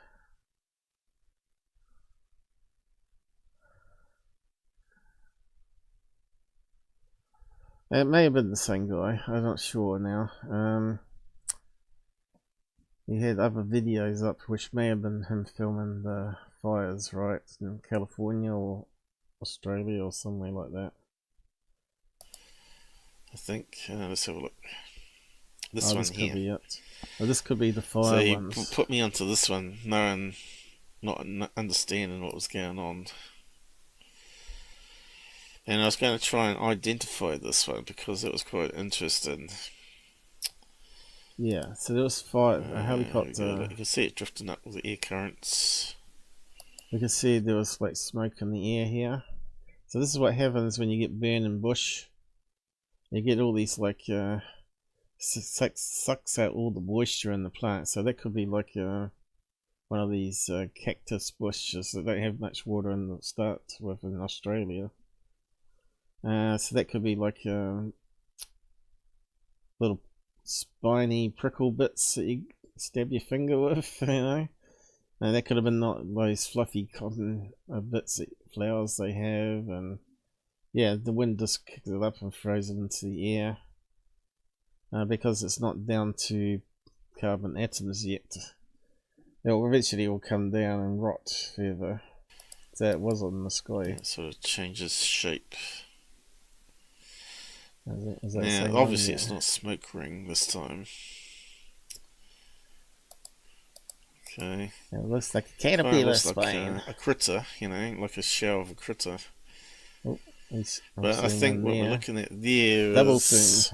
It may have been the same guy. I'm not sure now. He had other videos up which may have been him filming the fires, right, in California or Australia or somewhere like that. I think. Let's have a look. This one this here. Could be it. Well, this could be the fire so you ones. Put me onto this one, knowing, not understanding what was going on. And I was going to try and identify this one because it was quite interesting. Yeah, so there was fire, a helicopter. You can see it drifting up with the air currents. You can see there was like smoke in the air here. So this is what happens when you get burning bush. You get all these like sucks out all the moisture in the plant. So that could be like one of these cactus bushes that don't have much water in the start with in Australia. So that could be like little spiny prickle bits that you stab your finger with, you know. And that could have been not those fluffy cotton bits, flowers they have, and yeah, the wind just kicked it up and froze it into the air. Because it's not down to carbon atoms yet. It will eventually will come down and rot further. So it was on the sky. It sort of changes shape. Is that yeah, obviously it's not smoke ring this time. Okay. It looks like a caterpillar spine. Like a critter, you know, like a shell of a critter. Oh, but I think what we're looking at there is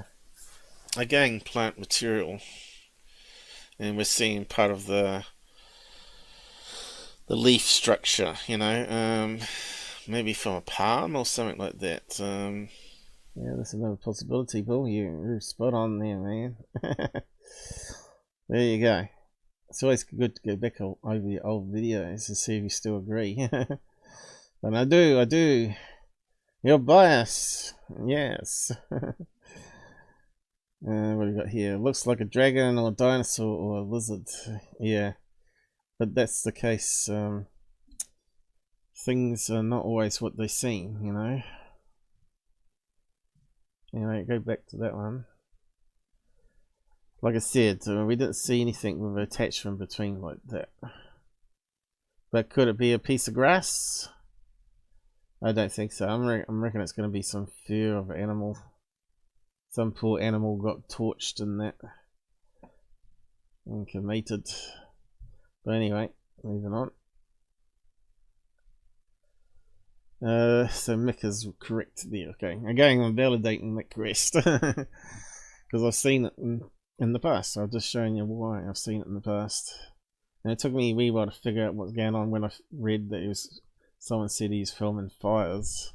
again plant material, and we're seeing part of the leaf structure, you know, maybe from a palm or something like that. Yeah, that's another possibility, Bill. You're spot on there, man. There you go. It's always good to go back over the old videos to see if you still agree. And I do. You're biased. Yes. What do we got here? Looks like a dragon or a dinosaur or a lizard. Yeah. But that's the case. Things are not always what they seem, you know. Anyway, go back to that one. Like I said, we didn't see anything with an attachment between like that. But could it be a piece of grass? I don't think so. I'm reckon it's going to be some fur of an animal. Some poor animal got torched in that and cremated. But anyway, moving on. So Mick is correct there. Okay, again I'm validating Mick West because I've seen it in the past. I've just shown you why I've seen it in the past, and it took me a wee while to figure out what's going on when I read that someone said he's filming fires,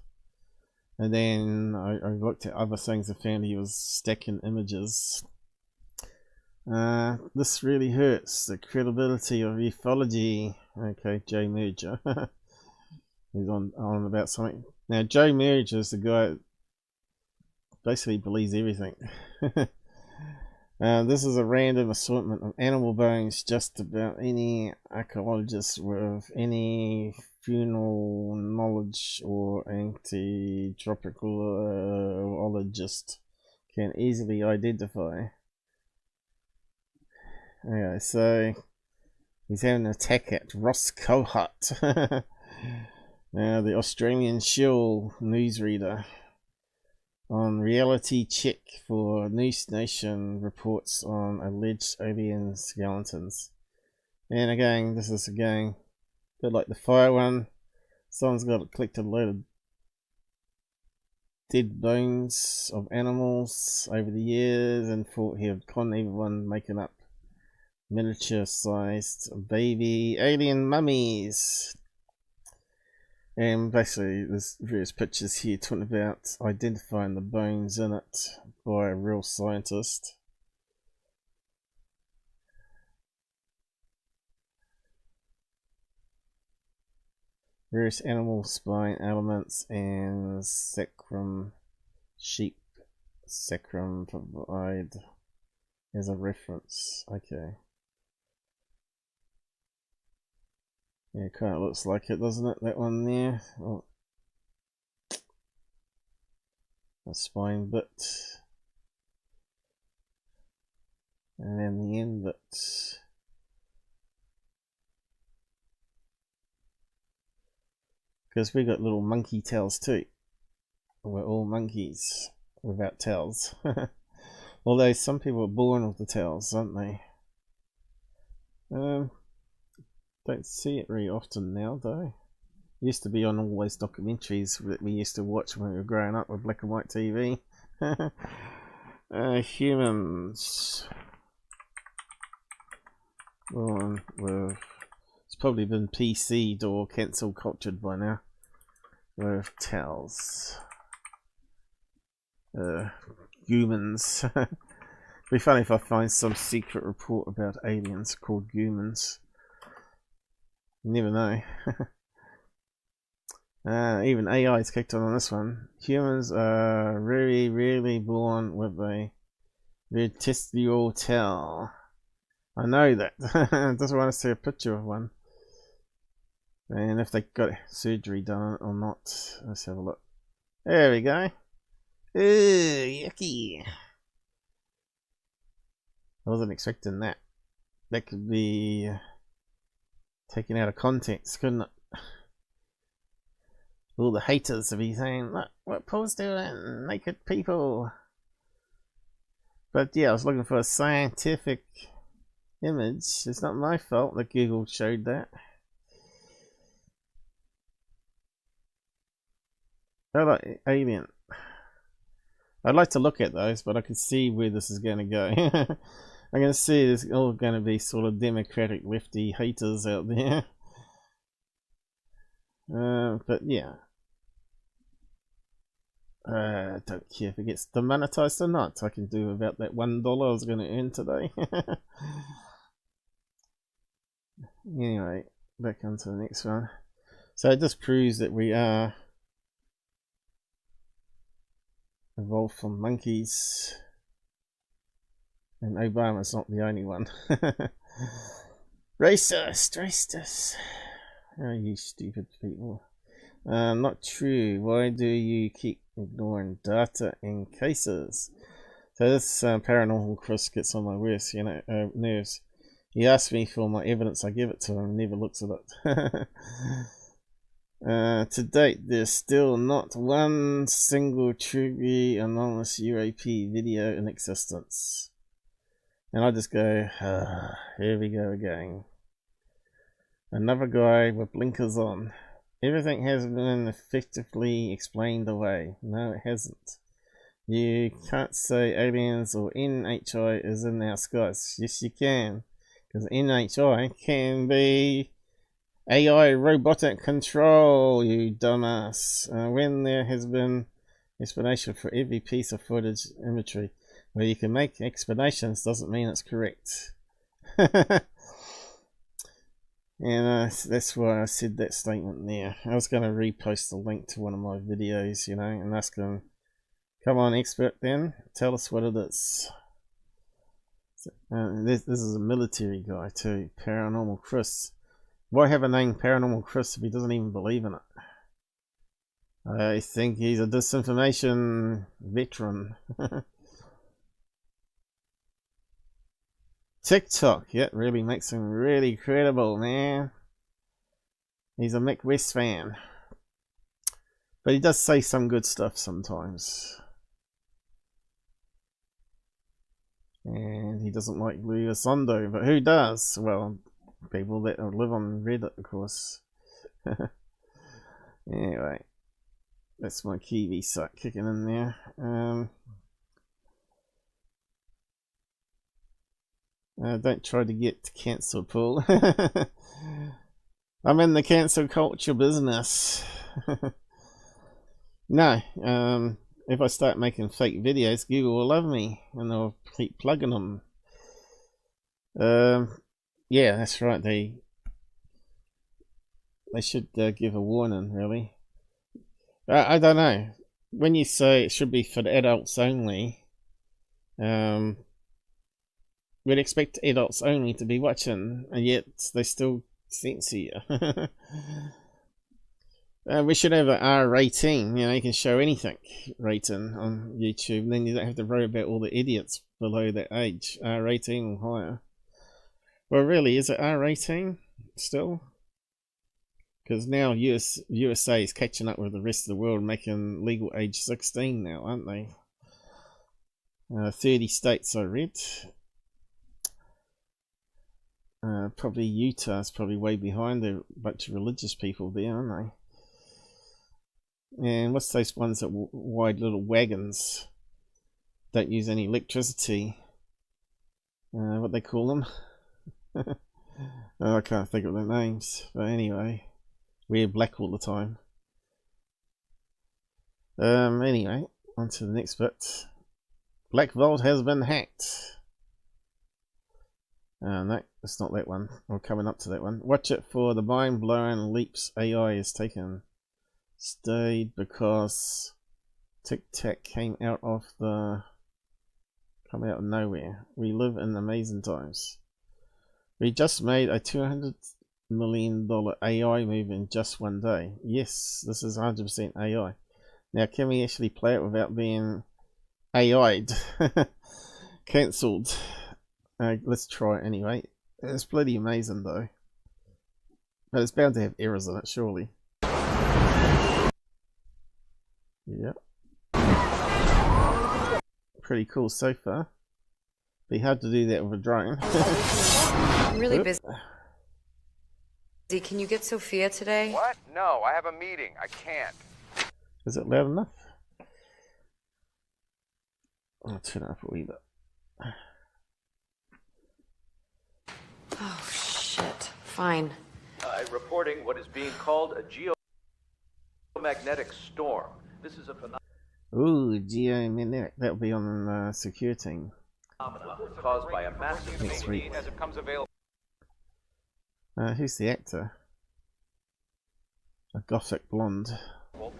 and then I looked at other things and found he was stacking images. This really hurts the credibility of ufology. Okay, Joe Merger. He's on about something. Now, Joe Merger is the guy that basically believes everything. This is a random assortment of animal bones. Just about any archaeologist with any funeral knowledge or anti-tropicologist can easily identify. Okay, so he's having an attack at Ross Cohut. Now, the Australian shill newsreader on reality check for News Nation reports on alleged alien skeletons. And again, this is again a bit like the fire one. Someone's got collected a load of dead bones of animals over the years and thought he would con everyone making up miniature sized baby alien mummies. And basically there's various pictures here talking about identifying the bones in it by a real scientist. Various animal spine elements and sacrum, sheep sacrum provide as a reference. Okay. Yeah, it kind of looks like it, doesn't it? That one there. Oh. A spine bit. And then the end bit. Because we got little monkey tails too. We're all monkeys without tails. Although some people are born with the tails, aren't they? Don't see it very often now though. Used to be on all those documentaries that we used to watch when we were growing up with black and white TV. Humans born with, it's probably been PC'd or cancel cultured by now, with tails. Humans. It'd be funny if I find some secret report about aliens called humans. You never know. Even AI is kicked on this one. Humans are really born with a vestigial tail. I know that. I just want to see a picture of one. And if they got surgery done or not. Let's have a look. There we go. Ooh, yucky. I wasn't expecting that. That could be taken out of context, couldn't it? All the haters will be saying, look what Paul's doing, naked people. But yeah, I was looking for a scientific image. It's not my fault that Google showed that. I like Alien. I'd like to look at those, but I can see where this is going to go. I'm going to see there's all going to be sort of democratic lefty haters out there. But yeah. I don't care if it gets demonetized or not. I can do about that $1 I was going to earn today. Anyway, back onto the next one. So it just proves that we are evolved from monkeys. And Obama's not the only one. Racist. Oh, you stupid people. Not true. Why do you keep ignoring data in cases? So this Paranormal Chris gets on my worst, nerves. He asks me for my evidence, I give it to him, never looks at it. To date, there's still not one single truly anonymous UAP video in existence. And I just go, here we go again. Another guy with blinkers on. Everything has been effectively explained away. No, it hasn't. You can't say aliens or NHI is in our skies. Yes, you can. Because NHI can be AI robotic control, you dumbass. When there has been explanation for every piece of footage imagery, where you can make explanations doesn't mean it's correct. And that's why I said that statement there. I was going to repost the link to one of my videos, and ask him, come on, expert, then tell us what it is. This is a military guy too, Paranormal Chris. Why have a name Paranormal Chris if he doesn't even believe in it? I think he's a disinformation veteran. TikTok, yeah, really makes him really credible, man. He's a Mick West fan. But he does say some good stuff sometimes. And he doesn't like Louis Sondo, but who does? Well, people that live on Reddit, of course. Anyway, that's my Kiwi suck kicking in there. Don't try to get cancelled, Paul. I'm in the cancel culture business. No, if I start making fake videos, Google will love me, and they'll keep plugging them. Yeah, that's right. They should give a warning, really. I don't know. When you say it should be for the adults only, we'd expect adults only to be watching, and yet they still censor you. We should have an R rating. You can show anything rating on YouTube, and then you don't have to worry about all the idiots below that age. R rating or higher. Well, really, is it R rating still? Because now USA is catching up with the rest of the world, making legal age 16 now, aren't they? 30 states, I read. Probably Utah's probably way behind. They're a bunch of religious people there, aren't they? And what's those ones that ride little wagons? Don't use any electricity. What they call them? I can't think of their names. But anyway, wear black all the time. Anyway, on to the next bit. Black Vault has been hacked. No, it's not that one. We're coming up to that one. Watch it for the mind-blowing leaps AI is taken. Stayed because Tic Tac came out of nowhere. We live in amazing times. We just made a $200 million AI move in just one day. Yes, this is 100% AI. Now, can we actually play it without being AI'd? Cancelled. Let's try it anyway. It's bloody amazing though. But it's bound to have errors in it, surely. Yep. Pretty cool so far. Be hard to do that with a drone. I'm really busy. Can you get Sophia today? What? No, I have a meeting. I can't. Is it loud enough? I'll turn it up a wee bit. Oh, shit. Fine. Reporting what is being called a geomagnetic storm. This is a phenomenon Ooh, geomagnetic. That'll be on security. Caused by a massive next week. as it comes available. Who's the actor? A gothic blonde.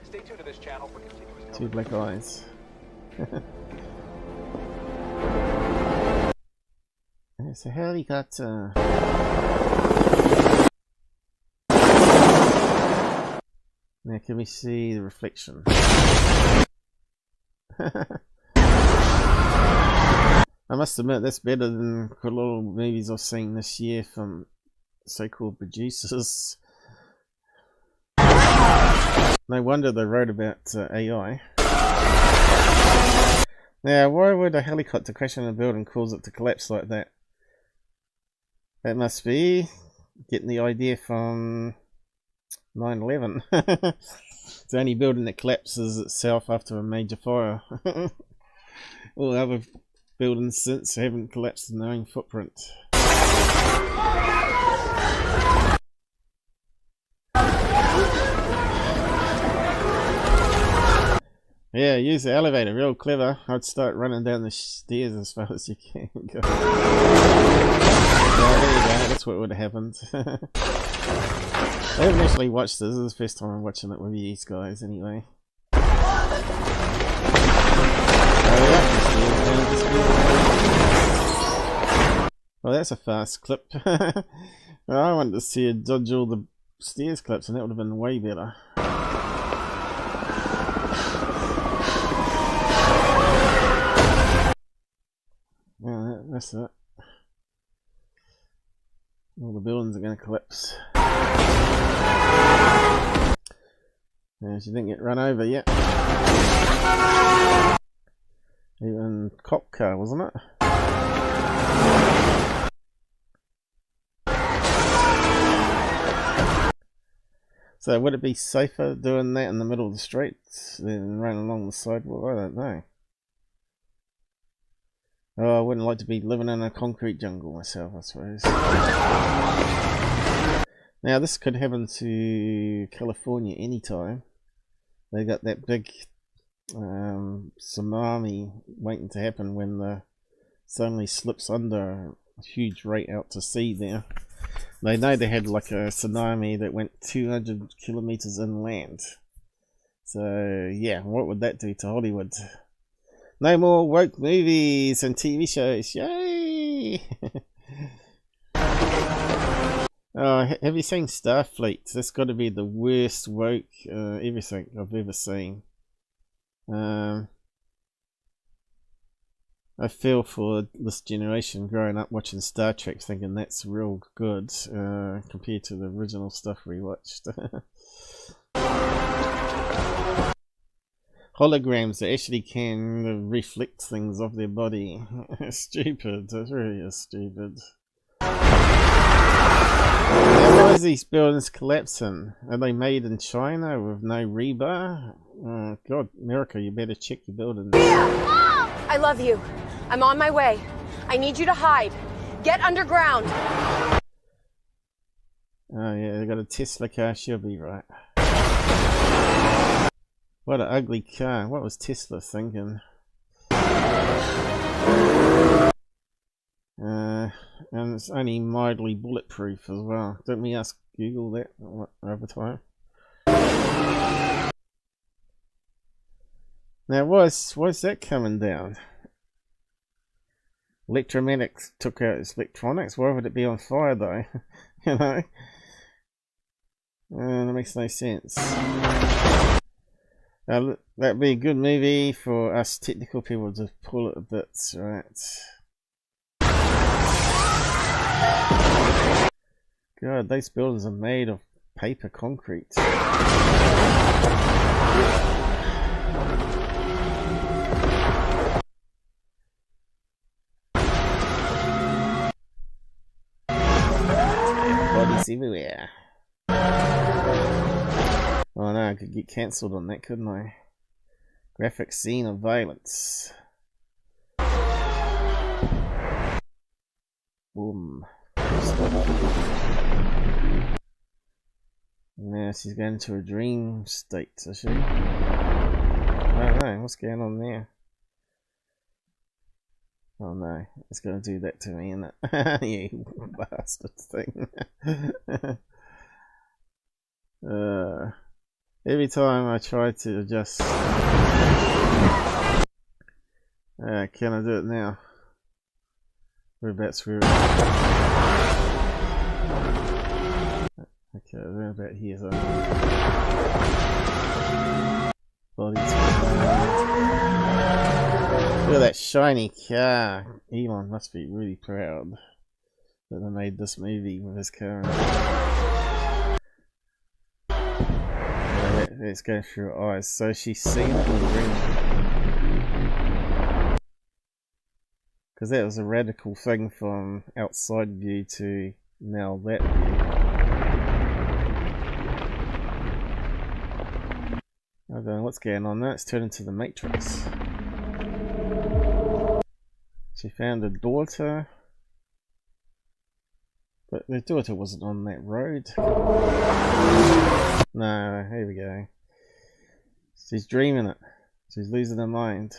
Stay tuned to this channel for continuous 2 black eyes. It's a helicopter. Now can we see the reflection? I must admit that's better than a lot of movies I've seen this year from so-called producers. No wonder they wrote about AI. Now, why would a helicopter crash in a building cause it to collapse like that? That must be getting the idea from 9/11. It's the only building that collapses itself after a major fire. All other buildings since haven't collapsed in their own footprint. Yeah, use the elevator, real clever. I'd start running down the stairs as far as you can go. Yeah, there you go, that's what would have happened. I haven't actually watched this. This is the first time I'm watching it with these guys anyway. Oh, that's a fast clip. I wanted to see it dodge all the stairs clips and that would have been way better. Yeah, that's it. All the buildings are going to collapse. Yeah, she didn't get run over yet. Even cop car, wasn't it? So would it be safer doing that in the middle of the street than running along the sidewalk? I don't know. Oh, I wouldn't like to be living in a concrete jungle myself, I suppose. Now, this could happen to California anytime. They got that big tsunami waiting to happen when the suddenly slips under a huge rate out to sea there. They know they had like a tsunami that went 200 kilometers inland. So, yeah, what would that do to Hollywood? No more woke movies and TV shows. Yay! Have you seen Starfleet? That's got to be the worst woke everything I've ever seen. I feel for this generation growing up watching Star Trek thinking that's real good compared to the original stuff we watched. Holograms that actually can reflect things off their body. Stupid, it really is stupid. Why is these buildings collapsing? Are they made in China with no rebar? God, America, you better check your buildings. Mom! I love you. I'm on my way. I need you to hide. Get underground. Oh yeah, they got a Tesla car, she'll be right. What an ugly car. What was Tesla thinking? And it's only mildly bulletproof as well. Don't we ask Google that over time? Now, why's that coming down? Electromagnetics took out its electronics. Why would it be on fire though? You know? That makes no sense. That'd be a good movie for us technical people to pull it a bit, right? God, those buildings are made of paper concrete. Bodies everywhere. Oh no, I could get cancelled on that, couldn't I? Graphic scene of violence. Boom. Now she's going into a dream state, is she? I don't know, what's going on there? Oh no, it's going to do that to me, isn't it? You bastard thing. Every time I try to adjust... can I do it now? We're about screwed. Okay, we're about here. So. Bodies. Look at that shiny car. Elon must be really proud that they made this movie with his car. Let's go through her eyes. So she's seen it already. Because that was a radical thing from outside view to now that view. I don't know what's going on there. It's turned into the Matrix. She found a daughter. But the daughter wasn't on that road. No, here we go. She's dreaming it. She's losing her mind.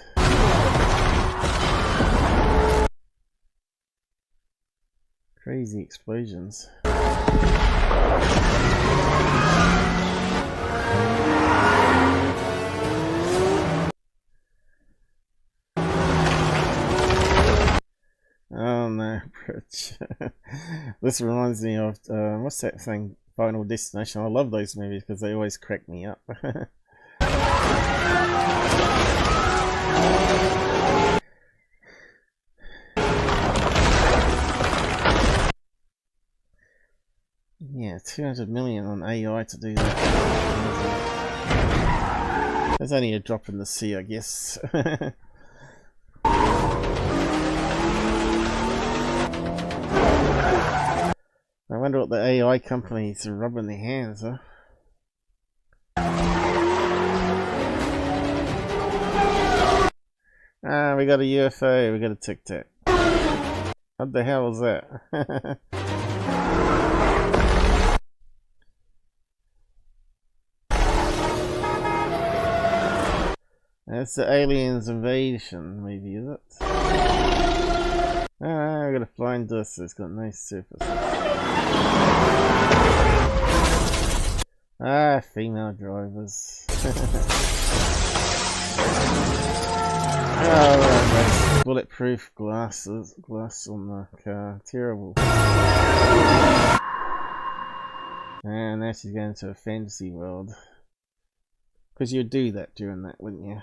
Crazy explosions. Oh no, Bridge. This reminds me of what's that thing? Final Destination. I love those movies because they always crack me up. Yeah, 200 million on AI to do that. There's only a drop in the sea, I guess. I wonder what the AI companies are rubbing their hands, huh? Ah, we got a UFO, we got a Tic Tac. What the hell was that? That's the Aliens Invasion movie, is it? Ah, we got a flying disc that's got no surface. Ah, female drivers. Oh, bulletproof glass on the car. Terrible. And now she's going to a fantasy world. Because you'd do that during that, wouldn't you?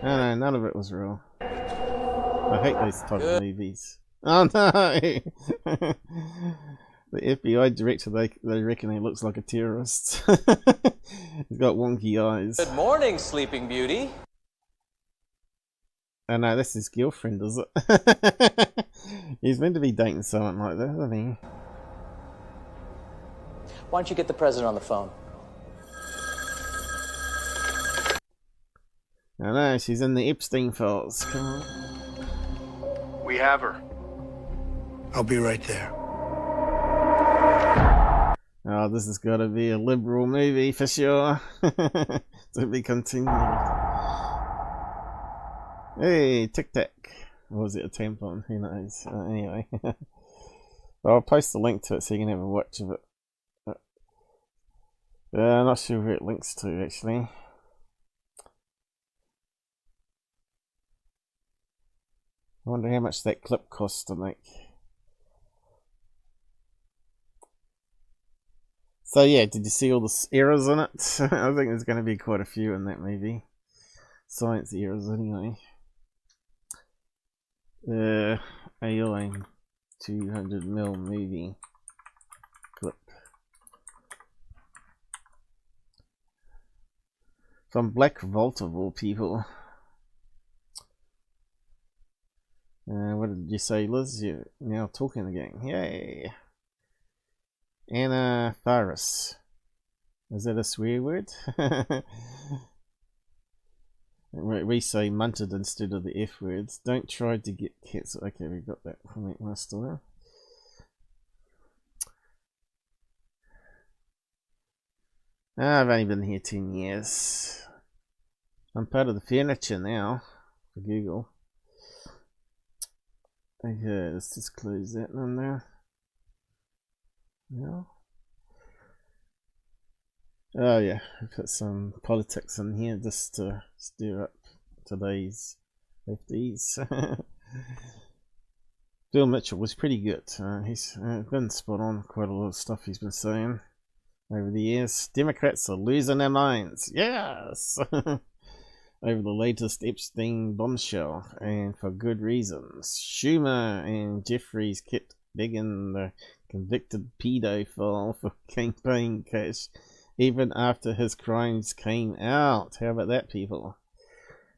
No, none of it was real. I hate those type of movies. Oh no! The FBI director, they reckon he looks like a terrorist. He's got wonky eyes. Good morning, Sleeping Beauty. Oh no, that's his girlfriend, is it? He's meant to be dating someone like that, isn't he? Why don't you get the president on the phone? I know, she's in the Epstein files. Come on. We have her. I'll be right there. Oh, this has got to be a liberal movie for sure. To be continued. Hey, Tic Tac. Or was it a tampon? Who knows? Anyway. I'll post the link to it so you can have a watch of it. I'm not sure where it links to, actually. I wonder how much that clip costs to make. So yeah, did you see all the errors in it? I think there's going to be quite a few in that movie. Science errors, anyway. AI 200mm movie clip from Black Vault of all people. What did you say, Liz? You're now talking again. Yay! Anna Tariffs. Is that a swear word? We say munted instead of the F words. Don't try to get cats. Okay, we got that from that master. I've only been here 10 years. I'm part of the furniture now for Google. Okay, let's just close that one there. No. Oh yeah, I put some politics in here just to stir up today's FDs. Bill Mitchell was pretty good. He's been spot on quite a lot of stuff he's been saying over the years. Democrats are losing their minds. Yes! Over the latest Epstein bombshell, and for good reasons. Schumer and Jeffries kept begging the convicted pedophile for campaign cash even after his crimes came out. How about that, people?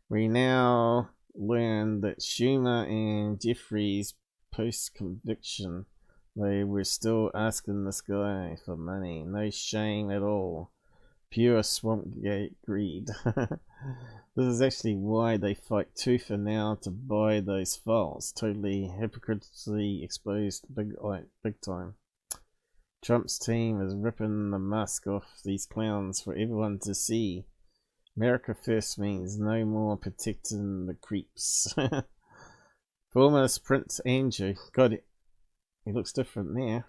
We now learn that Schumer and Jeffries, post-conviction, they were still asking this guy for money. No shame at all. Pure swamp gate greed. This is actually why they fight tooth and nail to buy those files. Totally hypocritically exposed big time. Trump's team is ripping the mask off these clowns for everyone to see. America first means no more protecting the creeps. Former Prince Andrew. God, he looks different there.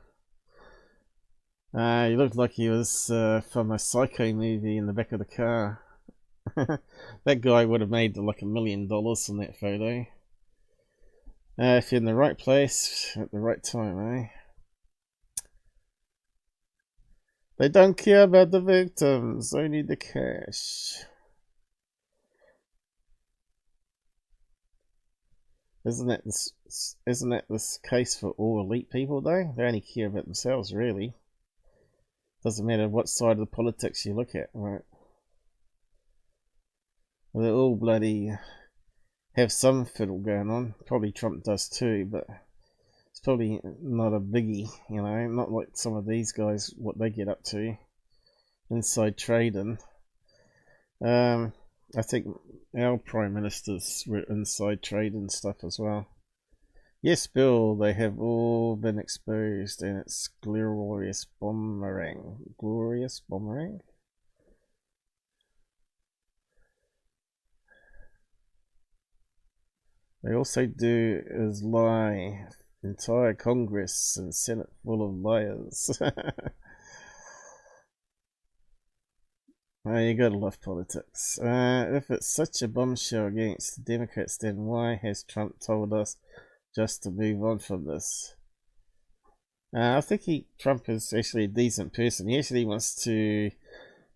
He looked like he was from a Psycho movie in the back of the car. That guy would have made like $1 million from that photo. If you're in the right place at the right time, eh? They don't care about the victims, they need the cash. Isn't that this case for all elite people though? They only care about themselves, really. Doesn't matter what side of the politics you look at, right? They all bloody have some fiddle going on. Probably Trump does too, but it's probably not a biggie, you know, not like some of these guys, what they get up to. Inside trading. I think our prime ministers were inside trading stuff as well. Yes, Bill, they have all been exposed, and it's glorious boomerang. Glorious boomerang? They also do is lie. Entire Congress and Senate full of liars. You gotta love politics. If it's such a bombshell against the Democrats, then why has Trump told us just to move on from this? I think Trump is actually a decent person. He actually wants to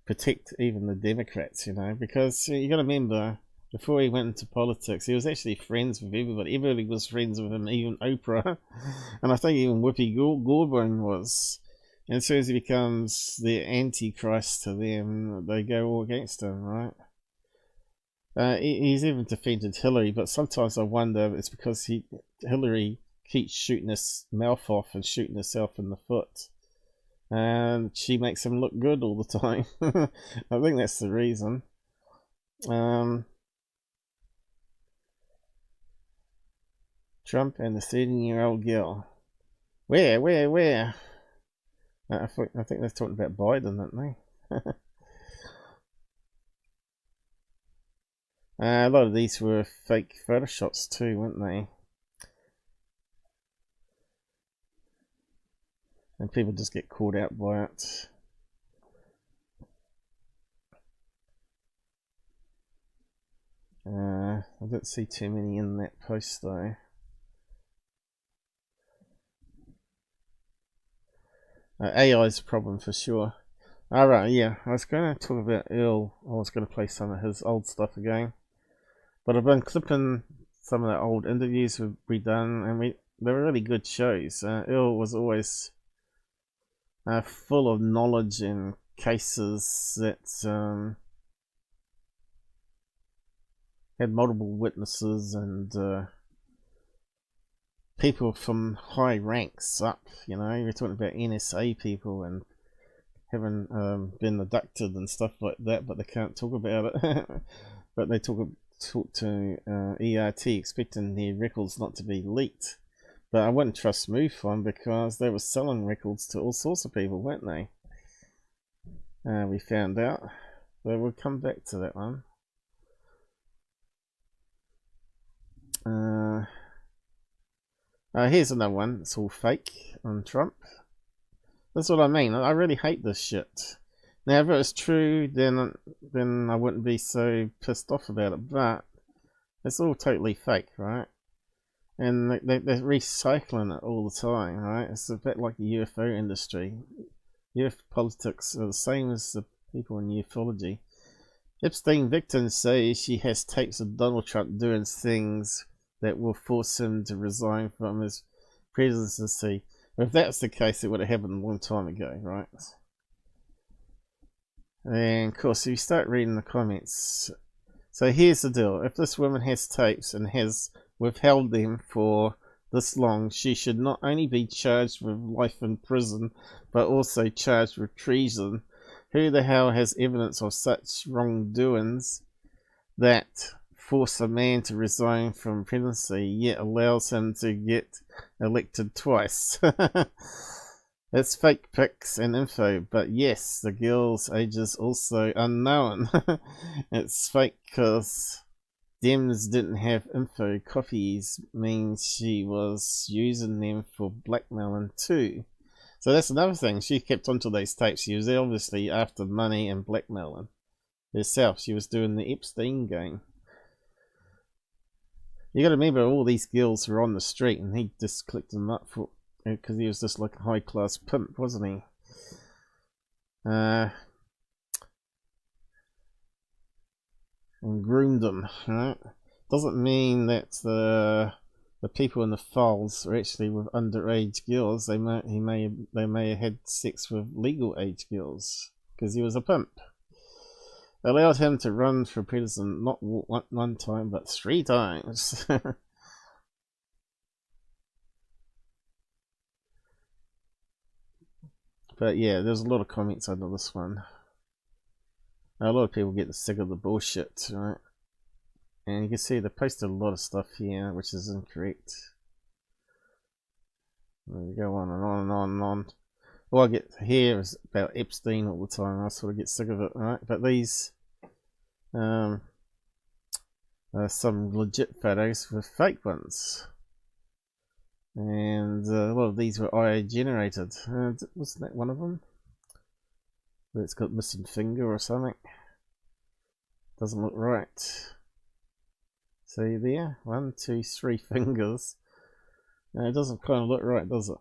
protect even the Democrats, you know, because you gotta remember, before he went into politics, he was actually friends with everybody. Everybody was friends with him, even Oprah. And I think even Whoopi Goldberg was. And as soon as he becomes the antichrist to them, they go all against him, right? He's even defended Hillary, but sometimes I wonder it's because Hillary keeps shooting his mouth off and shooting herself in the foot. And she makes him look good all the time. I think that's the reason. Trump and the 13-year-old girl. Where? I think they're talking about Biden, aren't they? A lot of these were fake photoshops too, weren't they? And people just get caught out by it. I didn't see too many in that post though. AI is a problem for sure. Alright, yeah, I was going to talk about Earl. I was going to play some of his old stuff again. But I've been clipping some of the old interviews we've done, and they were really good shows. Earl was always full of knowledge and cases that had multiple witnesses and people from high ranks up, you know. We're talking about NSA people and having been abducted and stuff like that, but they can't talk about it. But they talk to ERT, expecting their records not to be leaked. But I wouldn't trust MUFON because they were selling records to all sorts of people, weren't they? We found out. But we'll come back to that one. Here's another one. It's all fake on Trump. That's what I mean. I really hate this shit. Now, if it was true, then I wouldn't be so pissed off about it. But it's all totally fake, right? And they're recycling it all the time, right? It's a bit like the UFO industry. UFO politics are the same as the people in ufology. Epstein victims say she has tapes of Donald Trump doing things that will force him to resign from his presidency. If that's the case, it would have happened a long time ago, right? And of course, if you start reading the comments, so here's the deal. If this woman has tapes and has withheld them for this long, she should not only be charged with life in prison, but also charged with treason. Who the hell has evidence of such wrongdoings that force a man to resign from presidency, yet allows him to get elected twice? It's fake pics and info, but yes, the girl's age is also unknown. It's fake because Dems didn't have info copies, means she was using them for blackmailing too. So that's another thing. She kept onto those tapes. She was obviously after money and blackmailing herself. She was doing the Epstein game. You got to remember, all these girls were on the street, and he just clicked them up for, because he was just like a high class pimp, wasn't he? And groomed them, right? Doesn't mean that the people in the files are actually with underage girls. They may have had sex with legal age girls because he was a pimp. Allowed him to run for president not one time but 3 times. But yeah, there's a lot of comments under this one. A lot of people getting sick of the bullshit, right? And you can see they posted a lot of stuff here which is incorrect. We go on and on and on and on. All I get here is about Epstein all the time. I sort of get sick of it, right? But these some legit photos were fake ones. And a lot of these were AI generated. Wasn't that one of them? But it's got missing finger or something. Doesn't look right. See there? 1, 2, 3 fingers. No, it doesn't kind of look right, does it?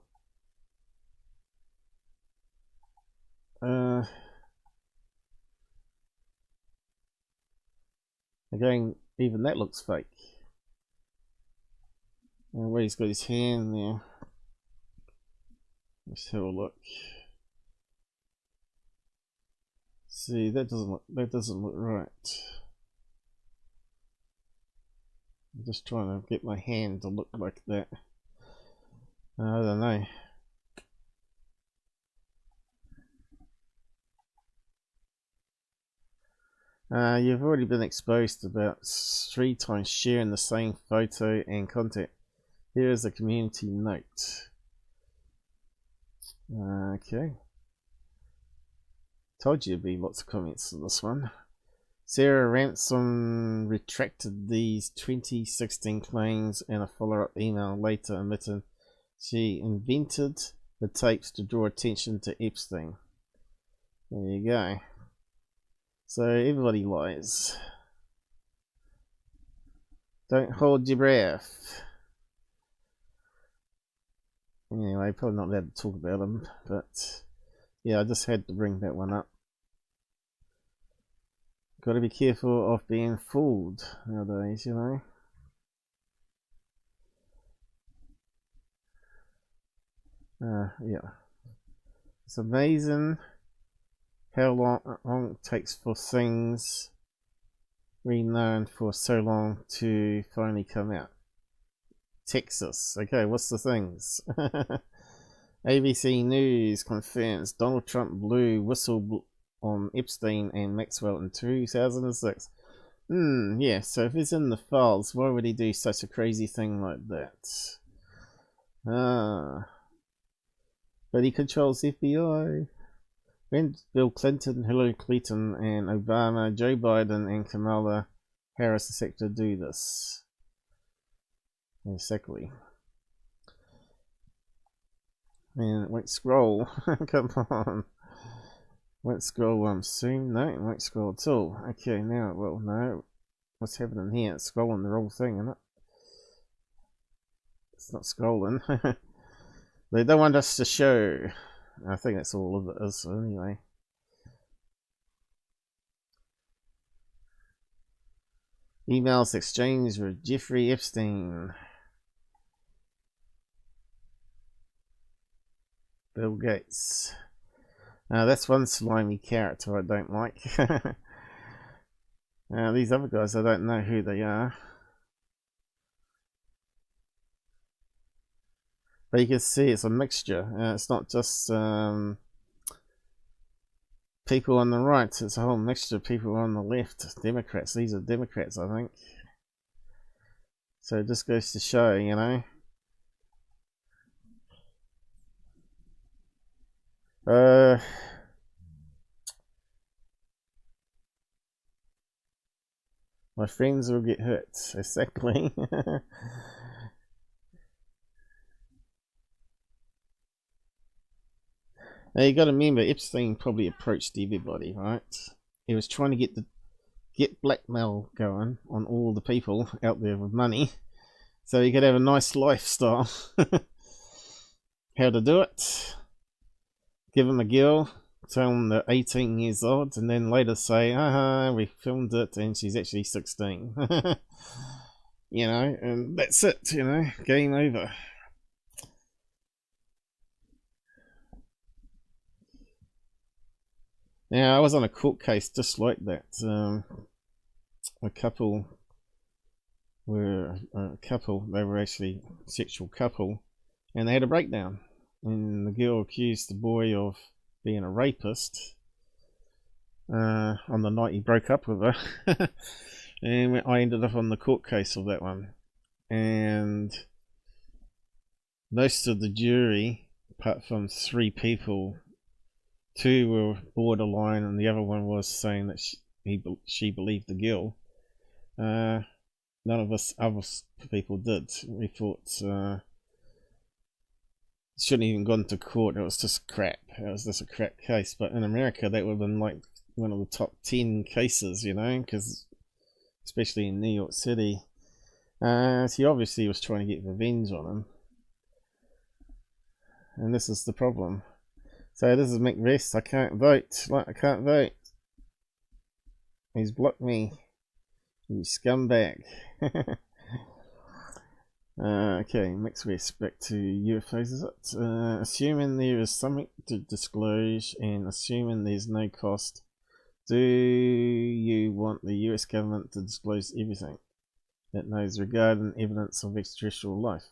Again, even that looks fake. And where he's got his hand there. Let's have a look. See, that doesn't look right. I'm just trying to get my hand to look like that. I don't know. You've already been exposed to about 3 times sharing the same photo and content. Here is a community note. Okay. Told you there'd be lots of comments on this one. Sarah Ransom retracted these 2016 claims in a follow-up email, later admitted she invented the tapes to draw attention to Epstein. There you go. So everybody lies. Don't hold your breath. Anyway, probably not allowed to talk about them, but yeah, I just had to bring that one up. Got to be careful of being fooled nowadays, you know. Yeah. It's amazing how long it takes for things we known for so long to finally come out. Texas. Okay, what's the things? ABC News confirms Donald Trump blew whistle on Epstein and Maxwell in 2006. Yeah, so if it's in the files, why would he do such a crazy thing like that? But he controls FBI. When Bill Clinton, Hillary Clinton, and Obama, Joe Biden, and Kamala Harris expect to do this? Exactly. Man, it won't scroll. Come on. Won't scroll soon. No, it won't scroll at all. Okay, now it will. No. What's happening here? It's scrolling the wrong thing, isn't it? It's not scrolling. They don't want us to show. I think that's all of it is, anyway. Emails exchanged with Jeffrey Epstein. Bill Gates. That's one slimy character I don't like. These other guys, I don't know who they are. But you can see it's a mixture. It's not just people on the right, it's a whole mixture of people on the left. Democrats. These are Democrats, I think. So it just goes to show, you know. My friends will get hurt. Exactly. Now you got to remember, Epstein probably approached everybody, right? He was trying to get blackmail going on all the people out there with money, so he could have a nice lifestyle. How to do it? Give him a girl, tell him they're 18 years old, and then later say, we filmed it and she's actually 16. You know, and that's it, you know, game over. Now, I was on a court case just like that. A couple were they were actually a sexual couple, and they had a breakdown. And the girl accused the boy of being a rapist on the night he broke up with her. And I ended up on the court case of that one. And most of the jury, apart from 3 people, 2 were borderline, and the other one was saying that she believed the girl. None of us other people did. We thought it shouldn't even gone to court. It was just crap. It was just a crap case. But in America, that would have been like one of the top 10 cases, you know, because especially in New York City. She obviously was trying to get revenge on him, and this is the problem. So this is Mick West. I can't vote. I can't vote. He's blocked me. You scumbag. Okay, Mick West. Back to UFOs, is it? Assuming there is something to disclose and assuming there's no cost, do you want the US government to disclose everything it knows regarding evidence of extraterrestrial life?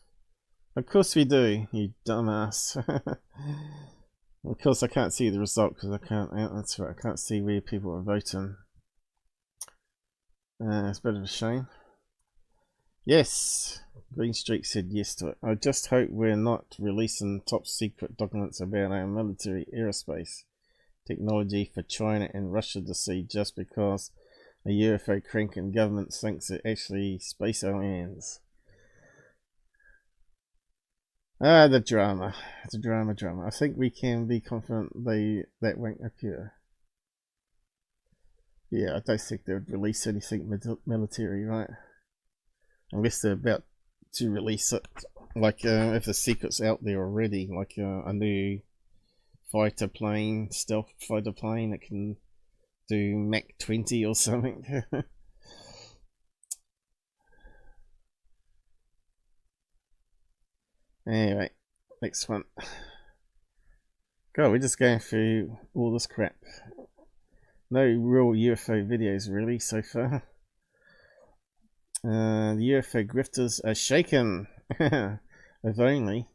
Of course we do, you dumbass. Of course, I can't see the result because I can't answer it. I can't see where people are voting. It's a bit of a shame. Yes, Greenstreet said yes to it. I just hope we're not releasing top secret documents about our military aerospace technology for China and Russia to see just because a UFO crank and government thinks it actually space aliens. The drama. The drama. I think we can be confident that won't occur. Yeah, I don't think they would release anything military, right? Unless they're about to release it. Like, if the secret's out there already, like a new fighter plane, stealth fighter plane that can do Mach 20 or something. Anyway, next one. God, we're just going through all this crap. No real UFO videos really so far. The UFO grifters are shaken. If only.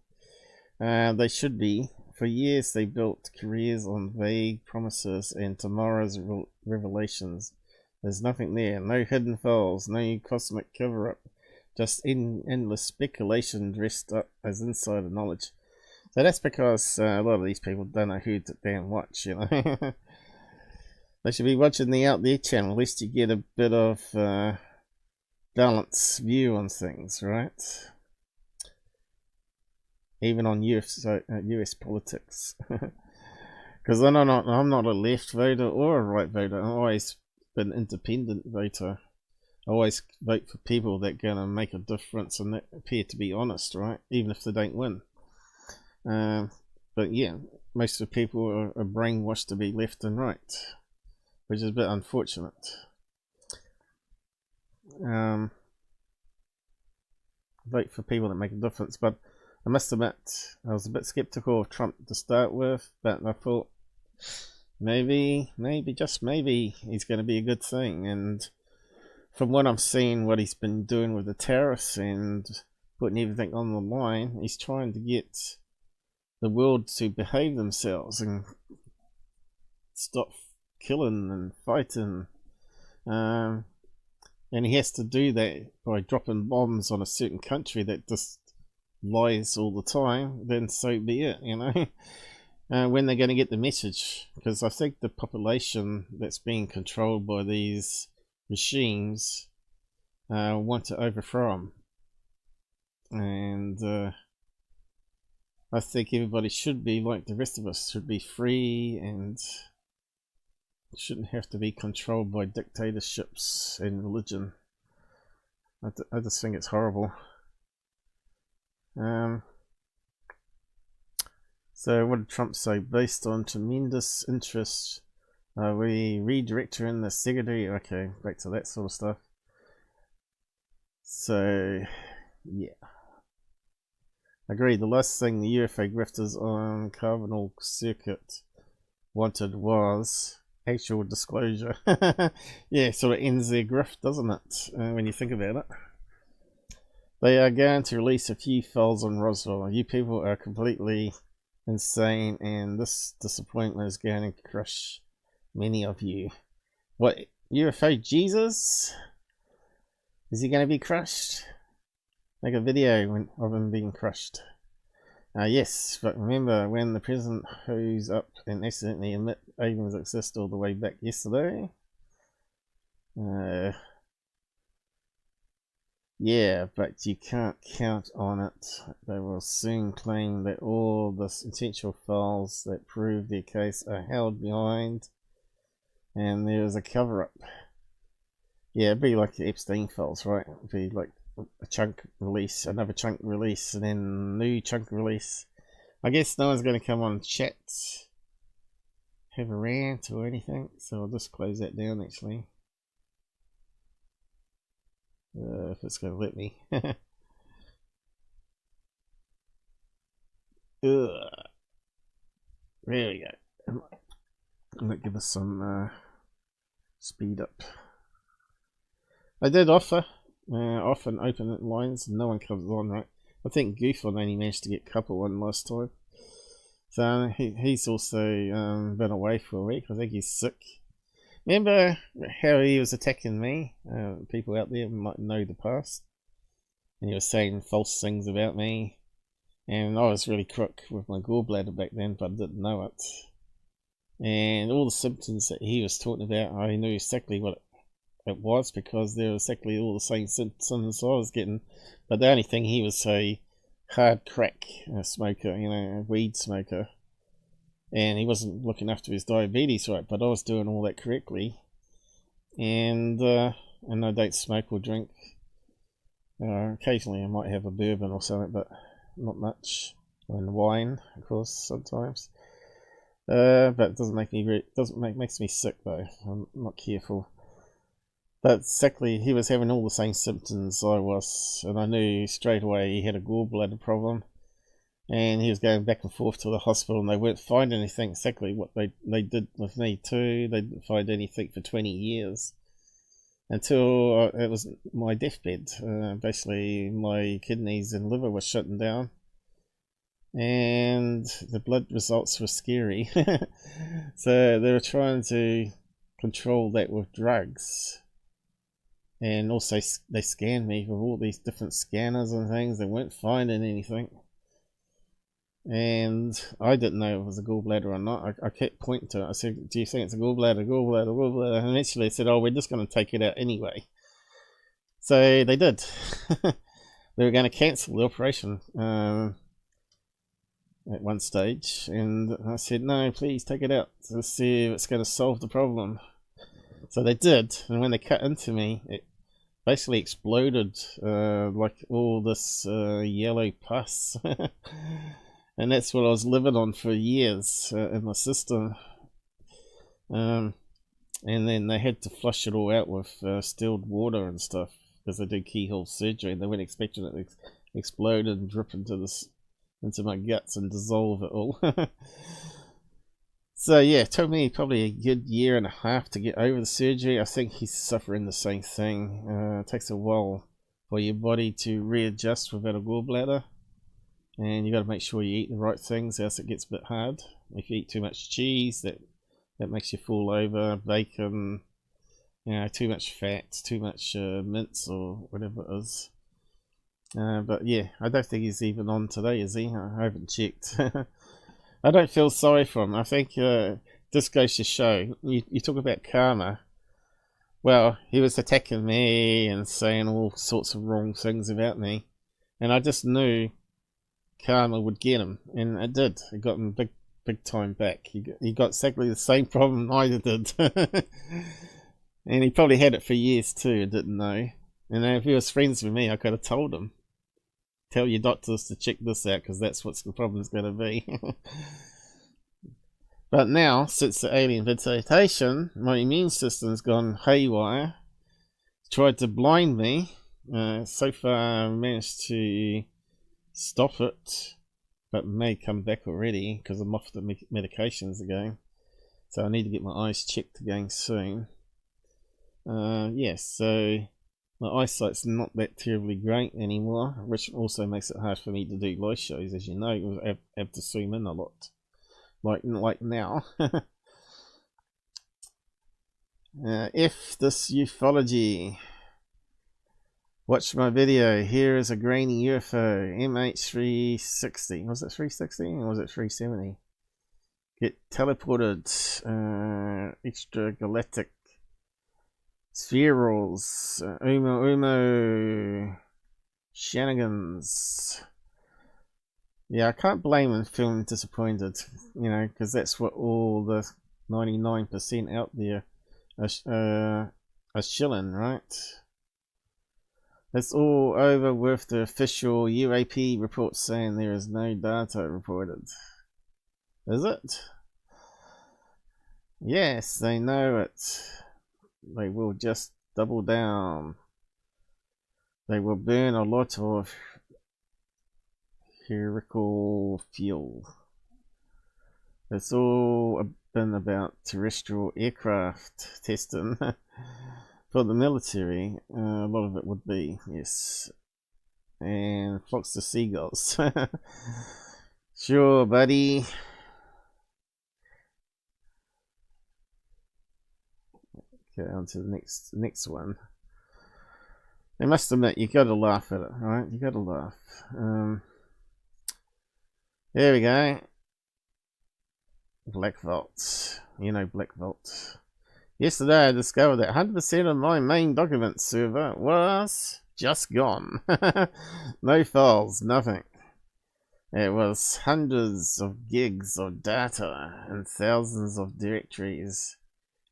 They should be. For years they built careers on vague promises and tomorrow's revelations. There's nothing there. No hidden files. No cosmic cover-up. Just endless speculation dressed up as insider knowledge. So that's because a lot of these people don't know who to damn watch, you know. They should be watching the Out There channel. At least you get a bit of balanced view on things, right? Even on US politics. Because I'm not a left voter or a right voter. I've always been an independent voter. I always vote for people that are going to make a difference and that appear to be honest, right? Even if they don't win. But yeah, most of the people are brainwashed to be left and right, which is a bit unfortunate. Vote for people that make a difference, but I must admit, I was a bit skeptical of Trump to start with, but I thought maybe, just maybe, he's going to be a good thing. And from what I'm seeing, what he's been doing with the tariffs and putting everything on the line, he's trying to get the world to behave themselves and stop killing and fighting. And he has to do that by dropping bombs on a certain country that just lies all the time. Then so be it, you know. When they're going to get the message, because I think the population that's being controlled by these machines want to overthrow them, and I think everybody should be like the rest of us, should be free and shouldn't have to be controlled by dictatorships and religion. I just think it's horrible. So what did Trump say? Based on tremendous interest, we redirect her in the secretary. Okay, back to that sort of stuff. So yeah, agreed. The last thing the UFO grifters on Cardinal Circuit wanted was actual disclosure. Yeah, sort of ends their grift, doesn't it? When you think about it. They are going to release a few files on Roswell. You people are completely insane, and this disappointment is going to crush many of you. What, UFO Jesus? Is he going to be crushed? Make a video of him being crushed. Yes, but remember when the president hose up and accidentally admit aliens exist all the way back yesterday? Yeah, but you can't count on it. They will soon claim that all the essential files that prove their case are held behind, and there's a cover-up. Yeah, it'd be like the Epstein files, right? It'd be like a chunk release, another chunk release, and then a new chunk release. I guess no one's going to come on chat, have a rant or anything, so I'll just close that down actually. If it's going to let me. There we go. Might give us some speed up. I did offer and open lines, and no one comes on, right? I think GUFON only managed to get a couple on last time. So he's also been away for a week. I think he's sick. Remember how he was attacking me? People out there might know the past. And he was saying false things about me. And I was really crook with my gallbladder back then, but I didn't know it. And all the symptoms that he was talking about, I knew exactly what it was, because there was exactly all the same symptoms I was getting. But the only thing, he was a hard crack smoker, you know, a weed smoker. And he wasn't looking after his diabetes right, but I was doing all that correctly. And I don't smoke or drink. Occasionally I might have a bourbon or something, but not much. And wine, of course, sometimes. But it doesn't make me makes me sick though. I'm not careful. But exactly, he was having all the same symptoms I was, and I knew straight away he had a gallbladder problem. And he was going back and forth to the hospital, and they weren't finding anything. Exactly what they did with me too. They didn't find anything for 20 years. Until it was my deathbed. Basically, my kidneys and liver were shutting down. And the blood results were scary. So they were trying to control that with drugs. And also they scanned me with all these different scanners and things. They weren't finding anything. And I didn't know it was a gallbladder or not. I kept pointing to it. I said, do you think it's a gallbladder, gallbladder, gallbladder? And eventually they said, oh, we're just going to take it out anyway. So they did. They were going to cancel the operation at one stage. And I said, no, please take it out. Let's see if it's going to solve the problem. So they did. And when they cut into me, it basically exploded like all this yellow pus. And that's what I was living on for years in my system. And then they had to flush it all out with distilled water and stuff, because they did keyhole surgery, and they weren't expecting it to explode and drip into my guts and dissolve it all. So yeah, it took me probably a good year and a half to get over the surgery. I think he's suffering the same thing. It takes a while for your body to readjust without a gallbladder. And you got to make sure you eat the right things, else it gets a bit hard. If you eat too much cheese, that makes you fall over. Bacon, you know, too much fat, too much mince or whatever it is. But yeah, I don't think he's even on today, is he? I haven't checked. I don't feel sorry for him. I think this goes to show, you talk about karma. Well, he was attacking me and saying all sorts of wrong things about me. And I just knew karma would get him, and it did. It got him big time back. He got exactly the same problem I did. And he probably had it for years too, and didn't know. And if he was friends with me, I could have told him, tell your doctors to check this out, because that's what the problem's going to be. But now, since the alien visitation, my immune system's gone haywire. Tried to blind me. So far I managed to stop it, but may come back already because I'm off the medications again. So I need to get my eyes checked again soon. Yes, so my eyesight's not that terribly great anymore, which also makes it hard for me to do live shows, as you know. I have to zoom in a lot, like now. If this ufology, watch my video. Here is a grainy UFO, MH360. Was it 360 or was it 370? Get teleported, extragalactic spherules, Umo shenanigans. Yeah, I can't blame him feeling disappointed, you know, because that's what all the 99% out there are shilling, right? It's all over with the official UAP report saying there is no data reported. Is it? Yes, they know it. They will just double down. They will burn a lot of hierarchical fuel. It's all been about terrestrial aircraft testing. For the military, a lot of it would be, yes. And flocks of seagulls. Sure, buddy. Okay, on to the next one. I must admit, you gotta laugh at it, right? You gotta laugh. There we go. Black Vault. You know Black Vault. Yesterday I discovered that 100% of my main document server was just gone. No files, nothing. It was hundreds of gigs of data and thousands of directories,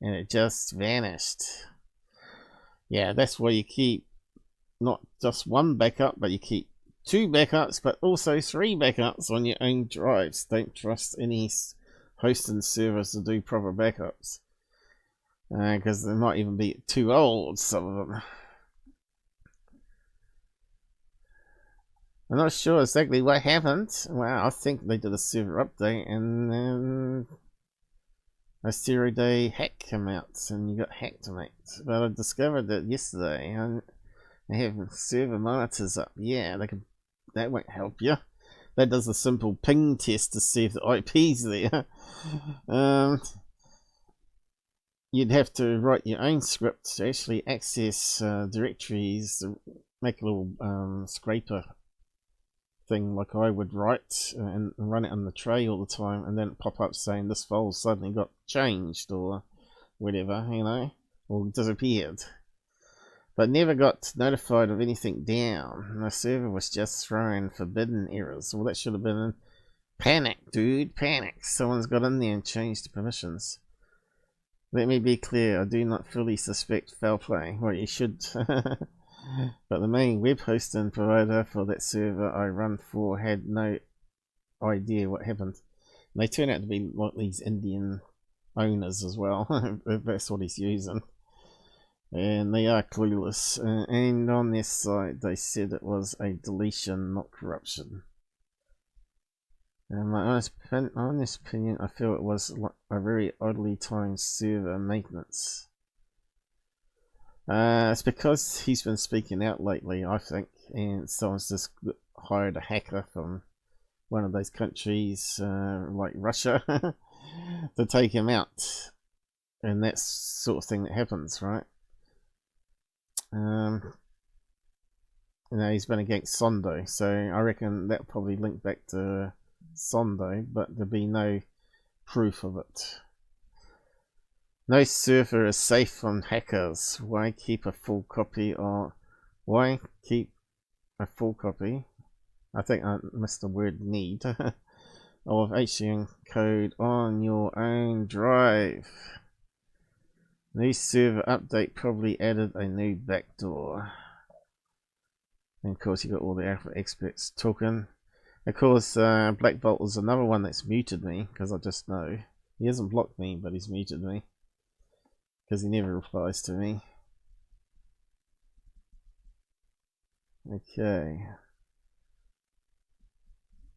and it just vanished. Yeah, that's why you keep not just one backup, but you keep 2 backups, but also 3 backups on your own drives. Don't trust any hosting servers to do proper backups, because they might even be too old, some of them. I'm not sure exactly what happened. Well, I think they did a server update and then a 0-day hack came out and you got hacked, mate. But I discovered that yesterday, and they have server monitors up. Yeah, that won't help you. That does a simple ping test to see if the IP's there. You'd have to write your own script to actually access directories, make a little scraper thing like I would write and run it on the tray all the time, and then pop up saying this file suddenly got changed or whatever, you know, or disappeared. But never got notified of anything down. My server was just throwing forbidden errors. Well, that should have been panic, dude, panic. Someone's got in there and changed the permissions. Let me be clear, I do not fully suspect foul play. Well, you should. But the main web hosting provider for that server I run for had no idea what happened. And they turn out to be like these Indian owners as well. That's what he's using. And they are clueless. And on their site they said it was a deletion, not corruption. And my honest opinion, I feel it was a very oddly timed server maintenance. It's because he's been speaking out lately, I think, and someone's just hired a hacker from one of those countries, like Russia, to take him out. And that's the sort of thing that happens, right? You know, he's been against Sondo, so I reckon that'll probably link back to Sondo, but there'll be no proof of it. No server is safe from hackers. Why keep a full copy or why keep a full copy? I think I missed the word need of HCM code on your own drive. New server update probably added a new backdoor. And of course you got all the Alpha experts talking. Of course Black Bolt is another one that's muted me, because I just know. He hasn't blocked me, but he's muted me. Because he never replies to me. Okay.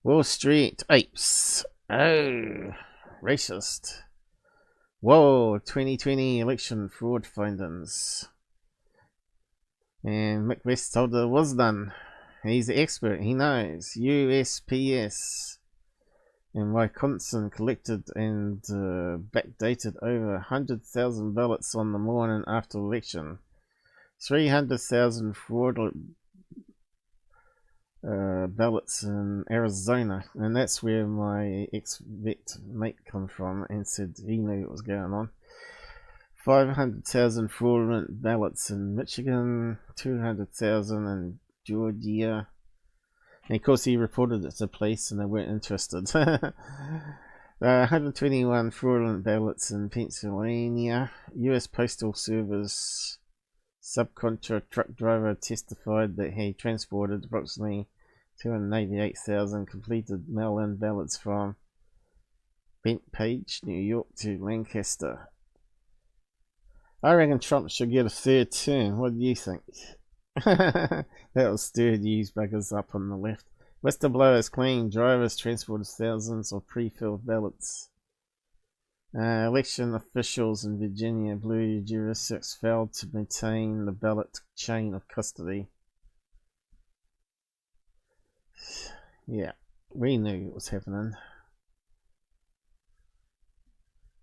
Wall Street apes. Oh, racist. Whoa, 2020 election fraud findings. And Mick West told her it was done. He's the expert, he knows. USPS. And Wisconsin collected and backdated over 100,000 ballots on the morning after election. 300,000 fraudulent ballots in Arizona, and that's where my ex-vet mate come from and said he knew what was going on. 500,000 fraudulent ballots in Michigan, 200,000 in Georgia. And of course he reported it to police and they weren't interested. 121 fraudulent ballots in Pennsylvania. US Postal Service subcontractor truck driver testified that he transported approximately 288,000 completed mail-in ballots from Bentpage, New York to Lancaster. I reckon Trump should get a 3rd term. What do you think? That will stir news buggers up on the left. Whistleblowers claim drivers transported thousands of pre-filled ballots. Election officials in Virginia blue jurisdicts failed to maintain the ballot chain of custody. Yeah, we knew it was happening.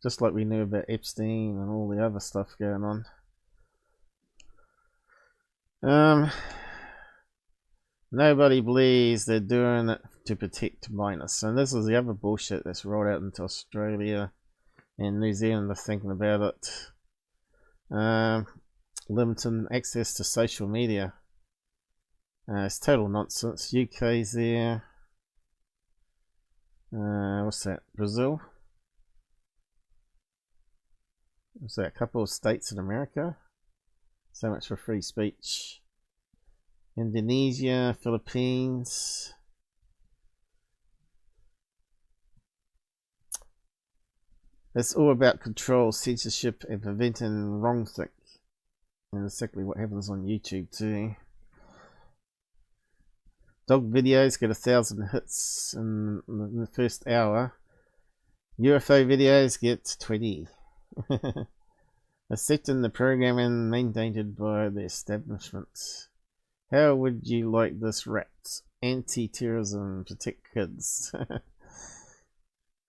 Just like we knew about Epstein and all the other stuff going on. Nobody believes they're doing it to protect minors. And this is the other bullshit that's rolled out into Australia and New Zealand are thinking about it. Limiting access to social media. It's total nonsense. UK's there. What's that? Brazil? What's that? A couple of states in America. So much for free speech. Indonesia, Philippines. It's all about control, censorship, and preventing wrong thing. And exactly what happens on YouTube too. Dog videos get 1,000 hits in the first hour. UFO videos get 20. Accepting the programming mandated by the establishment. How would you like this rat? Anti-terrorism, protect kids.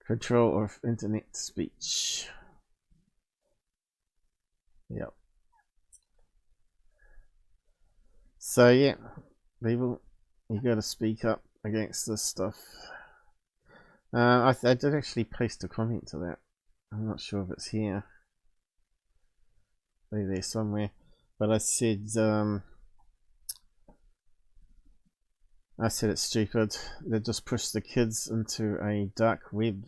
Control of internet speech. Yep. So yeah, people, you got to speak up against this stuff. I did actually paste a comment to that. I'm not sure if it's here. Maybe there somewhere. But I said it's stupid. They just push the kids into a dark web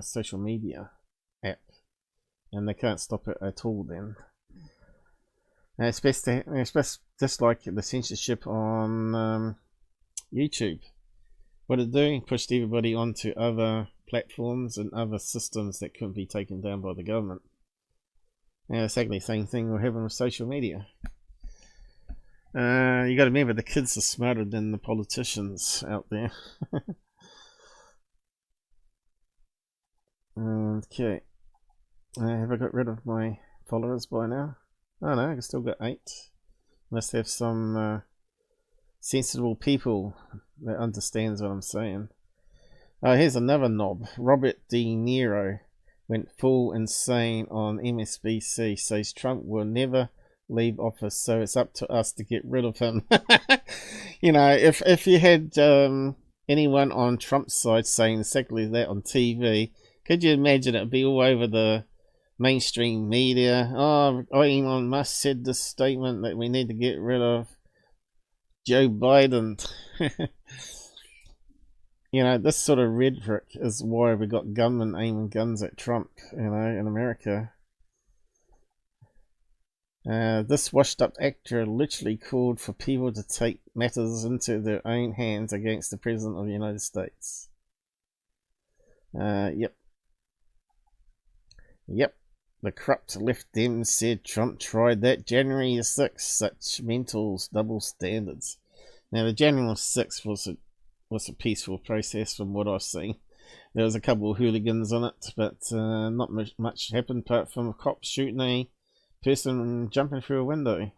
social media app, and they can't stop it at all then. And it's just like the censorship on YouTube. What it's doing, pushed everybody onto other platforms and other systems that couldn't be taken down by the government. And it's exactly the same thing we're having with social media. You got to remember, the kids are smarter than the politicians out there. Okay. Have I got rid of my followers by now? Oh no, I've still got 8. Must have some sensible people that understands what I'm saying. Here's another knob. Robert De Niro went full insane on MSNBC. Says Trump will never leave office, so it's up to us to get rid of him. You know, if you had anyone on Trump's side saying exactly that on TV, could you imagine it'd be all over the mainstream media? Oh, Elon Musk said this statement that we need to get rid of Joe Biden. You know, this sort of rhetoric is why we got gunmen aiming guns at Trump, you know, in America. This washed up actor literally called for people to take matters into their own hands against the President of the United States. Yep. The corrupt left Dems said Trump tried that January 6th, such mental double standards. Now, the January 6th was a peaceful process from what I've seen. There was a couple of hooligans on it, but not much happened apart from a cop shooting a person jumping through a window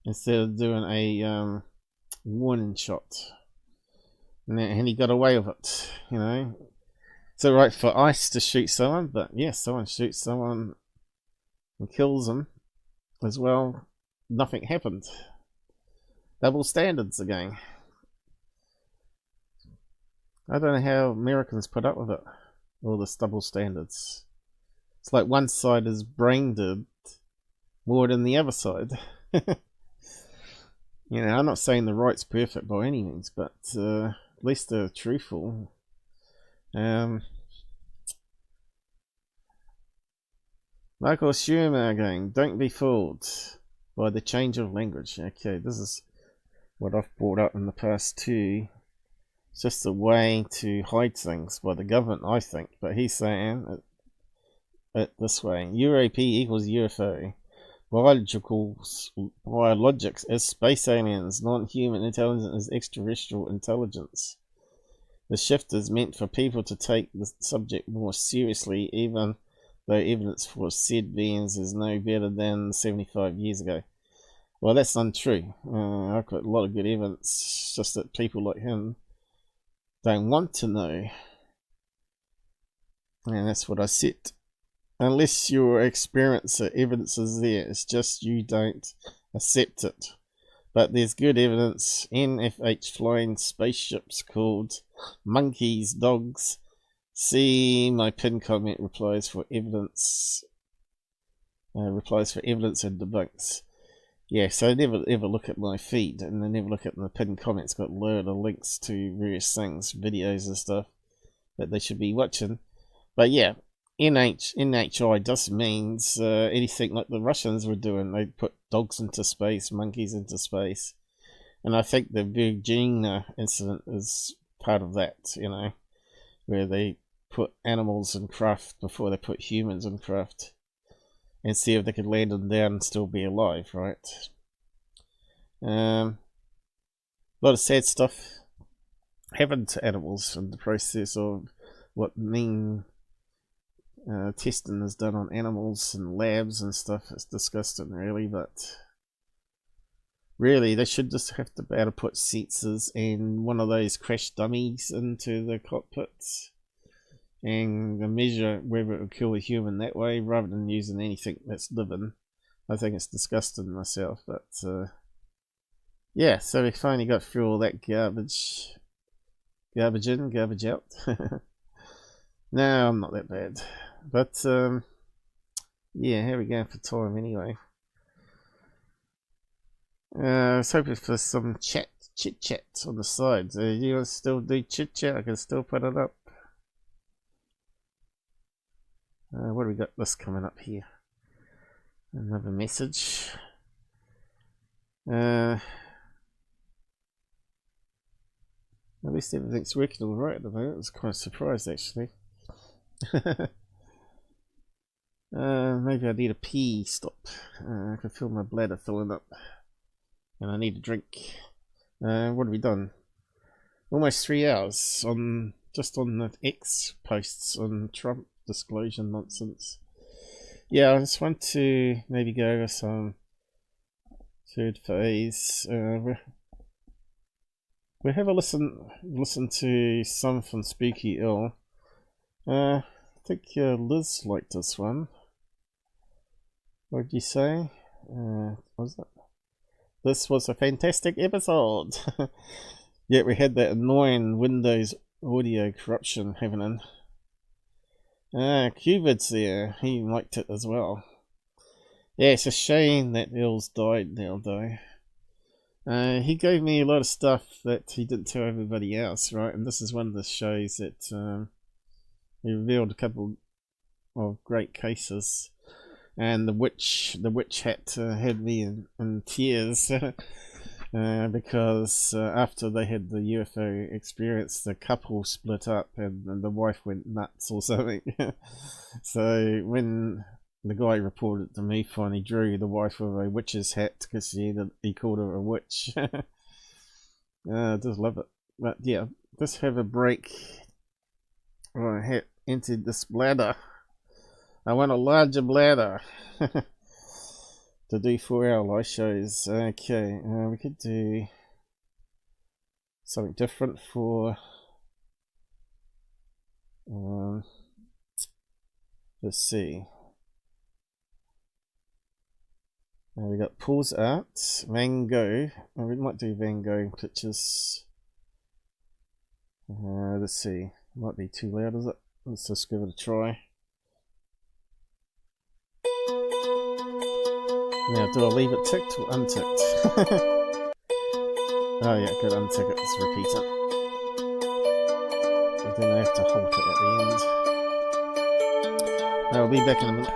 instead of doing a warning shot. And he got away with it, you know. It's alright for ICE to shoot someone, but yeah, someone shoots someone and kills them as well. Nothing happened. Double standards again. I don't know how Americans put up with it. All this double standards. It's like one side is brain dead more than the other side. You know, I'm not saying the right's perfect by any means, but at least they're truthful. Michael Schumer again, don't be fooled by the change of language. Okay, this is what I've brought up in the past too. It's just a way to hide things by the government, I think, but he's saying it this way. UAP equals UFO. Biologics is space aliens. Non-human intelligence is extraterrestrial intelligence. The shift is meant for people to take the subject more seriously, even though evidence for said beings is no better than 75 years ago. Well, that's untrue. I've got a lot of good evidence, it's just that people like him don't want to know. And that's what I said. Unless your experience or evidence is there, it's just you don't accept it. But there's good evidence. NFH flying spaceships called monkeys, dogs. See my pinned comment replies for evidence. replies for evidence and debunks. Yeah, so they never ever look at my feed, and they never look at the pinned comments. Got a load of links to various things, videos and stuff that they should be watching. But yeah, NHI just means anything like the Russians were doing. They put dogs into space, monkeys into space, and I think the Virginia incident is part of that. You know, where they put animals in craft before they put humans in craft, and see if they could land them down and still be alive, right? A lot of sad stuff happened to animals in the process of what mean testing is done on animals and labs and stuff. It's disgusting, really, but really they should just have to be able to put sensors and one of those crash dummies into the cockpits and measure whether it will kill a human that way rather than using anything that's living. I think it's disgusting myself, but yeah, so we finally got through all that garbage in, garbage out. No, I'm not that bad, but yeah, here we go for time anyway. I was hoping for some chit chat on the side. You want to still do chit chat? I can still put it up. What do we got this coming up here? Another message. At least everything's working alright at the moment. I was quite surprised actually. Maybe I need a pee stop. I can feel my bladder filling up. And I need a drink. What have we done? Almost 3 hours on just on the X posts on Trump disclosure nonsense. Yeah, I just want to maybe go over some third phase. We'll have a listen to some from Spooky Earl. I think Liz liked this one. What did you say? What was it? This was a fantastic episode. Yet we had that annoying Windows audio corruption happening. Vids there, he liked it as well. Yeah, it's a shame that Earls died now though. He gave me a lot of stuff that he didn't tell everybody else, right? And this is one of the shows that he revealed a couple of great cases. And the witch hat had me in tears because after they had the UFO experience, the couple split up and the wife went nuts or something. So when the guy reported to me, finally drew the wife with a witch's hat because he called her a witch. I just love it. But yeah, let's have a break. I had entered this bladder. I want a larger bladder to do 4-hour live shows. Okay, we could do something different for let's see. We got Paul's Art, Van Gogh. We might do Van Gogh pictures. Let's see. Might be too loud, is it? Let's just give it a try. Now, do I leave it ticked or unticked? Oh yeah, good, untick it, let's repeat it. And then I have to halt it at the end. I'll be back in a minute.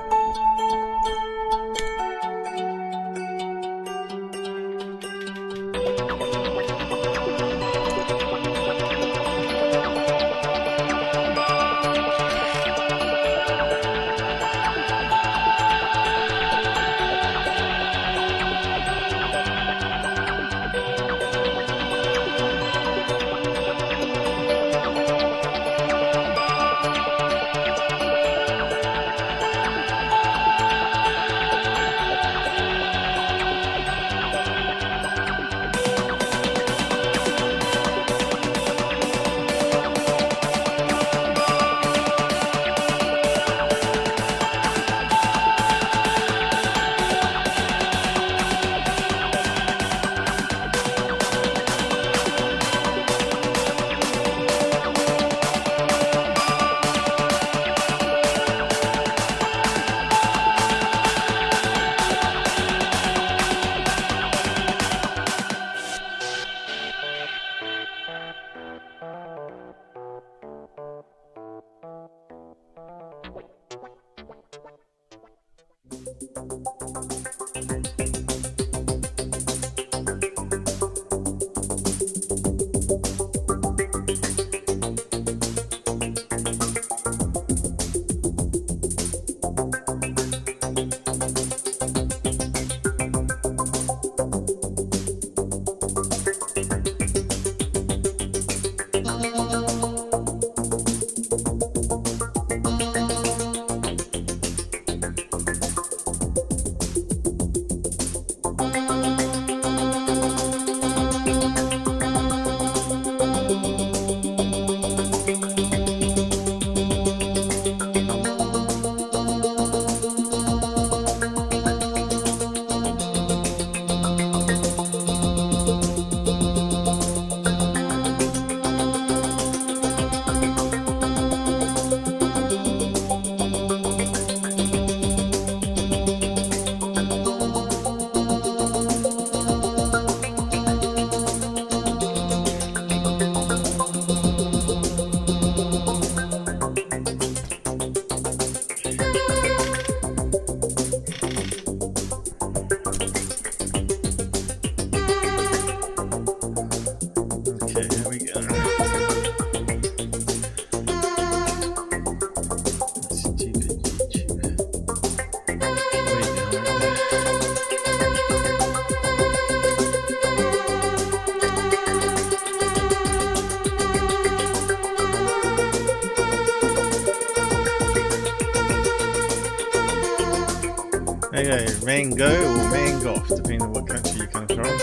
Either Van Gogh or Van Gogh, depending on what country you come from. But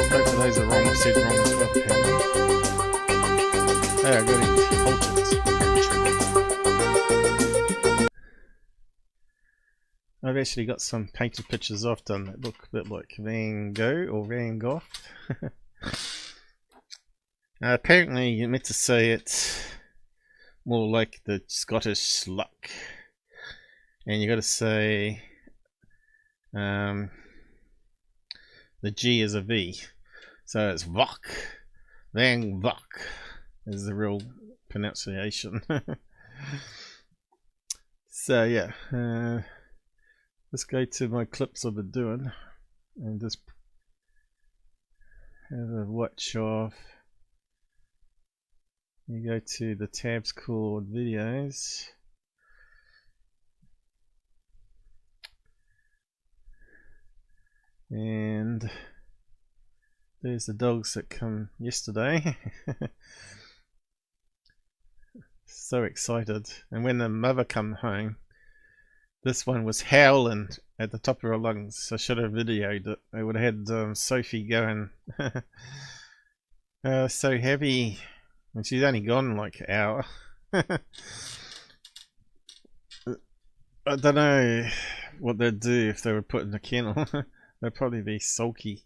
both of those are wrong, said wrong as well, apparently. Oh, I got it. I've actually got some painted pictures I've done that look a bit like Van Gogh or Van Gogh. Apparently you meant to say it more like the Scottish luck. And you got to say the G is a V. So it's Vok. Van Vok is the real pronunciation. So yeah. Let's go to my clips I've been doing and just have a watch of. You go to the tabs called videos. And there's the dogs that come yesterday. So excited. And when the mother come home, this one was howling at the top of her lungs. I should have videoed it. I would have had Sophie going so happy. And she's only gone like an hour. I don't know what they'd do if they were put in a kennel. They'd probably be sulky.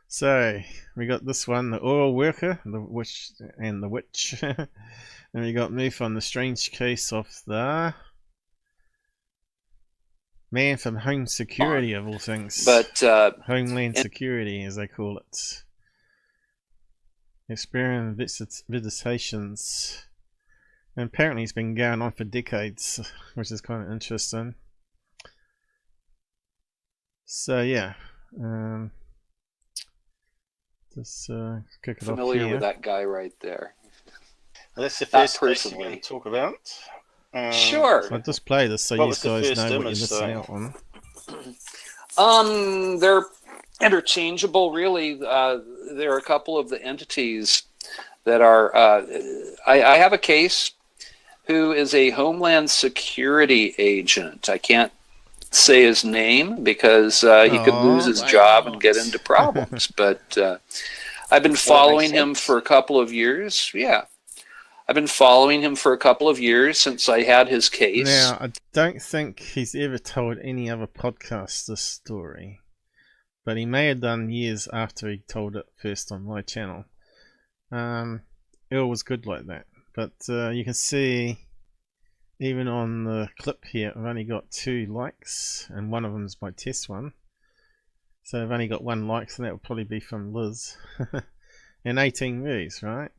So we got this one, the oil worker, the witch and the witch. And we got move on the strange case of the man from Home Security, of all things. But Homeland Security, as they call it. Experiment visitations. And apparently it's been going on for decades, which is kind of interesting. So yeah, just kick it off familiar here. with that guy right there. Well, that's the Not first case personally. we're going to talk about. Sure. I'll just play this so What you was the guys first know what you're image, missing though? out on. They're interchangeable, really. There are a couple of the entities that are. I have a case who is a Homeland Security agent. I can't say his name because he could lose his job and get into problems. But I've been following him for a couple of years. Yeah. I've been following him for a couple of years since I had his case. Now, I don't think he's ever told any other podcast this story. But he may have done years after he told it first on my channel. Earl was good like that. But you can see, even on the clip here, I've only got 2 likes. And one of them is my test one. So I've only got 1 like, so that would probably be from Liz. And 18 views, right?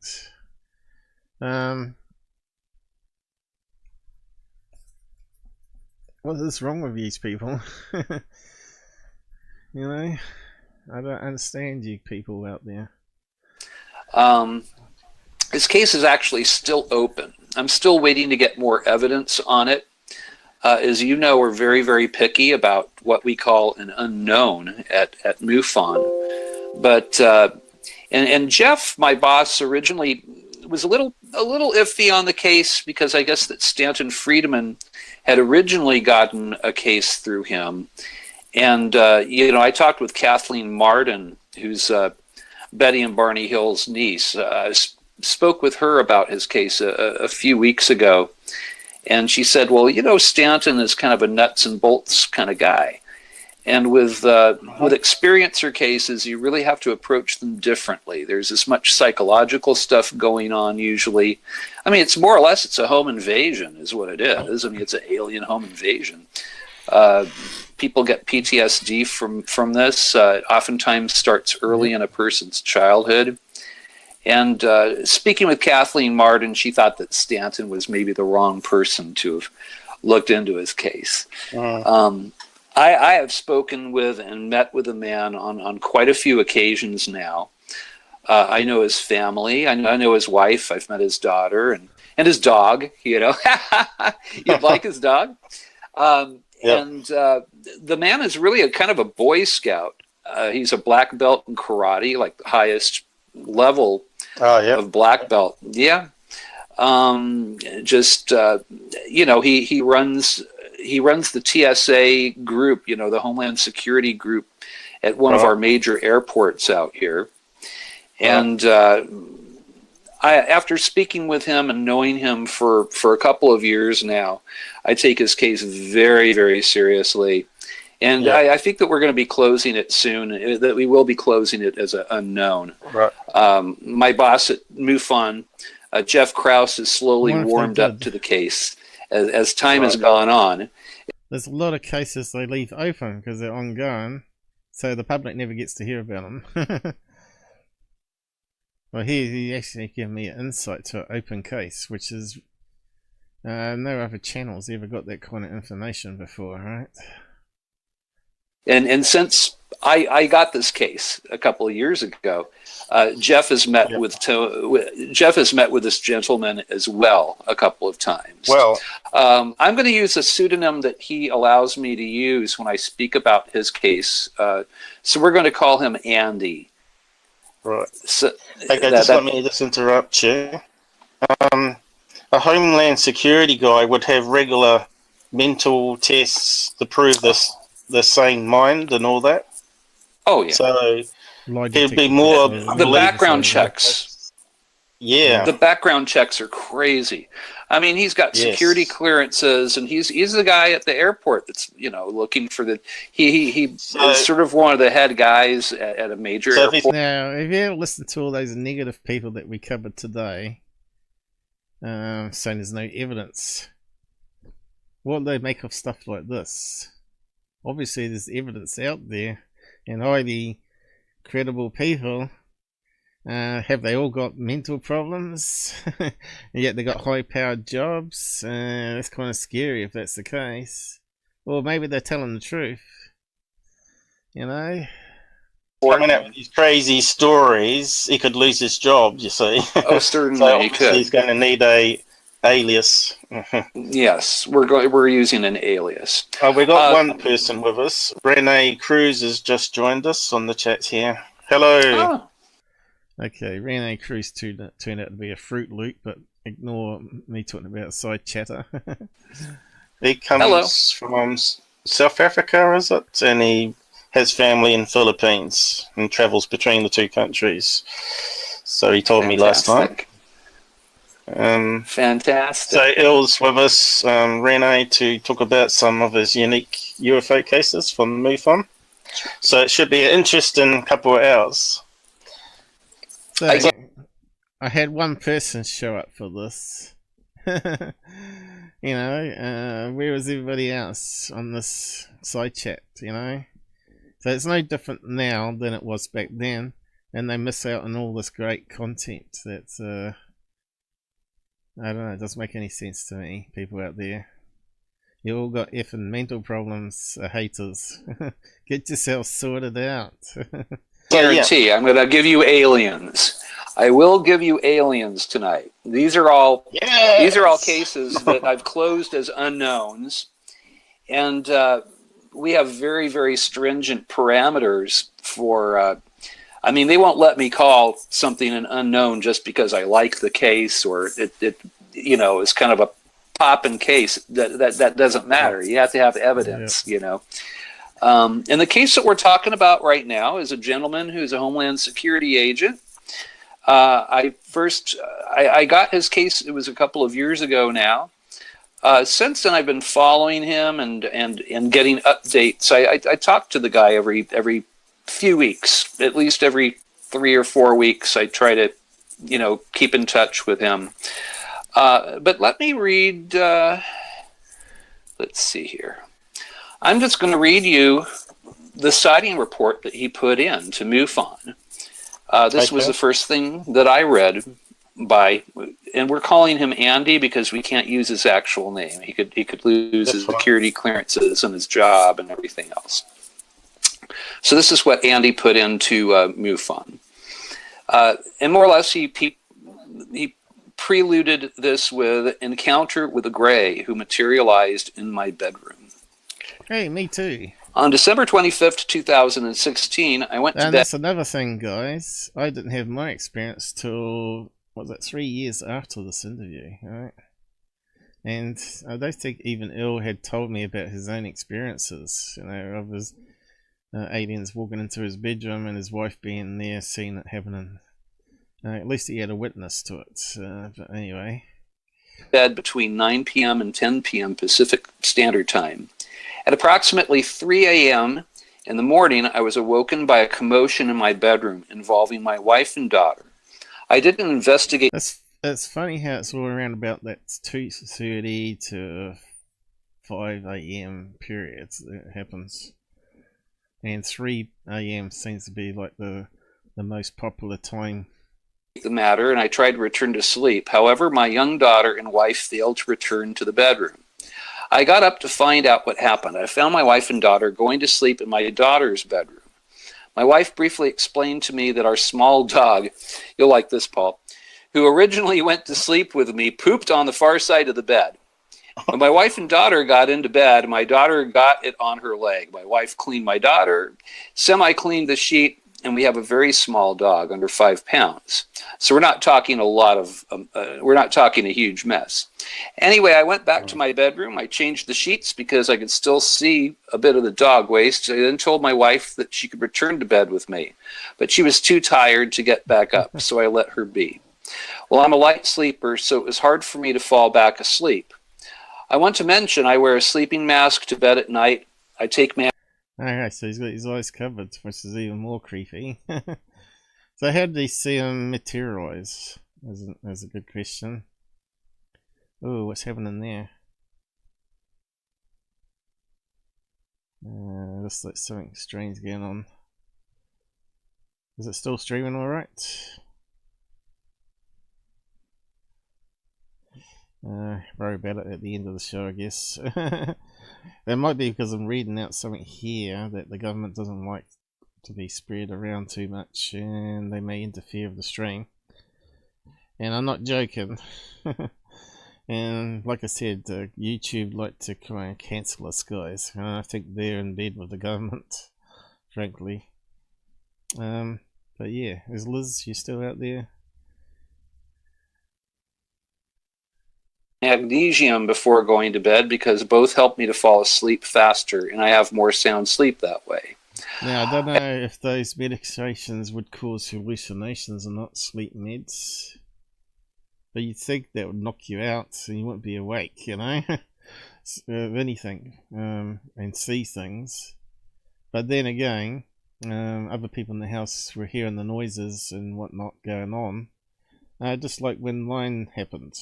What is wrong with these people? You know, I don't understand you people out there. His case is actually still open. I'm still waiting to get more evidence on it. As you know, we're very, very picky about what we call an unknown at MUFON. But and Jeff, my boss, originally was a little iffy on the case because I guess that Stanton Friedman had originally gotten a case through him. And, I talked with Kathleen Martin, who's Betty and Barney Hill's niece. I spoke with her about his case a few weeks ago. And she said, well, Stanton is kind of a nuts and bolts kind of guy. And with experiencer cases, you really have to approach them differently. There's as much psychological stuff going on usually. I mean, it's more or less, it's a home invasion is what it is. I mean, it's an alien home invasion. People get PTSD from this. It oftentimes starts early in a person's childhood. And speaking with Kathleen Martin, she thought that Stanton was maybe the wrong person to have looked into his case. I have spoken with and met with a man on quite a few occasions now. I know his family. I know his wife. I've met his daughter and his dog. You'd like his dog. And the man is really a kind of a Boy Scout. He's a black belt in karate, like the highest level of black belt. Yeah. He runs. he runs the TSA group, the Homeland Security group at one of our major airports out here. And after speaking with him and knowing him for a couple of years now, I take his case very, very seriously. And I think that we're going to be closing it soon, that we will be closing it as an unknown. Right. My boss at MUFON, Jeff Krause, has slowly warmed up to the case as time has gone on. There's a lot of cases they leave open because they're ongoing, so the public never gets to hear about them. Well, he actually gave me an insight to an open case, which is no other channels ever got that kind of information before, right? And since I got this case a couple of years ago, Jeff has met with this gentleman as well a couple of times. Well, I'm going to use a pseudonym that he allows me to use when I speak about his case. So we're going to call him Andy. Right. So, okay, let me just interrupt you. A Homeland Security guy would have regular mental tests to prove the sane mind and all that. Oh yeah. So he'd be more the background checks. Yeah. The background checks are crazy. I mean, he's got security clearances, and he's the guy at the airport that's looking for the. He is sort of one of the head guys at a major airport. Now, if you ever listen to all those negative people that we covered today, saying there's no evidence, what do they make of stuff like this? Obviously, there's evidence out there, and highly credible people. Have they all got mental problems? And yet they got high-powered jobs? That's kind of scary if that's the case. Or maybe they're telling the truth. Coming out with these crazy stories, he could lose his job, you see. Oh, certainly so he could. He's going to need a alias. Yes, we're using an alias. Oh, we got one person with us. Renee Cruz has just joined us on the chat here. Hello. Oh. Okay, Rene Cruz turned out to be a Fruit Loop, but ignore me talking about side chatter. He comes from South Africa, is it? And he has family in Philippines and travels between the two countries. So he told me last night. Fantastic. So Earl's with us, Rene, to talk about some of his unique UFO cases from MUFON. So it should be an interesting couple of hours. So, I had one person show up for this. Where was everybody else on this side chat, So it's no different now than it was back then, and they miss out on all this great content that's, I don't know, it doesn't make any sense to me, people out there. You all got effing mental problems, haters. Get yourself sorted out. Guarantee, I'm going to give you aliens. I will give you aliens tonight. These are all cases that I've closed as unknowns, and we have very, very stringent parameters for. They won't let me call something an unknown just because I like the case or it is kind of a poppin' case. That doesn't matter. You have to have evidence. And the case that we're talking about right now is a gentleman who's a Homeland Security agent. I got his case, it was a couple of years ago now. Since then, I've been following him and getting updates. I talk to the guy every few weeks, at least every 3 or 4 weeks. I try to, keep in touch with him. But let me read, let's see here. I'm just going to read you the sighting report that he put in to MUFON. This was the first thing that I read and we're calling him Andy because we can't use his actual name. He could lose his security clearances and his job and everything else. So this is what Andy put into MUFON. And more or less he preluded this with encounter with a gray who materialized in my bedroom. Hey, me too. On December 25th, 2016, I went to bed. And that's another thing, guys. I didn't have my experience till, 3 years after this interview, right? And I don't think even Earl had told me about his own experiences, of his aliens walking into his bedroom and his wife being there, seeing it happening. At least he had a witness to it, but anyway. Bed between 9 p.m. and 10 p.m. Pacific Standard Time. At approximately 3 a.m. in the morning, I was awoken by a commotion in my bedroom involving my wife and daughter. I didn't investigate. It's funny how it's all around about that 2:30 to 5 a.m. periods that happens. And 3 a.m. seems to be like the most popular time. The matter, and I tried to return to sleep. However, my young daughter and wife failed to return to the bedroom. I got up to find out what happened. I found my wife and daughter going to sleep in my daughter's bedroom. My wife briefly explained to me that our small dog, you'll like this, Paul, who originally went to sleep with me, pooped on the far side of the bed. When my wife and daughter got into bed, my daughter got it on her leg. My wife cleaned my daughter, semi-cleaned the sheet, and we have a very small dog, under 5 pounds. So we're not talking we're not talking a huge mess. Anyway, I went back to my bedroom. I changed the sheets because I could still see a bit of the dog waste. I then told my wife that she could return to bed with me, but she was too tired to get back up, so I let her be. Well, I'm a light sleeper, so it was hard for me to fall back asleep. I want to mention I wear a sleeping mask to bed at night. I take my... Okay, so he's got his eyes covered, which is even more creepy. So how did he see him materialize? That's a good question. Oh, what's happening there? Looks like something strange going on. Is it still streaming alright? Worry about it at the end of the show, I guess. That might be because I'm reading out something here that the government doesn't like to be spread around too much, and they may interfere with the stream. And I'm not joking. And like I said, YouTube like to kind of cancel us, guys. And I think they're in bed with the government, frankly. But yeah, is Liz, you still out there? Magnesium before going to bed because both help me to fall asleep faster, and I have more sound sleep that way. Now, I don't know if those medications would cause hallucinations or not, sleep meds. But you'd think that would knock you out and you wouldn't be awake, anything, and see things. But then again, other people in the house were hearing the noises and whatnot going on. Just like when mine happened.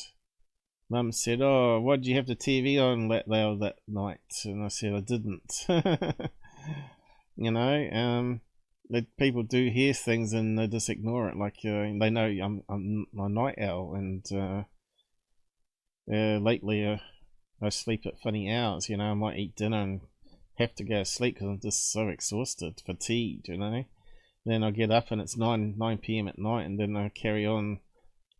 Mum said, "Oh, why did you have the TV on that loud that night?" And I said, "I didn't." That people do hear things and they just ignore it. Like they know I'm a night owl, and lately I sleep at funny hours. I might eat dinner and have to go to sleep because I'm just so exhausted, fatigued. Then I get up and it's 9 p.m. at night, and then I carry on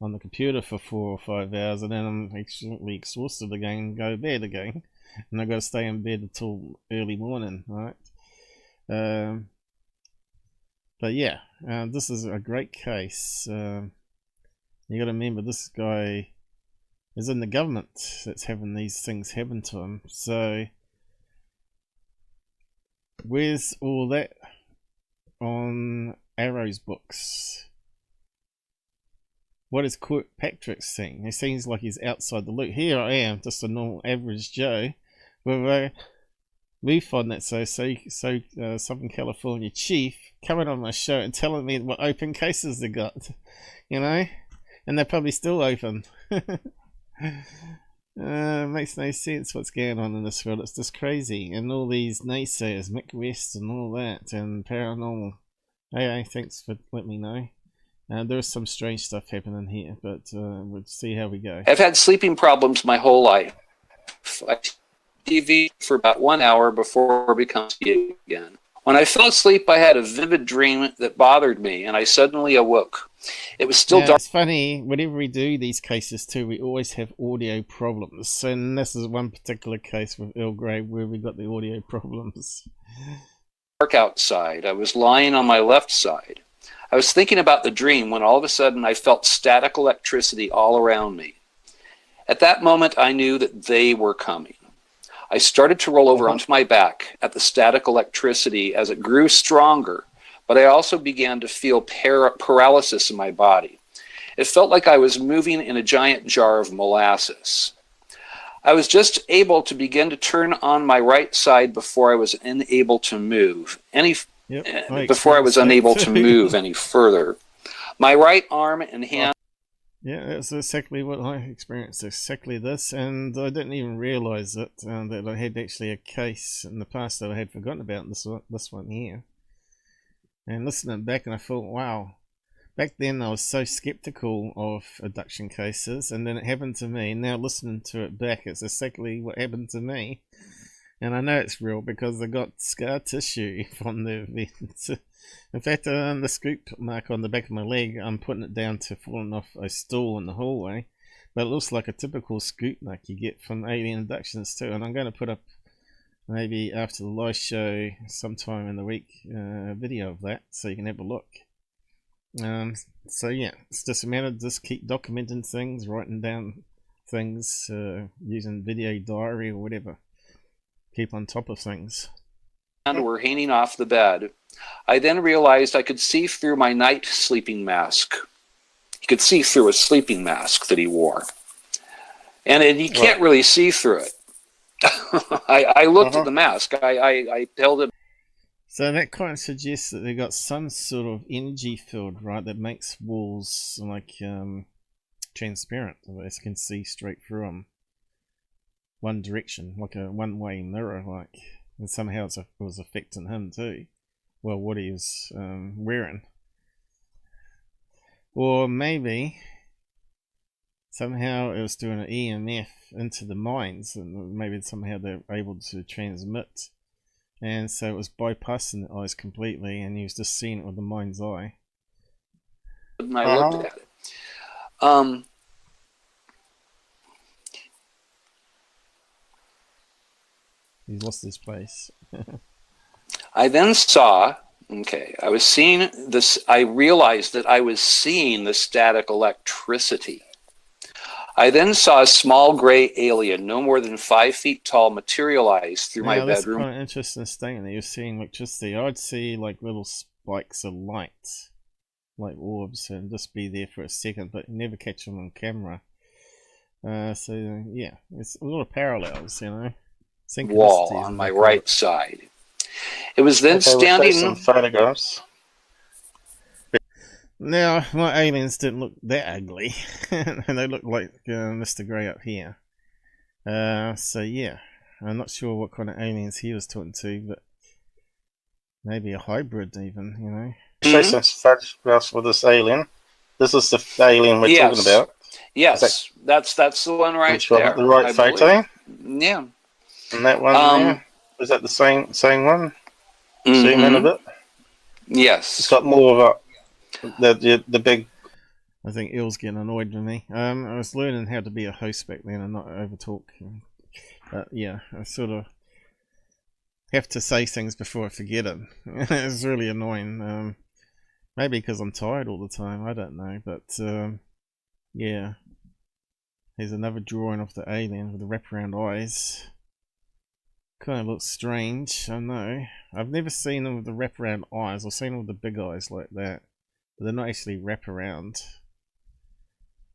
the computer for 4 or 5 hours, and then I'm extremely exhausted again and go to bed again, and I've got to stay in bed until early morning, right? But yeah, this is a great case. You got to remember, this guy is in the government that's having these things happen to him, so where's all that on Arrow's books? What is Kirkpatrick seeing? He seems like he's outside the loop. Here I am, just a normal average Joe, with a MUFON, that's so Southern California chief, coming on my show and telling me what open cases they got, and they're probably still open. Makes no sense what's going on in this world. It's just crazy, and all these naysayers, Mick West and all that, and paranormal. Hey, thanks for letting me know. There's some strange stuff happening here, but we'll see how we go. I've had sleeping problems my whole life. I TV for about 1 hour before it becomes again. When I fell asleep, I had a vivid dream that bothered me, and I suddenly awoke. It was still dark. It's funny, whenever we do these cases too, we always have audio problems, and this is one particular case with Earl Grey where we got the audio problems. Dark outside. I was lying on my left side. I was thinking about the dream when all of a sudden I felt static electricity all around me. At that moment, I knew that they were coming. I started to roll over onto my back at the static electricity as it grew stronger, but I also began to feel paralysis in my body. It felt like I was moving in a giant jar of molasses. I was just able to begin to turn on my right side before I was unable to move any further. My right arm and hand. Yeah, that's exactly what I experienced, exactly this, and I didn't even realise it, that I had actually a case in the past that I had forgotten about, this one here. And listening back, and I thought, wow, back then I was so skeptical of abduction cases, and then it happened to me, and now listening to it back, it's exactly what happened to me. And I know it's real because I got scar tissue from the event. In fact, the scoop mark on the back of my leg, I'm putting it down to falling off a stool in the hallway. But it looks like a typical scoop mark you get from alien abductions too. And I'm going to put up, maybe after the live show sometime in the week, a video of that so you can have a look. So yeah, it's just a matter of just keep documenting things, writing down things, using video diary or whatever. Keep on top of things. And were hanging off the bed. I then realized I could see through my night sleeping mask. You could see through a sleeping mask that he wore. And you can't really see through it. I looked at the mask. I held it. So that kind of suggests that they got some sort of energy field, right, that makes walls like transparent. They can see straight through them. One direction, like a one-way mirror, like, and somehow it was affecting him too. Well, what he was wearing, or maybe somehow it was doing an EMF into the minds, and maybe somehow they're able to transmit, and so it was bypassing the eyes completely, and he was just seeing it with the mind's eye. And I looked at it. He's lost his place. I then saw, I was seeing this, I realized that I was seeing the static electricity. I then saw a small gray alien, no more than 5 feet tall, materialize through my bedroom. That's quite an interesting thing that you're seeing electricity. I'd see like little spikes of light, like orbs, and just be there for a second, but never catch them on camera. So yeah, it's a lot of parallels, you know. Wall on my right side. It was then standing. Some photographs. Now, my aliens didn't look that ugly, and they look like Mr. Grey up here. So yeah, I'm not sure what kind of aliens he was talking to, but maybe a hybrid, even, you know. Show some photographs with this alien. This is the alien we're talking about. Yes, that's the one right there. The right photo. Yeah. And that one there, is that the same one? Zoom in a bit. Yes. It's got more of the big. I think Earl's getting annoyed with me. I was learning how to be a host back then and not overtalk. But yeah, I sort of have to say things before I forget it. It's really annoying. Maybe because I'm tired all the time. I don't know. But yeah, here's another drawing of the alien with the wraparound eyes. Kind of looks strange, I know. I've never seen them with the wraparound eyes. I've seen them with the big eyes like that, but they're not actually wraparound.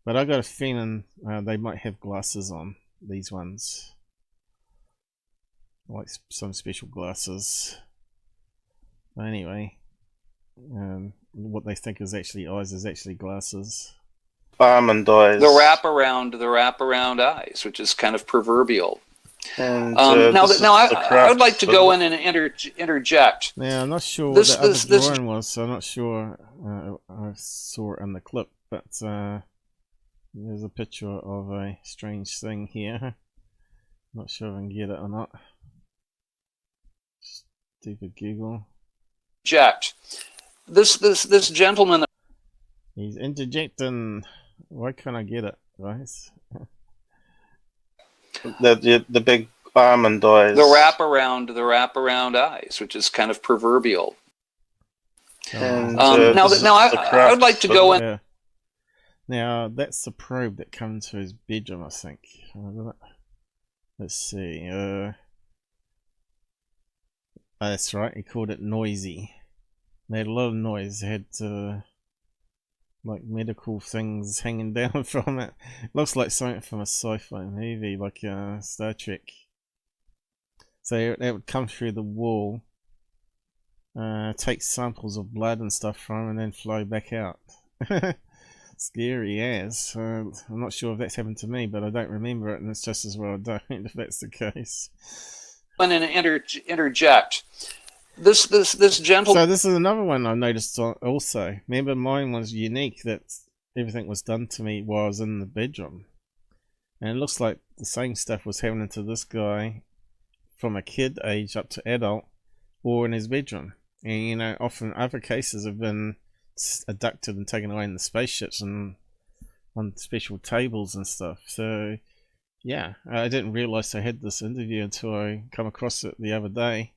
But I got a feeling they might have glasses on, these ones, like some special glasses. But anyway, what they think is actually eyes is actually glasses. Almond eyes. The wraparound eyes, which is kind of proverbial. And, now I would like to go in and interject. Yeah, I'm not sure what the other drawing was, so I'm not sure I saw it in the clip, but there's a picture of a strange thing here. Not sure if I can get it or not. Just do the Google. Interject. This gentleman. He's interjecting. Why can't I get it, guys? The big almond eyes. The wraparound eyes, which is kind of proverbial. And, now I would like to go in. Yeah. Now, that's the probe that came to his bedroom, I think. Let's see. Oh, that's right, he called it noisy. Made a lot of noise. It had like medical things hanging down from it. Looks like something from a sci-fi movie, like Star Trek. So that would come through the wall, take samples of blood and stuff from it, and then flow back out. Scary as. I'm not sure if that's happened to me, but I don't remember it, and it's just as well I don't if that's the case. And interject. This gentleman. So this is another one I noticed also. Remember, mine was unique, that everything was done to me while I was in the bedroom. And it looks like the same stuff was happening to this guy from a kid age up to adult, or in his bedroom. And you know, often other cases have been abducted and taken away in the spaceships and on special tables and stuff. So yeah, I didn't realize I had this interview until I come across it the other day.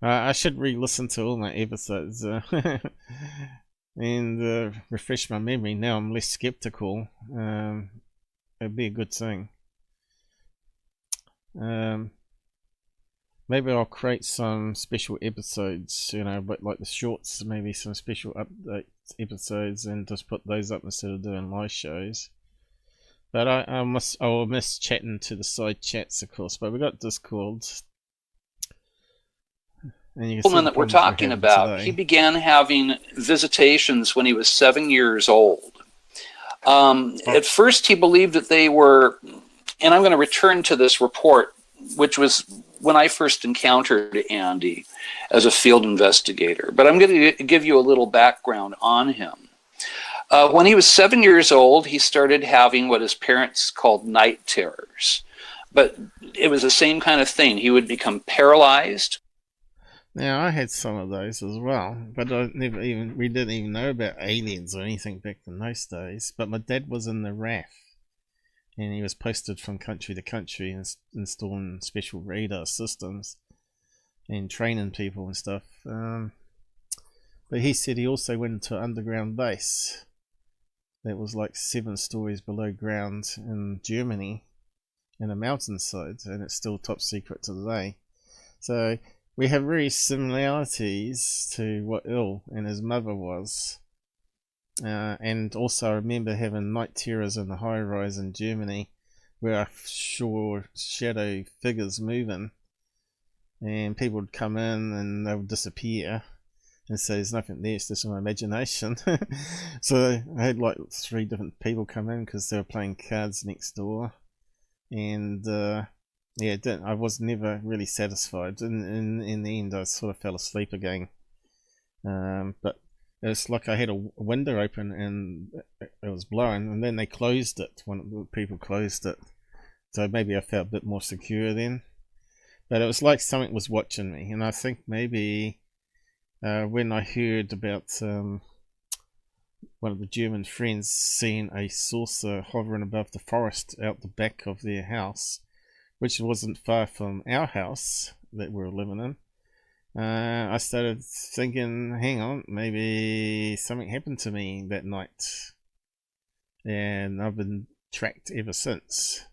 I should re-listen to all my episodes and refresh my memory. Now I'm less skeptical. It'd be a good thing. Maybe I'll create some special episodes, you know, but like the shorts, maybe some special update episodes, and just put those up instead of doing live shows. But I will miss chatting to the side chats, of course. But we got Discord. The gentleman that we're talking about, today. He began having visitations when he was 7 years old. At first, he believed that they were, and I'm going to return to this report, which was when I first encountered Andy as a field investigator. But I'm going to give you a little background on him. When he was 7 years old, he started having what his parents called night terrors. But it was the same kind of thing. He would become paralyzed. Now, I had some of those as well, but we didn't even know about aliens or anything back in those days. But my dad was in the RAF, and he was posted from country to country, installing special radar systems and training people and stuff. But he said he also went into an underground base that was like 7 stories below ground in Germany, in a mountainside, and it's still top secret today. So we have very similarities to what Earl and his mother was. And also I remember having night terrors in the high rise in Germany where I saw shadow figures moving, and people would come in and they would disappear and say there's nothing there, it's just my imagination. So I had like 3 different people come in because they were playing cards next door, and yeah, I was never really satisfied. In the end, I sort of fell asleep again. But it's like I had a window open and it was blowing, and then they closed it. When people closed it, so maybe I felt a bit more secure then. But it was like something was watching me, and I think maybe when I heard about one of the German friends seeing a saucer hovering above the forest out the back of their house, which wasn't far from our house that we were living in, I started thinking, hang on, maybe something happened to me that night. And I've been tracked ever since.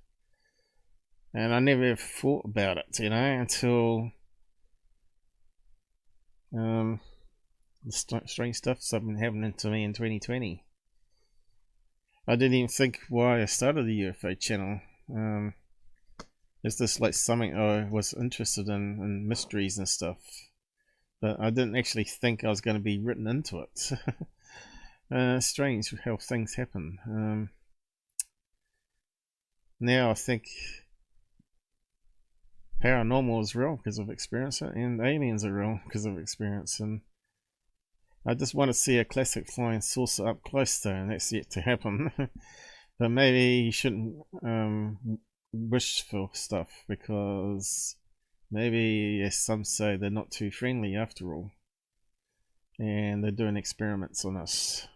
And I never thought about it, you know, until the strange stuff's been happening to me in 2020. I didn't even think why I started the UFO channel. It's just like something I was interested in mysteries and stuff, but I didn't actually think I was going to be written into it. Strange how things happen. Now I think paranormal is real because I've experienced it, and aliens are real because I've experienced it. And I just want to see a classic flying saucer up close though, and that's yet to happen. But maybe you shouldn't wish for stuff, because maybe, as some say, they're not too friendly after all, and they're doing experiments on us.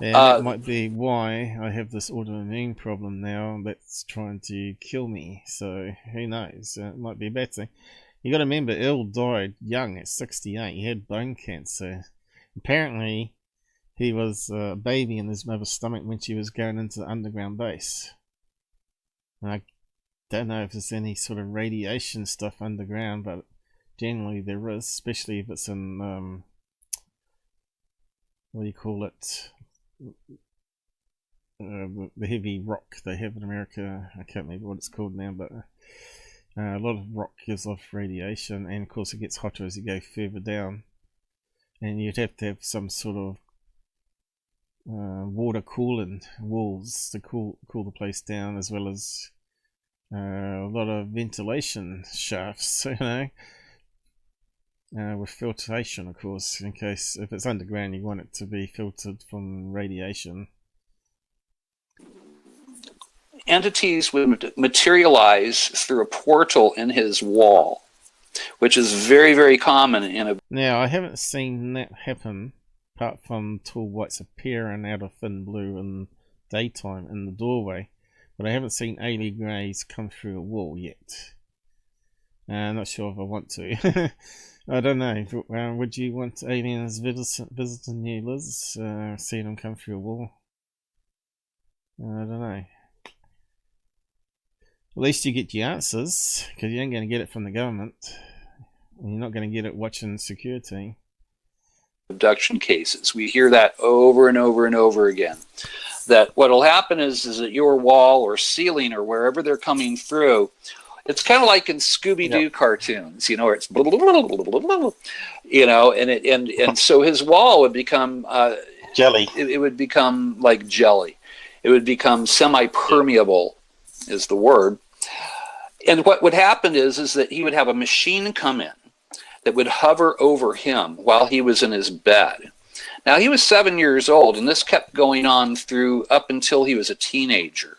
And that might be why I have this autoimmune problem now that's trying to kill me. So who knows? It might be a bad thing. You got to remember, Earl died young at 68. He had bone cancer. Apparently he was a baby in his mother's stomach when she was going into the underground base. And I don't know if there's any sort of radiation stuff underground, but generally there is, especially if it's in what do you call it? The heavy rock they have in America. I can't remember what it's called now, but a lot of rock gives off radiation, and of course it gets hotter as you go further down. And you'd have to have some sort of water cooling walls to cool the place down, as well as a lot of ventilation shafts, you know, with filtration, of course, in case if it's underground you want it to be filtered from radiation. Entities would materialize through a portal in his wall, which is very, very common in a... Now, I haven't seen that happen, apart from tall whites appearing out of thin blue in daytime in the doorway, but I haven't seen alien greys come through a wall yet. I'm not sure if I want to. I don't know. Would you want aliens visiting you, Liz? Seeing them come through a wall? I don't know. At least you get your answers, because you ain't going to get it from the government. And you're not going to get it watching security. Abduction cases. We hear that over and over and over again. That what will happen is that your wall or ceiling or wherever they're coming through, it's kind of like in Scooby-Doo cartoons, you know, where it's blah, blah, blah, blah, blah, blah, blah, you know, and so his wall would become jelly. It would become like jelly. It would become semi-permeable, is the word. And what would happen is that he would have a machine come in that would hover over him while he was in his bed. Now, he was 7 years old, and this kept going on through up until he was a teenager.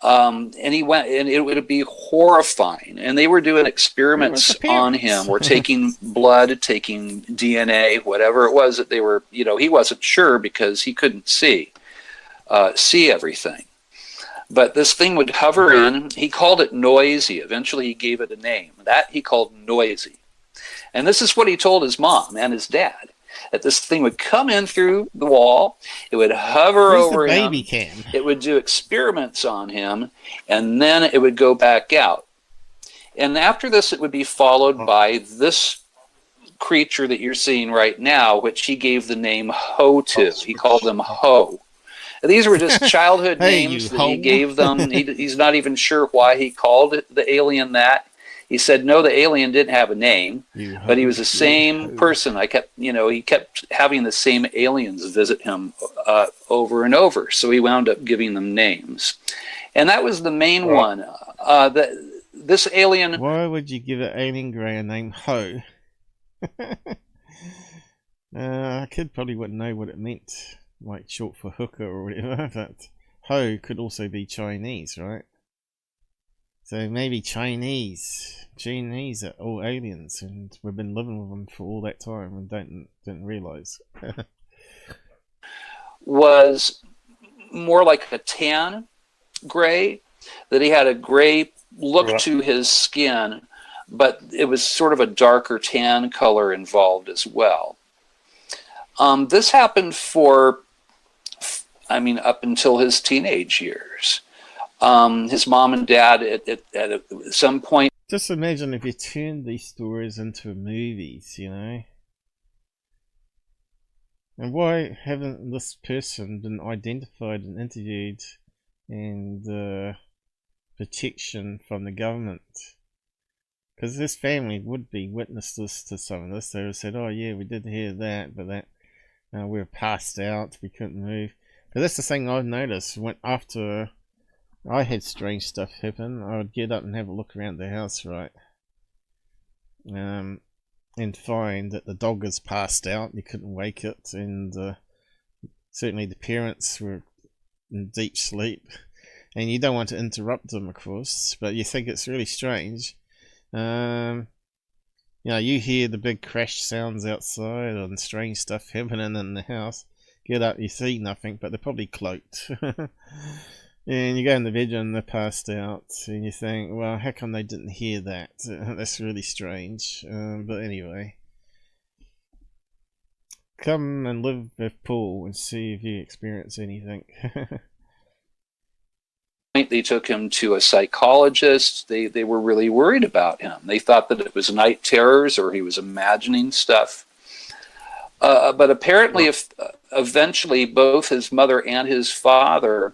And he went, and it would be horrifying. And they were doing experiments on him, or taking blood, taking DNA, whatever it was that they were, you know, he wasn't sure because he couldn't see everything. But this thing would hover in. He called it noisy. Eventually he gave it a name. That he called noisy. And this is what he told his mom and his dad. That this thing would come in through the wall. It would hover over him. Baby cam? It would do experiments on him. And then it would go back out. And after this, it would be followed by this creature that you're seeing right now, which he gave the name Ho to. He called them Ho. These were just childhood names that he gave them. He's not even sure why he called it the alien that. He said, no, the alien didn't have a name, but he was the same person. He kept having the same aliens visit him over and over. So he wound up giving them names. And that was the main one. This alien... Why would you give an alien grey a name Ho? A kid probably wouldn't know what it meant. Like short for hooker or whatever, but Ho could also be Chinese, right? So maybe Chinese are all aliens, and we've been living with them for all that time and didn't realize. Was more like a tan gray, that he had a gray look to his skin, but it was sort of a darker tan color involved as well. This happened up until his teenage years. His mom and dad at some point... Just imagine if you turned these stories into movies, you know? And why haven't this person been identified and interviewed and protection from the government? Because this family would be witnesses to some of this. They would have said, oh yeah, we did hear that, but that we were passed out, we couldn't move. But that's the thing I've noticed. After I had strange stuff happen, I would get up and have a look around the house, right? And find that the dog is passed out, you couldn't wake it, and certainly the parents were in deep sleep. And you don't want to interrupt them, of course, but you think it's really strange. You hear the big crash sounds outside and strange stuff happening in the house. Get up, you see nothing, but they're probably cloaked. And you go in the bedroom, they're passed out, and you think, well, how come they didn't hear that? That's really strange. But anyway. come and live with Paul and see if you experience anything. They took him to a psychologist. They were really worried about him. They thought that it was night terrors or he was imagining stuff. But apparently, eventually both his mother and his father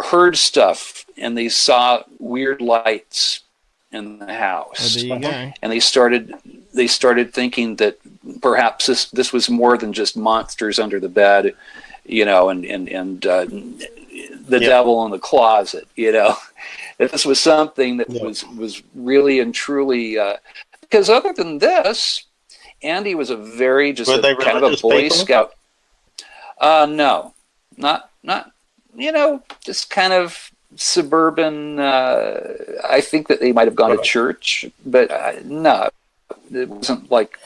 heard stuff, and they saw weird lights in the house. Oh, there you go. And they started thinking that perhaps this was more than just monsters under the bed, you know, and the devil in the closet, you know. That this was something that was really and truly because other than this, Andy was a very kind of a Boy Scout. No, not you know, just kind of suburban. I think that they might have gone to church, but no, it wasn't like.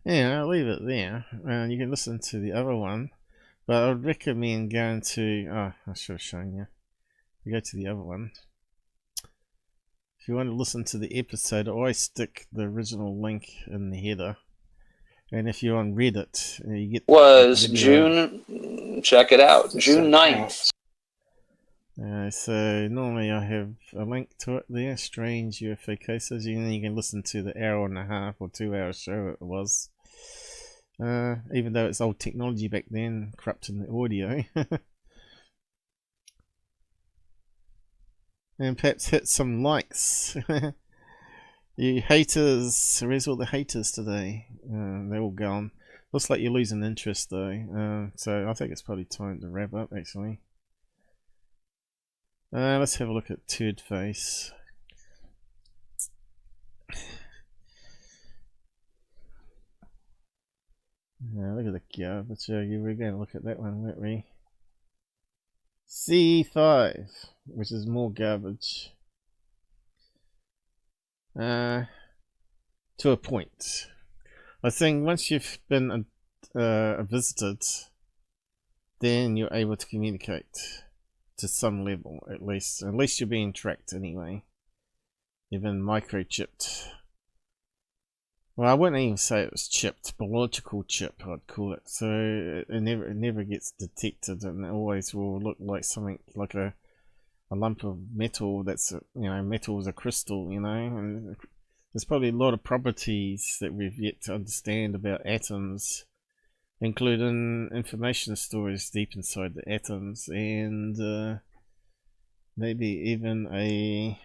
Yeah, I'll leave it there. You can listen to the other one, but I would recommend going to. Oh, I should have shown you. You go to the other one. If you want to listen to the episode, I always stick the original link in the header. And if you're on Reddit, you get June. Check it out, June 9th. So normally I have a link to it there. Strange UFO cases. And you can listen to the hour-and-a-half or 2-hour show it was. Even though it's old technology back then, corrupting the audio. And perhaps hit some likes. You haters, where's all the haters today? They're all gone. Looks like you're losing interest though. So I think it's probably time to wrap up actually. Let's have a look at Turd Face. Look at the garbage. We're going to look at that one, weren't we? C5, which is more garbage. To a point. I think once you've been visited, then you're able to communicate to some level, at least you're being tracked anyway. You've been microchipped. Well, I wouldn't even say it was chipped, biological chip I'd call it. So it never gets detected, and it always will look like something like a lump of metal. That's metal is a crystal, you know, and there's probably a lot of properties that we've yet to understand about atoms, including information storage deep inside the atoms, and maybe even a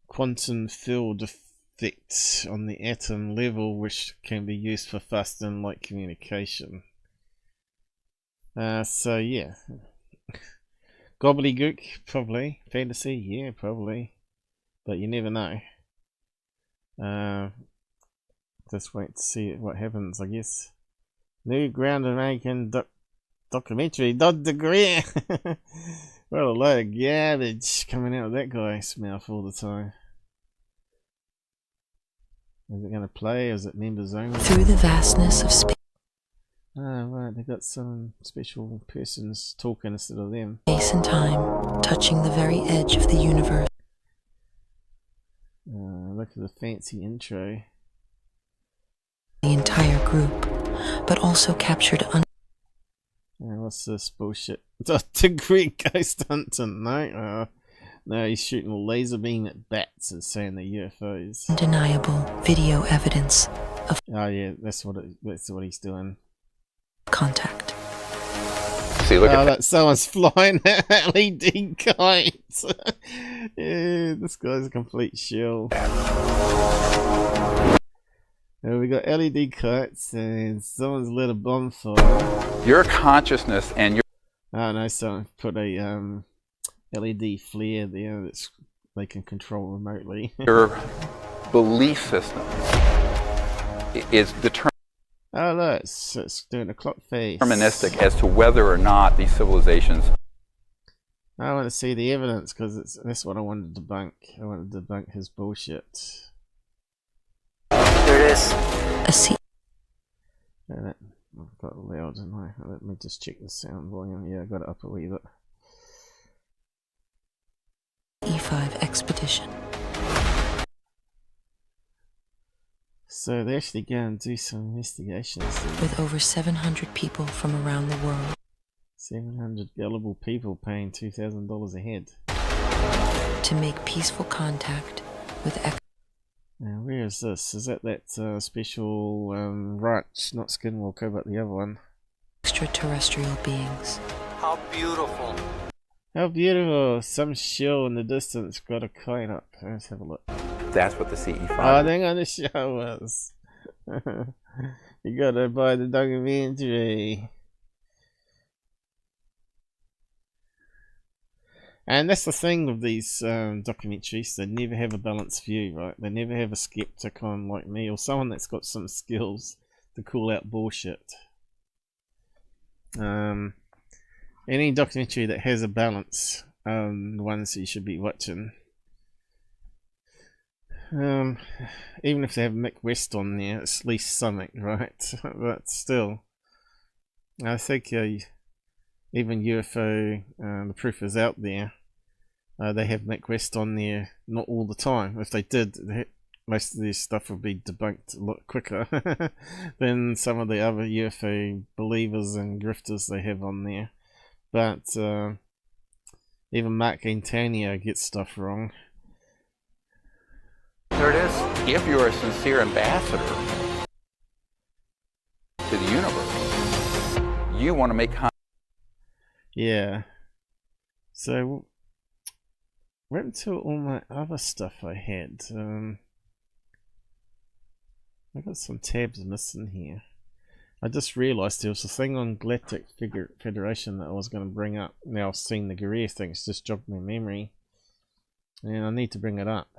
quantum field effect on the atom level, which can be used for fast and light communication. So yeah, gobbledygook, probably fantasy, yeah, probably, but you never know. Just wait to see what happens, I guess. New ground American documentary, .degree. What a load of garbage coming out of that guy's mouth all the time. Is it going to play? Is it members only? Through the vastness of space. Oh, right, they got some special persons talking instead of them. Space and time, touching the very edge of the universe. Look at the fancy intro. The entire group, but also captured what's this bullshit? Degree ghost hunting, no? No, he's shooting a laser beam at bats and saying they're UFOs. Undeniable video evidence of. Oh yeah, that's what he's doing. Contact. See, look at that! Someone's flying LED kites. Yeah, this guy's a complete shill. We got LED kites and someone's lit a bonfire. Your consciousness and your. Oh no! Someone put a LED flare there that they can control remotely. Your belief system is determined. Oh look, it's doing a clock face. Deterministic as to whether or not these civilizations. I want to see the evidence because that's what I wanted to debunk. I wanted to debunk his bullshit. There it is. A sea. I've got it loud, didn't I? Let me just check the sound volume. Yeah, I got it up a wee bit. E5 expedition. So they actually go and do some investigations. With over 700 people from around the world. 700 gullible people paying $2,000 a head. To make peaceful contact with Now, where is this? Is that special ranch, not Skinwalker, but the other one? extraterrestrial beings. How beautiful. How beautiful! Some show in the distance got a kite up. Let's have a look. That's what the CE5. Oh, hang on, the show was. You gotta buy the documentary. And that's the thing with these documentaries, they never have a balanced view, right? They never have a skeptic on like me, or someone that's got some skills to call out bullshit. Any documentary that has a balance, the ones that you should be watching. Even if they have Mick West on there, it's at least something, right? But still, I think even UFO, the proof is out there. They have Mick West on there, not all the time. If they did, most of their stuff would be debunked a lot quicker than some of the other UFO believers and grifters they have on there. But even Mark Antonio gets stuff wrong. There it is. If you're a sincere ambassador to the universe, you want to make yeah. So what happened to all my other stuff I had? I got some tabs missing here. I just realised there was a thing on Galactic Federation that I was going to bring up. Now I've seen the Guerrilla thing, it's just jogged my memory. And I need to bring it up.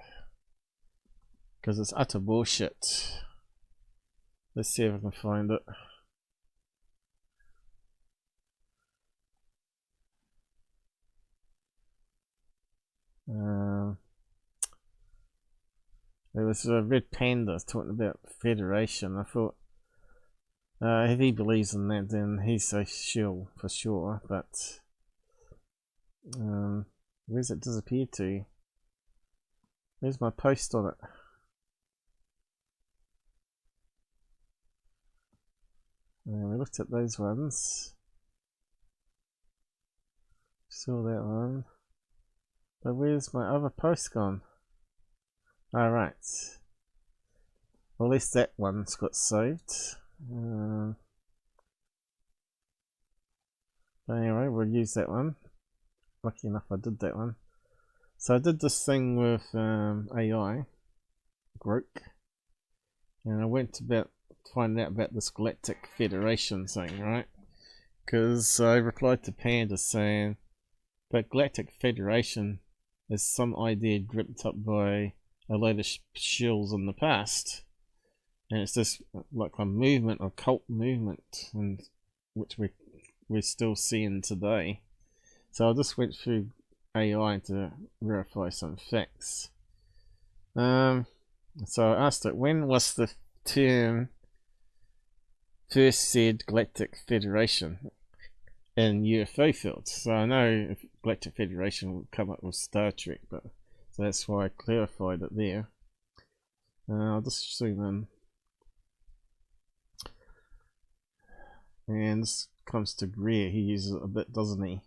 Because it's utter bullshit. Let's see if I can find it. There was a Red Panda talking about Federation. I thought, if he believes in that, then he's a shill for sure. But where's it disappeared to? Where's my post on it? We looked at those ones. Saw that one. But where's my other post gone? Alright. Well, at least that one's got saved. But anyway, we'll use that one. Lucky enough I did that one. So I did this thing with AI, Grok, and I went about finding out about this Galactic Federation thing, right? Because I replied to Panda saying that Galactic Federation is some idea dreamt up by a load of shills in the past, and it's just like a movement, a cult movement, and which we're still seeing today. So I just went through AI to verify some facts. So I asked it, when was the term first said Galactic Federation in UFO fields? So I know if Galactic Federation would come up with Star Trek, but so that's why I clarified it there. I'll just zoom in. And this comes to Greer, he uses it a bit, doesn't he?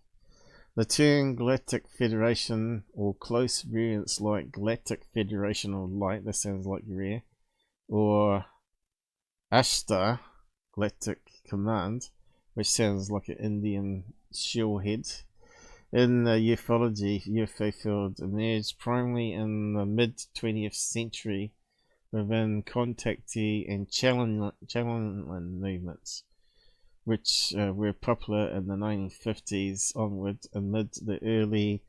The term Galactic Federation, or close variants like Galactic Federation or Light, that sounds like Greer, or Ashtar, Galactic Command, which sounds like an Indian shill head, in the ufology UFO field emerged primarily in the mid-20th century within contactee and channeling movements, which were popular in the 1950s onward amid the early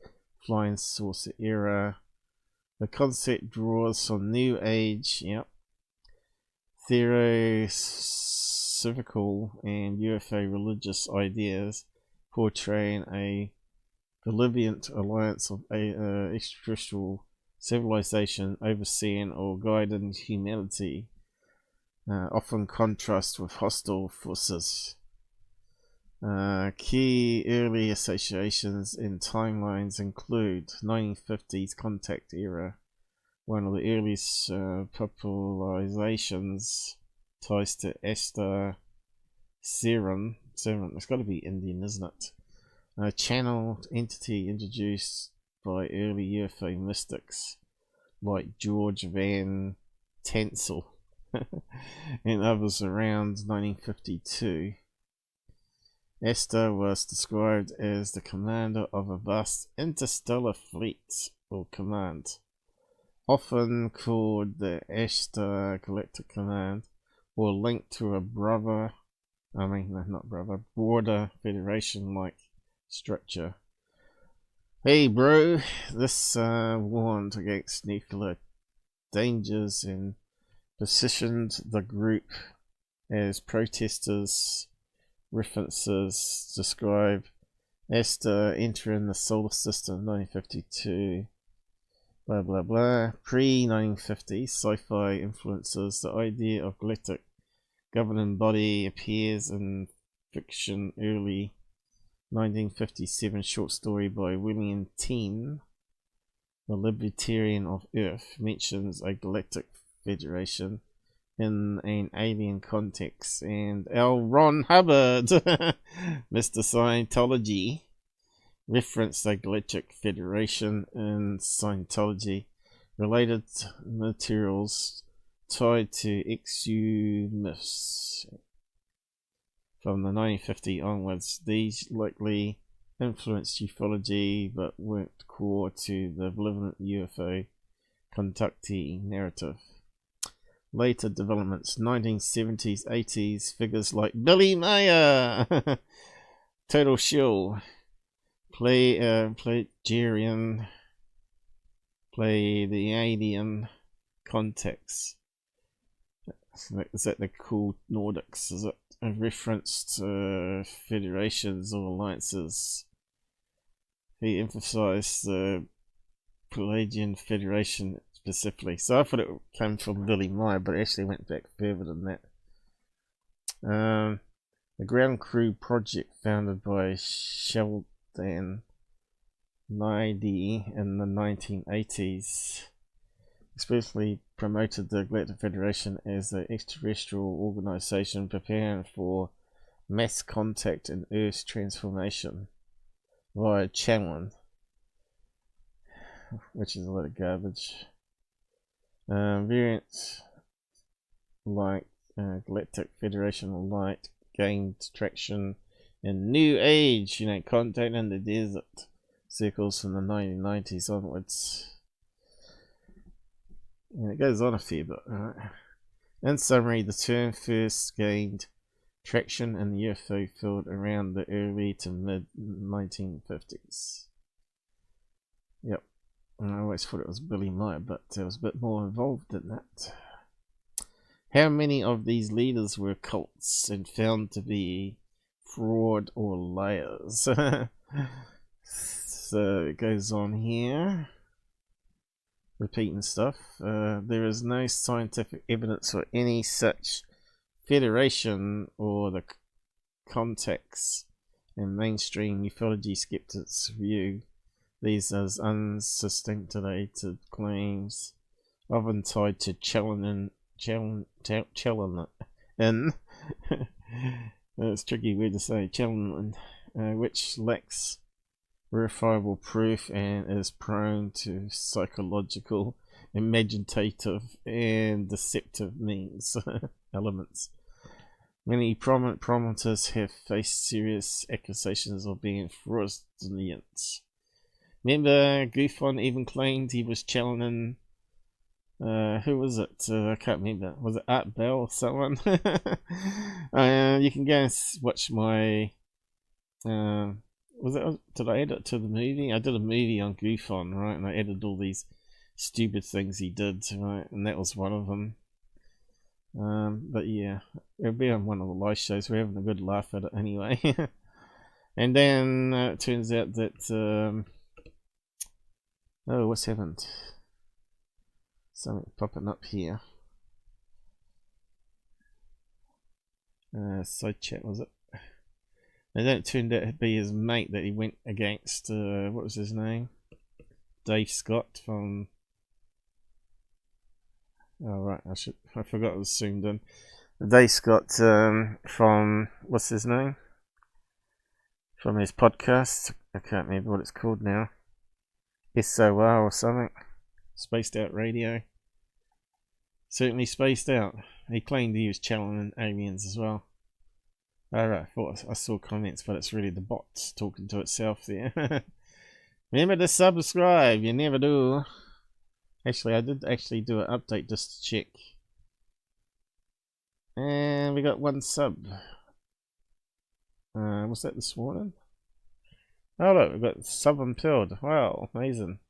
flying saucer era. The concept draws from New Age, theosophical and UFO religious ideas, portraying a benevolent alliance of extraterrestrial civilization overseeing or guiding humanity, often contrast with hostile forces. Key early associations and timelines include 1950s contact era, one of the earliest popularizations ties to Esther Serum. It's got to be Indian, isn't it? A channeled entity introduced by early UFO mystics like George Van Tansel and others around 1952. Esther was described as the commander of a vast interstellar fleet or command, often called the Esther Galactic Command, or linked to a broader Federation-like structure. Hey bro, this warned against nuclear dangers and positioned the group as protesters. References describe Esther entering the solar system in 1952. Blah blah blah. Pre-1950 sci-fi influences. The idea of galactic governing body appears in fiction. Early 1957 short story by William Teen, The Libertarian of Earth, mentions a galactic federation in an alien context, and L. Ron Hubbard, Mr. Scientology, referenced a galactic federation in Scientology. Related materials tied to XU myths from the 1950 onwards. These likely influenced ufology, but weren't core to the malevolent UFO contactee narrative. Later developments, 1970s, 80s, figures like Billy Mayer, Total Shill, Pleiadian, Pleiadian context. Is that the cool Nordics? Is it a reference to federations or alliances? He emphasized the Pleiadian Federation specifically. So I thought it came from Billy Meyer, but it actually went back further than that. The Ground Crew Project, founded by Sheldon Leidy in the 1980s, especially promoted the Galactic Federation as an extraterrestrial organization preparing for mass contact and Earth's transformation via channeling, which is a lot of garbage. Variants like Galactic Federation of Light gained traction in New Age, contact in the desert circles from the 1990s onwards. And it goes on a fair bit. Right? In summary, the term first gained traction in the UFO field around the early to mid 1950s. Yep. I always thought it was Billy Meyer, but there was a bit more involved in that. How many of these leaders were cults and found to be fraud or liars? So it goes on here. Repeating stuff. There is no scientific evidence for any such federation or the contacts in mainstream ufology skeptics view these as unsubstantiated claims, often tied to challenging. It's a tricky word to say, challenging, which lacks verifiable proof and is prone to psychological, imaginative, and deceptive means elements. Many prominent promoters have faced serious accusations of being fraudulent. Remember, GUFON even claimed he was challenging. Who was it? I can't remember. Was it Art Bell or someone? You can go and watch my. Did I add it to the movie? I did a movie on GUFON, right? And I added all these stupid things he did, right? And that was one of them. But yeah, it'll be on one of the live shows. We're having a good laugh at it anyway. And then it turns out that. Oh, what's happened? Something popping up here. Side chat, was it? And then it turned out to be his mate that he went against. What was his name? Dave Scott from Oh right, I forgot it was zoomed in. Dace got from what's his name? From his podcast. I can't remember what it's called now. SOR or something. Spaced Out Radio. Certainly spaced out. He claimed he was channeling aliens as well. Alright, I thought I saw comments, but it's really the bots talking to itself there. Remember to subscribe, you never do. Actually, I did actually do an update just to check. And we got 1 sub. Was that this morning? Oh look, we got sub unpilled. Wow, amazing.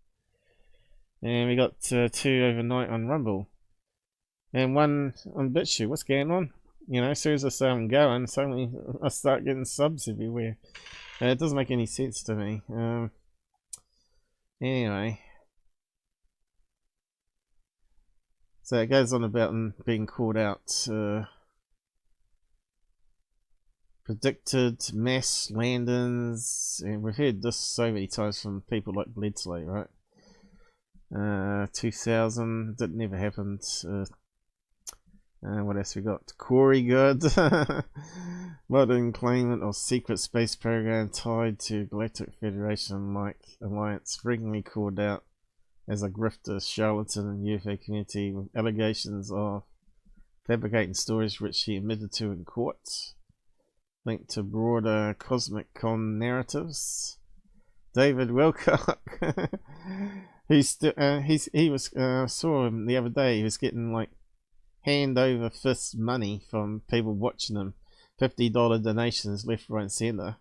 And we got 2 overnight on Rumble. And 1 on BitChute. What's going on? You know, as soon as I say I'm going, suddenly I start getting subs everywhere. It doesn't make any sense to me. Anyway. So it goes on about them being called out. Predicted mass landings. And we've heard this so many times from people like Bledsoe, right? 2000. That never happened. What else we got? Corey Good. Modern claimant of secret space program tied to Galactic Federation like alliance frequently called out as a grifter, charlatan in UFO community with allegations of fabricating stories which he admitted to in court, linked to broader cosmic con narratives. David Wilcock. He was saw him the other day. He was getting like hand over fist money from people watching him, $50 donations left, right, and center.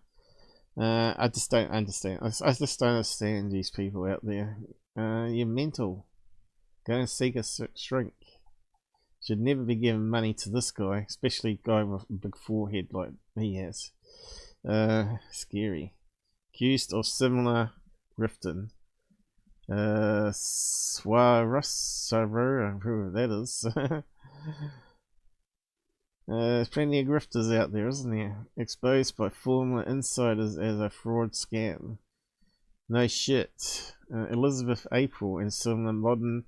I just don't understand. I just don't understand these people out there. You're mental. Go and seek a shrink. Should never be giving money to this guy, especially a guy with a big forehead like he has. Scary. Accused of similar grifting. Swarusarura, whoever that is. There's plenty of grifters out there, isn't there? Exposed by former insiders as a fraud scam. No shit. Elizabeth April and similar modern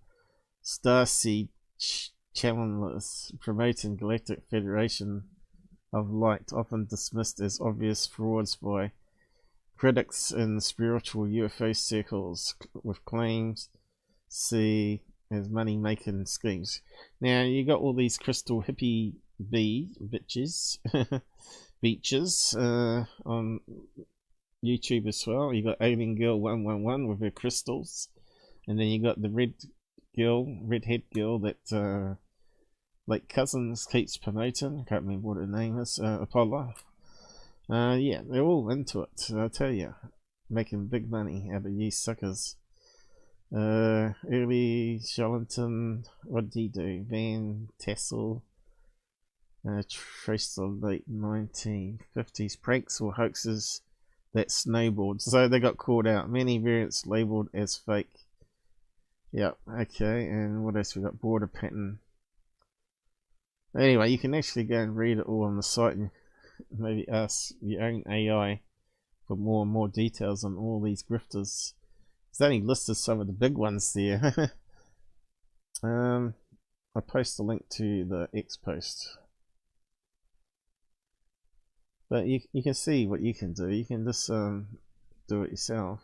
starseed channelers promoting Galactic Federation of Light, often dismissed as obvious frauds by critics in spiritual UFO circles, with claims see as money-making schemes. Now you got all these crystal hippie bitches on YouTube as well. You got Alien Girl 111 with her crystals, and then you got the redhead girl that like Cousins keeps promoting. I can't remember what her name is. Apollo. Yeah, they're all into it. I tell you, making big money out of you suckers. Early Charlatan, what did he do? Van Tassel. Traced the late 1950s pranks or hoaxes that snowballed. So they got called out. Many variants labeled as fake. Yep, okay, and what else we got? Border pattern. Anyway, you can actually go and read it all on the site and maybe ask your own AI for more and more details on all these grifters. It's only listed some of the big ones there. I'll post a link to the X post. But you can see what you can do. You can just do it yourself.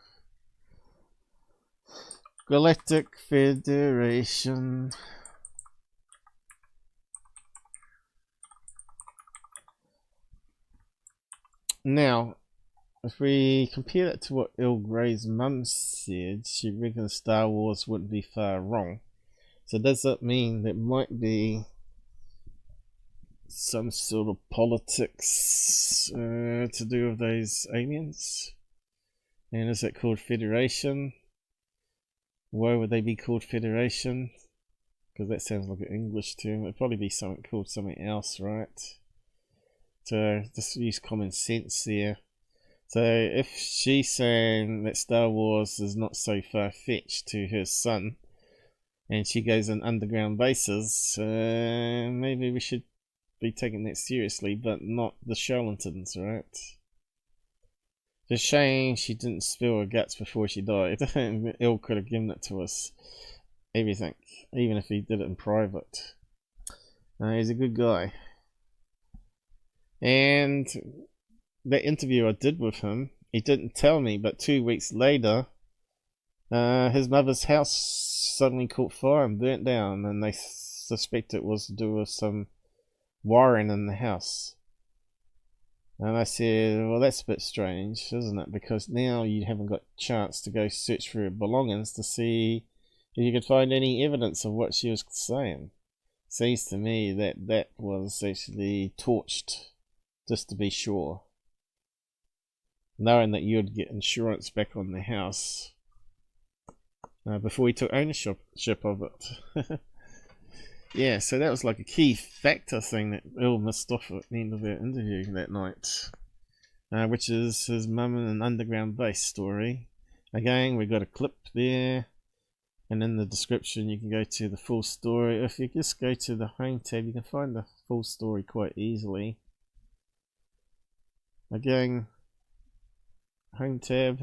Galactic Federation. Now, if we compare that to what Earl Grey's mum said, she reckons Star Wars wouldn't be far wrong. So does that mean there might be some sort of politics to do with those aliens? And is it called Federation? Why would they be called Federation? Because that sounds like an English term. It'd probably be something called something else, right? So just use common sense there. So if she's saying that Star Wars is not so far-fetched to her son, and she goes on underground bases, maybe we should be taking that seriously, but not the charlatans, right? It's a shame she didn't spill her guts before she died. Earl could have given it to us. everything, even if he did it in private. He's a good guy. And that interview I did with him, he didn't tell me, but 2 weeks later, his mother's house suddenly caught fire and burnt down, and they suspect it was to do with some wiring in the house. And I said, well, that's a bit strange, isn't it? Because now you haven't got a chance to go search for her belongings to see if you could find any evidence of what she was saying. Seems to me that that was actually torched, just to be sure. Knowing that you'd get insurance back on the house before he took ownership of it. Yeah, so that was like a key factor thing that Earl missed off at the end of our interview that night, which is his mum in an underground base story. Again, we got a clip there, and in the description you can go to the full story. If you just go to the home tab, you can find the full story quite easily. Again, home tab,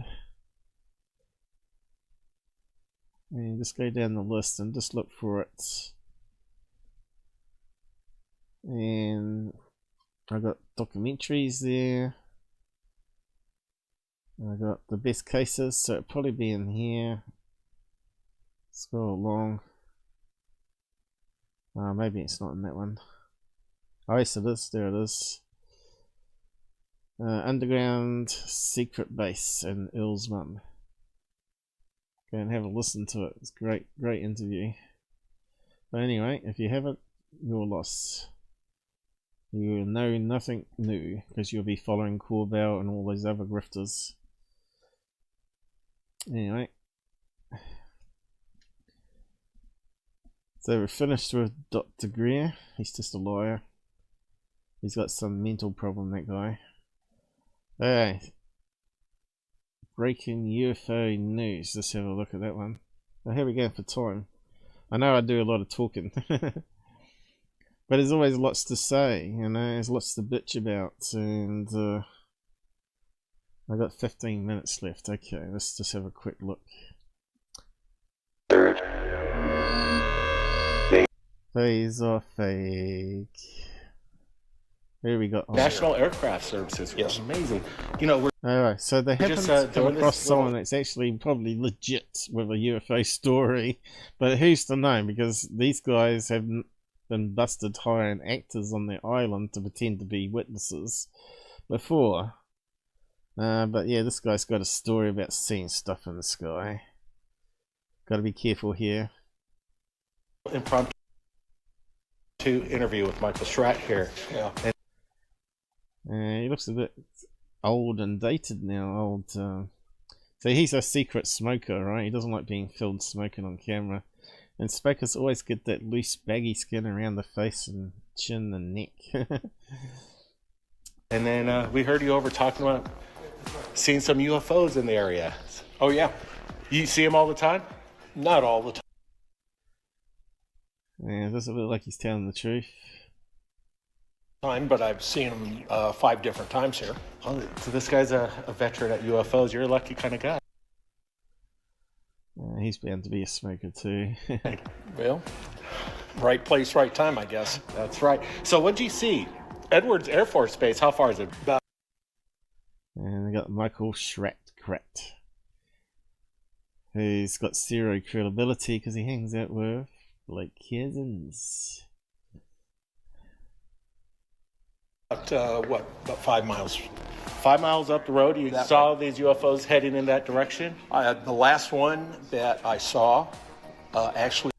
and just go down the list and just look for it. And I got documentaries there. I got the best cases, so it'll probably be in here. Scroll along. Maybe it's not in that one. Oh yes, it is. There it is. Underground secret base and Earl's mum. Go and have a listen to it. It's great interview. But anyway, if you haven't, you're lost. You will know nothing new because you'll be following Corbell and all those other grifters. Anyway, so we're finished with Dr. Greer. He's just a liar. He's got some mental problem, that guy. Alright. Breaking UFO news. Let's have a look at that one. Now, here we go for time. I know I do a lot of talking. But there's always lots to say, you know, there's lots to bitch about, and I got 15 minutes left. Okay, let's just have a quick look. These are fake. Here we go. National Aircraft Services. Yes, amazing. You know, we're alright. So they haven't come across someone that's actually probably legit with a UFO story, but who's to know? Because these guys have been busted hiring actors on their island to pretend to be witnesses before. But yeah, this guy's got a story about seeing stuff in the sky. Got to be careful here. Impromptu interview with Michael Schratt here. Yeah. He looks a bit old and dated now. So he's a secret smoker, right? He doesn't like being filmed smoking on camera. And smokers always get that loose, baggy skin around the face and chin and neck. And then we heard you over talking about seeing some UFOs in the area. Oh, yeah. You see them all the time? Not all the time. Yeah, does it look like he's telling the truth? But I've seen them 5 different times here. Oh, so this guy's a veteran at UFOs. You're a lucky kind of guy. He's bound to be a smoker too. Well, right place, right time, I guess. That's right. So what'd you see? Edwards Air Force Base, how far is it? And we got Michael Schratt, who's got zero credibility because he hangs out with Blake Cousins. About 5 miles. 5 miles up the road, you saw these UFOs heading in that direction? The last one that I saw actually...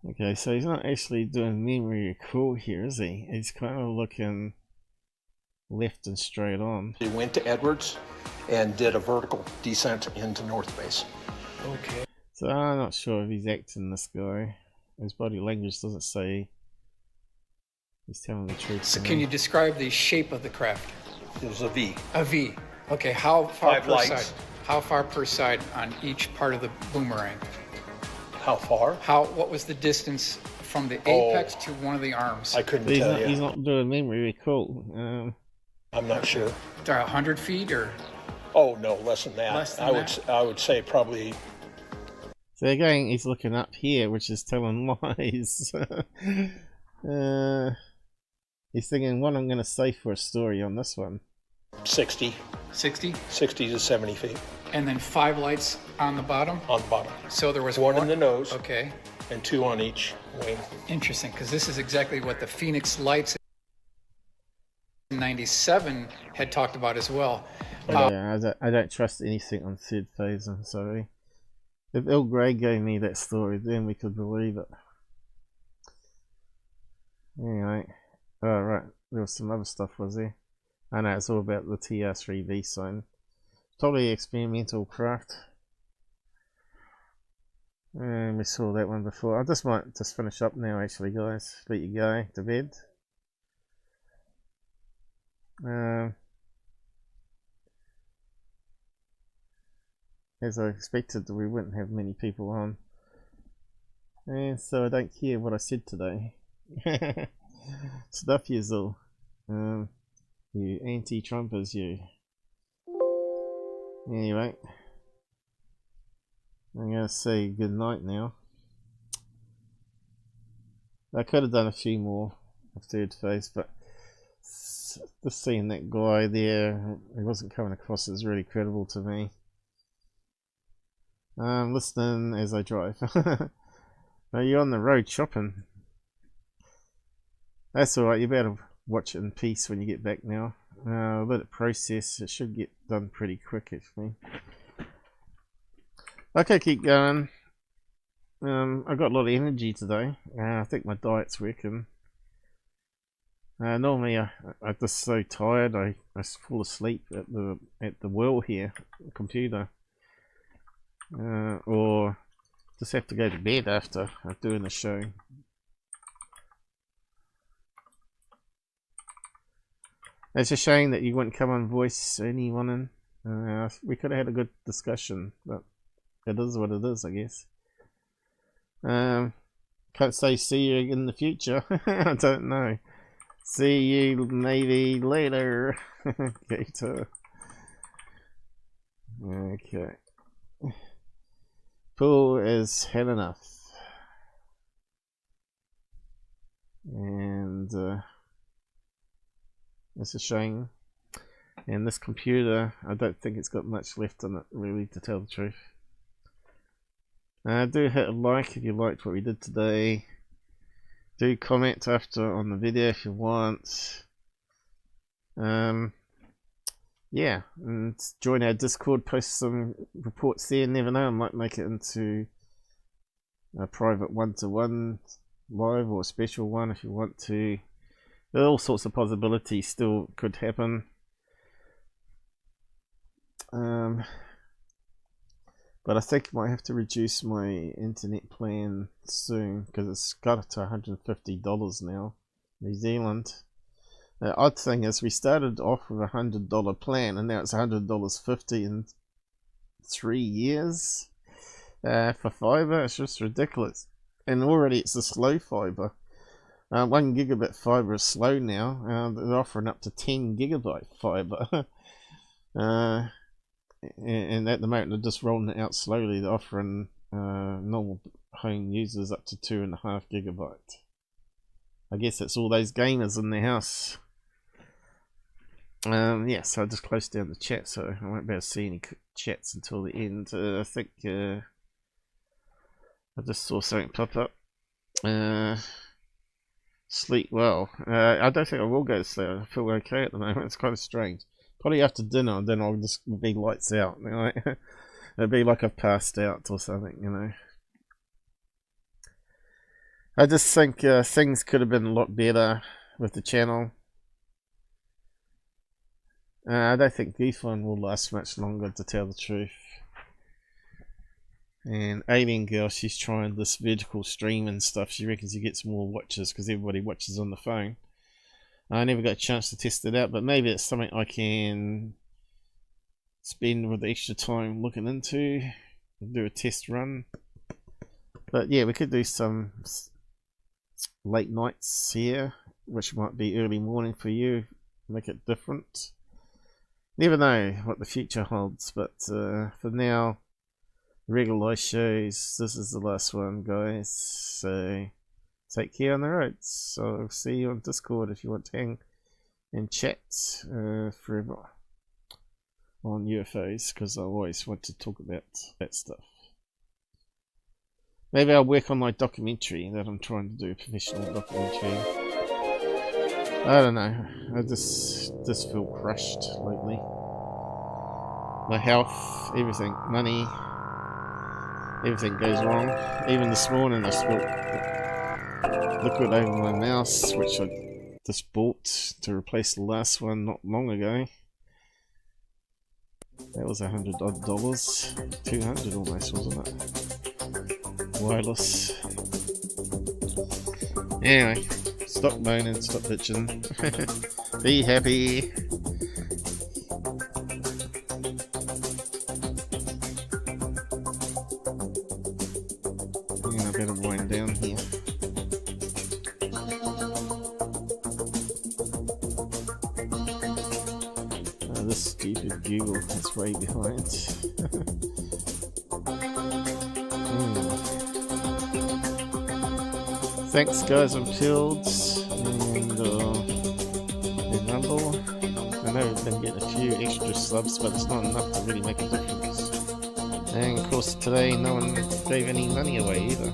Okay, so he's not actually doing memory recall here, is he? He's kind of looking left and straight on. He went to Edwards and did a vertical descent into North Base. Okay. So I'm not sure if he's acting, this guy. His body language doesn't say he's telling the truth. So can you describe the shape of the craft? It was a V. A V. Okay, how far 5 per lights. side? How far per side on each part of the boomerang? How far? What was the distance from the apex to one of the arms? I couldn't tell you. He's not doing memory recall. I'm not sure. 100 feet or? Oh no, less than that. Less than I would say probably So again, he's looking up here, which is telling lies. He's thinking, what I'm going to say for a story on this one. 60. 60? 60 to 70 feet. And then 5 lights on the bottom? On the bottom. So there was one in the nose. Okay. And 2 on each wing. Interesting, because this is exactly what the Phoenix Lights in 97 had talked about as well. Yeah, I don't trust anything on Sid Phase, I'm sorry. If Earl Grey gave me that story, then we could believe it. Anyway, oh right, there was some other stuff, was there? I know, it's all about the TR3V sign. Probably experimental craft. And we saw that one before. I might just finish up now actually, guys. Let you go to bed. As I expected, we wouldn't have many people on. And so I don't care what I said today. Stuff yous all. You anti-Trumpers, you. Anyway. I'm going to say good night now. I could have done a few more of Third Phase, but just seeing that guy there, he wasn't coming across as really credible to me. I'm listening as I drive. Are you on the road shopping? That's alright, you better watch it in peace when you get back now. Let it process, it should get done pretty quick actually. Okay, keep going. I've got a lot of energy today. I think my diet's working. Normally I'm just so tired I fall asleep at the wheel here, the computer. Or just have to go to bed after doing the show. It's a shame that you wouldn't come on voice anyone in. We could have had a good discussion, but it is what it is, I guess. Can't say see you in the future. I don't know. See you maybe later. Gator. Okay. Paul has had enough. And it's a shame. And this computer, I don't think it's got much left on it, really, to tell the truth. Do hit a like if you liked what we did today. Do comment after on the video if you want. Yeah, and join our Discord, post some reports there. Never know, I might make it into a private one-to-one live or a special one if you want to. There are all sorts of possibilities still could happen. But I think I might have to reduce my internet plan soon because it's got up to $150 now, New Zealand. The odd thing is we started off with $100 plan and now it's $100.50 in 3 years for fiber. It's just ridiculous. And already it's a slow fiber. 1 gigabit fiber is slow now. They're offering up to 10 gigabyte fiber. And at the moment they're just rolling it out slowly. They're offering normal home users up to 2.5 gigabyte. I guess that's all those gamers in the house. Yeah, so I just closed down the chat, so I won't be able to see any chats until the end. I think I just saw something pop up. Sleep well. I don't think I will go to sleep. I feel okay at the moment. It's kind of strange. Probably after dinner, and then I'll just be lights out. You know? It'd be like I've passed out or something, you know. I just think things could have been a lot better with the channel. I don't think GUFON will last much longer, to tell the truth. And Alien Girl, she's trying this vertical stream and stuff. She reckons he gets more watches because everybody watches on the phone. I never got a chance to test it out, but maybe it's something I can spend with extra time looking into. Do a test run. But yeah, we could do some late nights here, which might be early morning for you. Make it different. Never know what the future holds, but for now, regular live shows. This is the last one, guys. So take care on the roads. So I'll see you on Discord if you want to hang and chat forever on UFOs, because I always want to talk about that stuff. Maybe I'll work on my documentary that I'm trying to do, a professional documentary. I don't know. I just feel crushed lately. My health, everything, money, everything goes wrong. Even this morning I spilled liquid over my mouse, which I just bought to replace the last one not long ago. That was $100 odd, $200 almost, wasn't it? Wireless. Anyway, stop moaning, stop bitching. Be happy. I better wind down here. This stupid Google is way behind. Thanks guys, I'm chilled, and Rumble. I know I've been getting a few extra subs, but it's not enough to really make a difference. And of course today no one gave any money away either.